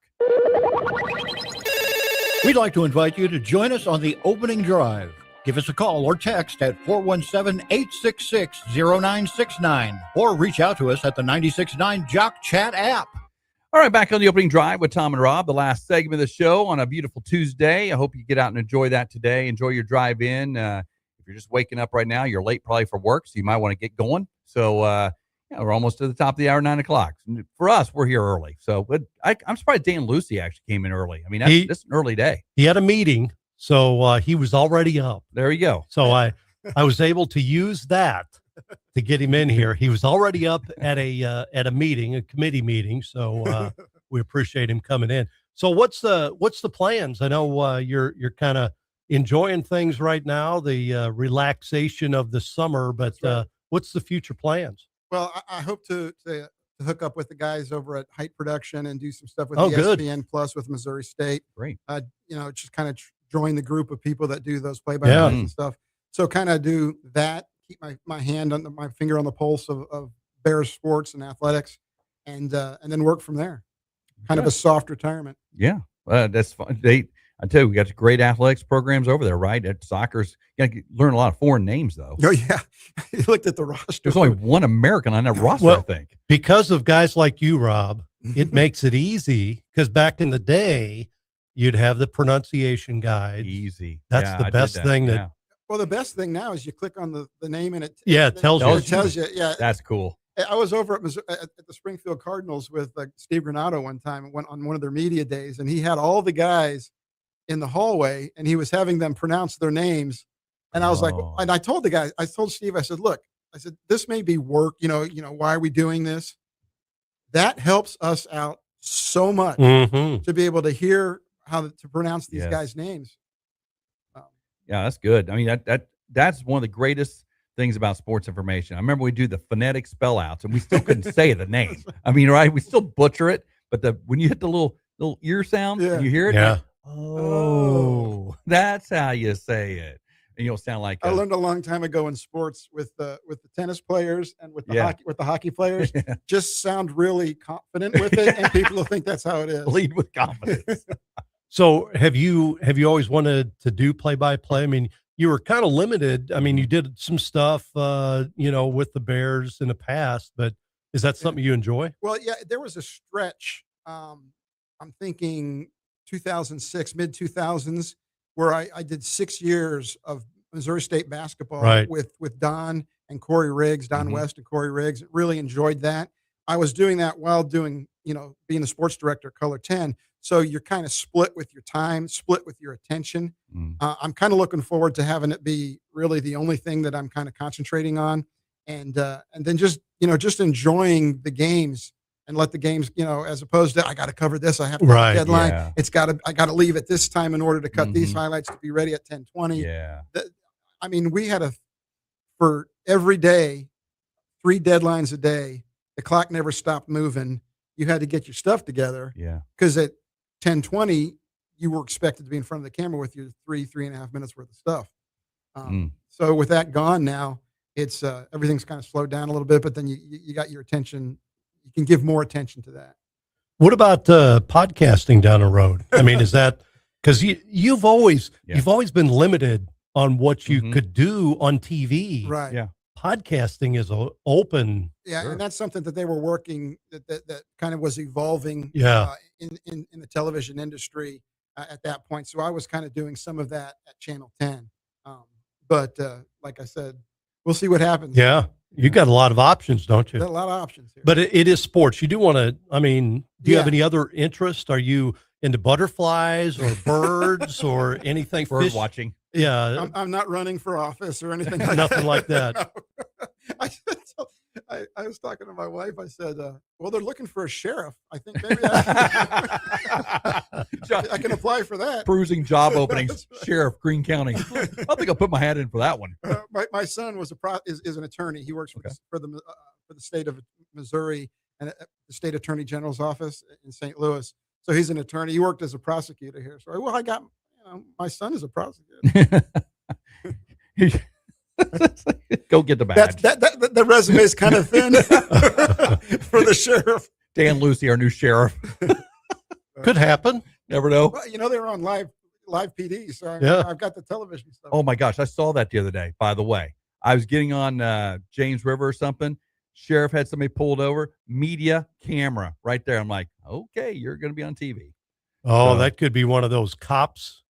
V: We'd like to invite you to join us on the opening drive. Give us a call or text at 417-866-0969 or reach out to us at the 96.9 Jock Chat app.
B: All right, back on the opening drive with Tom and Rob, the last segment of the show on a beautiful Tuesday. I hope you get out and enjoy that today. Enjoy your drive in. If you're just waking up right now, you're late probably for work, so you might want to get going. So we're almost to the top of the hour, 9 o'clock. For us, we're here early. So but I'm surprised Dan Lucy actually came in early. I mean, that's an early day.
C: He had a meeting, so he was already up.
B: There you go.
C: So I was able to use that to get him in here. He was already up at a meeting, a committee meeting. So we appreciate him coming in. So what's the plans? I know you're kind of enjoying things right now, the relaxation of the summer. But what's the future plans?
I: Well, I hope to hook up with the guys over at Height Production and do some stuff with
C: good.
I: ESPN Plus with Missouri State.
B: Great.
I: Just kind of join the group of people that do those play-by-plays and stuff. So kind of do that, keep my hand on my finger on the pulse of Bears sports and athletics, and then work from there. Kind of a soft retirement.
B: Yeah, that's fun. I tell you, we got great athletics programs over there, right? At soccer's, you got to learn a lot of foreign names, though.
I: Oh yeah, you looked at the roster.
B: There's only one American on that roster, I think.
C: Because of guys like you, Rob, it makes it easy. Because back in the day, you'd have the pronunciation guides.
B: Easy.
C: That's the best thing.
I: Well, the best thing now is you click on the name and it
C: tells you.
I: It tells you. Yeah,
B: that's cool.
I: I was over at the Springfield Cardinals with Steve Granato one time, went on one of their media days, and he had all the guys in the hallway, and he was having them pronounce their names. And I was like, and I told the guys, I told Steve, I said, look, I said, this may be work, why are we doing this? That helps us out so much to be able to hear how to pronounce these guys' names.
B: Yeah, that's good. I mean, that's one of the greatest things about sports information. I remember we do the phonetic spell outs, and we still couldn't say the name. I mean, right? We still butcher it, but when you hit the little ear sound, you hear it.
C: Yeah.
B: Oh, that's how you say it. And you'll sound like
I: I learned a long time ago in sports with the tennis players and with the hockey players. Just sound really confident with it, and people will think that's how it is.
B: Lead with confidence.
C: So have you always wanted to do play-by-play? I mean, you were kind of limited. I mean, you did some stuff, with the Bears in the past, but is that something you enjoy?
I: Well, yeah, there was a stretch. I'm thinking 2006, mid 2000s, where I did 6 years of Missouri State basketball with Don and Corey Riggs, Don West and Corey Riggs. Really enjoyed that. I was doing that while doing, being the sports director at Color 10. So you're kind of split with your time, split with your attention. I'm kind of looking forward to having it be really the only thing that I'm kind of concentrating on, and then just enjoying the games and let the games, as opposed to I got to cover this, I have to have a deadline. Yeah. I got to leave at this time in order to cut these highlights to be ready at 10:20.
B: Yeah.
I: I mean, we had for every day, 3 deadlines a day. The clock never stopped moving. You had to get your stuff together.
B: Yeah.
I: Because at 10:20, you were expected to be in front of the camera with your 3.5 minutes worth of stuff. So with that gone now, it's everything's kind of slowed down a little bit, but then you got your attention. You can give more attention to that.
C: What about podcasting down the road? I mean, is that because you've always been limited on what you could do on TV,
I: right?
B: Yeah.
C: Podcasting is open.
I: Yeah, and that's something that they were working that kind of was evolving.
C: Yeah.
I: In the television industry at that point. So I was kind of doing some of that at Channel 10. But like I said, we'll see what happens.
C: Yeah. You got a lot of options, don't you?
I: Got a lot of options here.
C: But it is sports. You do want to, do you have any other interest? Are you into butterflies or birds or anything?
B: Bird watching.
C: Yeah.
I: I'm not running for office or anything like
C: Nothing
I: that.
C: like that.
I: No. I was talking to my wife. I said, well, they're looking for a sheriff. I think maybe I can apply for that.
B: Cruising job openings, Sheriff, Greene County. I think I'll put my hat in for that one.
I: My son was is an attorney. He works for the state of Missouri and the state attorney general's office in St. Louis. So he's an attorney. He worked as a prosecutor here. So I got my son is a prosecutor.
B: Go get the badge.
I: The resume is kind of thin for the sheriff.
B: Dan Lucy, our new sheriff.
C: Could happen.
B: Never know.
I: Well, they're on live PD, so I've got the television stuff.
B: Oh my gosh, I saw that the other day. By the way, I was getting on James River or something. Sheriff had somebody pulled over. Media camera right there. I'm like, okay, you're going to be on TV.
C: Oh, that could be one of those cops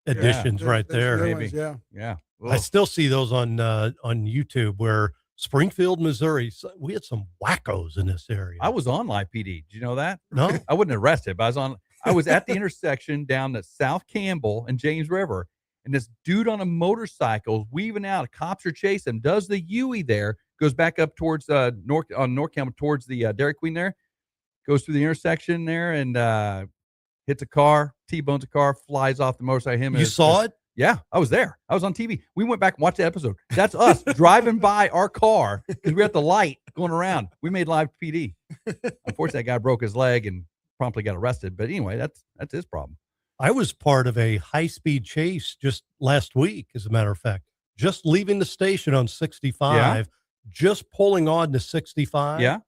C: editions right there.
I: Maybe.
B: Yeah.
C: I still see those on YouTube where Springfield, Missouri, we had some wackos in this area.
B: I was on live PD. Did you know that?
C: No,
B: I wasn't arrested, but I was at the intersection down at South Campbell and James River, and this dude on a motorcycle weaving out. Cops are chasing him. Does the Huey there? Goes back up towards North Campbell towards the Dairy Queen there. Goes through the intersection there and hits a car. T-bones a car. Flies off the motorcycle.
C: You saw it?
B: Yeah, I was there. I was on TV. We went back and watched the episode. That's us driving by our car because we're at the light going around. We made live PD. Unfortunately, that guy broke his leg and promptly got arrested. But anyway, that's his problem.
C: I was part of a high-speed chase just last week, as a matter of fact. Just leaving the station on 65, just pulling on to 65.
B: Yeah.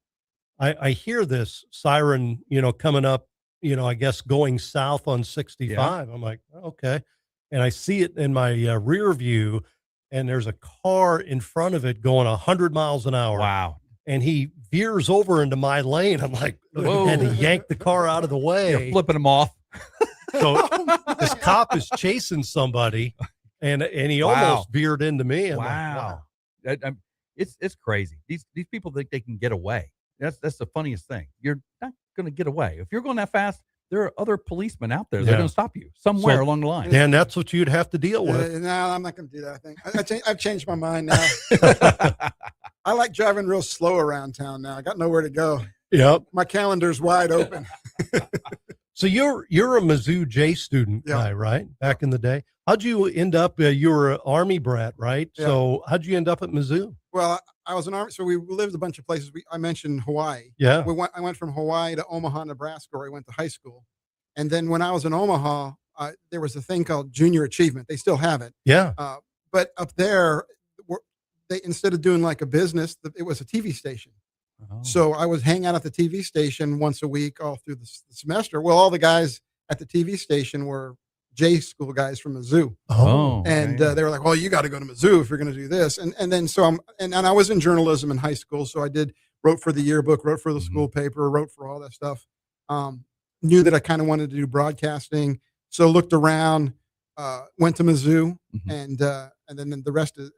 C: I hear this siren, coming up, I guess going south on 65. Yeah. I'm like, okay. And I see it in my rear view, and there's a car in front of it going 100 miles an hour.
B: Wow.
C: And he veers over into my lane. I'm like, whoa. And he yanked the car out of the way.
B: You're flipping him off.
C: So this cop is chasing somebody, and he almost veered into me. I'm
B: wow. It's crazy. These people think they can get away. That's the funniest thing. You're not going to get away. If you're going that fast, there are other policemen out there. They're going to stop you somewhere along the line.
C: Dan, that's what you'd have to deal with.
I: No, I'm not going to do that. I think I've changed my mind now. I like driving real slow around town now. I got nowhere to go.
C: Yep.
I: My calendar's wide open.
C: So you're a Mizzou J student guy, right? Back in the day. How'd you end up? You were an Army brat, right? Yeah. So how'd you end up at Mizzou?
I: Well, I was an Army. So we lived a bunch of places. I mentioned Hawaii.
C: Yeah.
I: I went from Hawaii to Omaha, Nebraska, where I went to high school. And then when I was in Omaha, there was a thing called Junior Achievement. They still have it.
C: Yeah.
I: But up there, they instead of doing like a business, it was a TV station. Oh. So I was hanging out at the TV station once a week all through the semester. Well, all the guys at the TV station were J school guys from Mizzou.
C: Oh.
I: And they were like, well, you got to go to Mizzou if you're going to do this. And then so and I was in journalism in high school. So I wrote for the yearbook, wrote for the school paper, wrote for all that stuff. Knew that I kind of wanted to do broadcasting. So looked around, went to Mizzou, and then the rest is,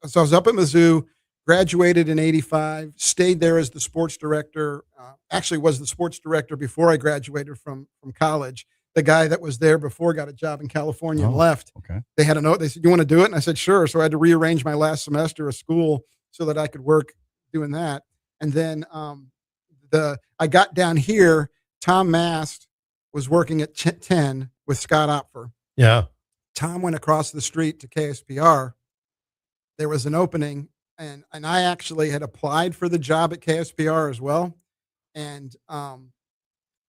I: so I was up at Mizzou, graduated in 85, stayed there as the sports director, actually was the sports director before I graduated from college. The guy that was there before got a job in California and left.
B: Okay.
I: They had a note. They said, you want to do it? And I said, sure. So I had to rearrange my last semester of school so that I could work doing that. And then I got down here. Tom Mast was working at 10 with Scott Opfer.
C: Yeah.
I: Tom went across the street to KSPR. There was an opening, and I actually had applied for the job at KSPR as well. And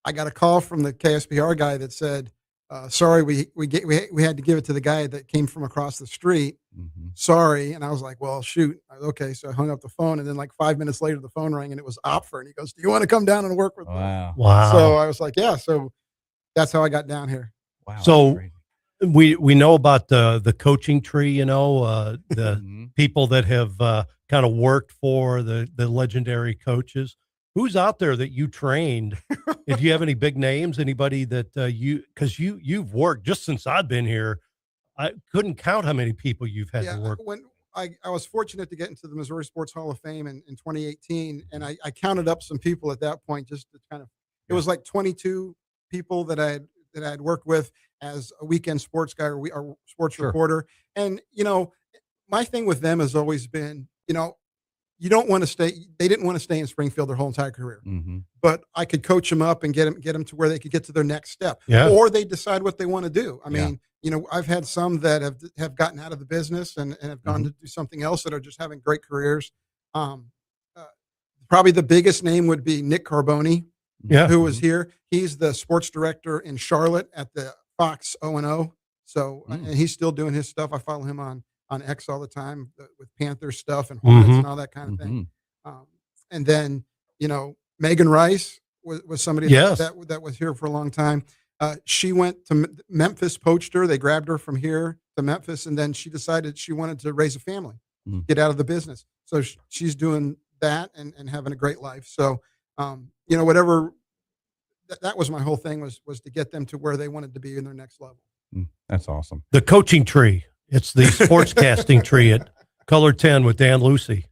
I: I got a call from the KSPR guy that said, sorry, we had to give it to the guy that came from across the street. Sorry. And I was like, well, shoot. Okay. So I hung up the phone, and then like 5 minutes later, the phone rang, and it was Opfer. And he goes, do you want to come down and work with me?
C: Wow.
I: So I was like, yeah. So that's how I got down here.
B: Wow.
C: So we know about the coaching tree, the people that have kind of worked for the legendary coaches. Who's out there that you trained? And do you have any big names? Anybody that because you've worked just since I've been here. I couldn't count how many people you've had to work.
I: When I was fortunate to get into the Missouri Sports Hall of Fame in 2018, and I counted up some people at that point just to kind of. It was like 22 people that I had worked with as a weekend sports guy or sports reporter. And my thing with them has always been, you don't want to stay. They didn't want to stay in Springfield their whole entire career, but I could coach them up and get them to where they could get to their next step, or they decide what they want to do. I mean, I've had some that have gotten out of the business and have gone to do something else that are just having great careers. Probably the biggest name would be Nick Carboni, who was here. He's the sports director in Charlotte at the Fox O&O. So, and he's still doing his stuff. I follow him on X all the time with Panthers stuff and Hornets and all that kind of thing. And then, Megan Rice was somebody that was here for a long time. She went to Memphis, poached her. They grabbed her from here to Memphis, and then she decided she wanted to raise a family, get out of the business. So she's doing that and having a great life. So, whatever, that was my whole thing was to get them to where they wanted to be in their next level.
B: That's awesome.
C: The coaching tree. It's the sportscasting tree at Color 10 with Dan Lucy.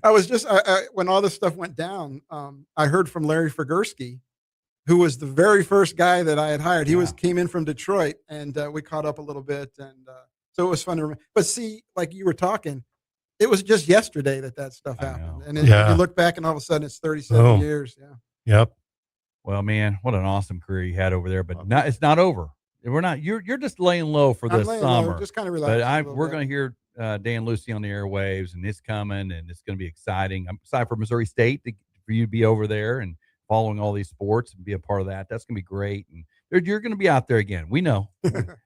I: I was just, when all this stuff went down, I heard from Larry Figursky, who was the very first guy that I had hired. He came in from Detroit, and we caught up a little bit. And so it was fun to remember. But see, like you were talking, it was just yesterday that stuff happened. And you look back, and all of a sudden it's 37 years. Yeah.
C: Yep.
B: Well, man, what an awesome career you had over there. But it's not over. We're not. You're just laying low for
I: I'm
B: this
I: laying
B: summer.
I: low, just kind of relax.
B: But we're going to hear Dan Lucy on the airwaves, and it's coming, and it's going to be exciting. I'm excited for Missouri State for you to be over there and following all these sports and be a part of that. That's going to be great. And you're going to be out there again. We know.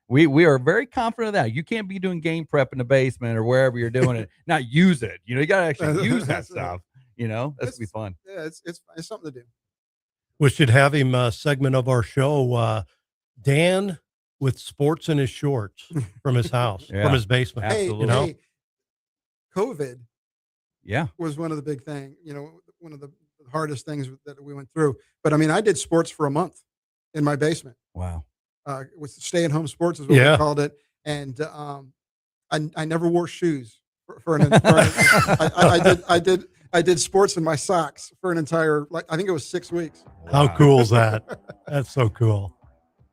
B: we are very confident of that. You can't be doing game prep in the basement or wherever you're doing it, not use it. You got to actually use that stuff. That's going to be fun.
I: Yeah, it's something to do.
C: We should have him segment of our show, Dan with sports in his shorts from his house, from his basement.
B: Absolutely.
I: Hey, COVID
B: Yeah.
I: was one of the big things, one of the hardest things that we went through. But I mean, I did sports for a month in my basement.
B: Wow.
I: With stay-at-home sports is what we called it. And I never wore shoes for an entire I did sports in my socks for an entire, I think it was 6 weeks.
C: How cool is that? That's so cool.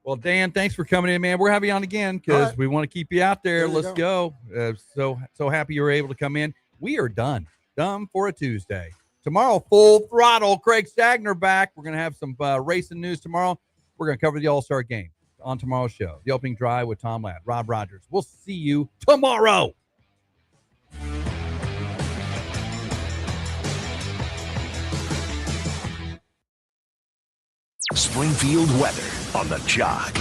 B: Well, Dan, thanks for coming in, man. We're having you on again because we want to keep you out there. Let's go. So happy you were able to come in. We are done for a Tuesday. Tomorrow, full throttle. Craig Stagner back. We're going to have some racing news tomorrow. We're going to cover the All-Star game on tomorrow's show. The opening drive with Tom Ladd, Rob Rodgers. We'll see you tomorrow.
F: Springfield weather on the Jock.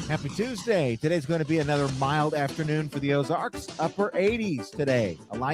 R: Happy Tuesday. Today's going to be another mild afternoon for the Ozarks. Upper 80s today. A light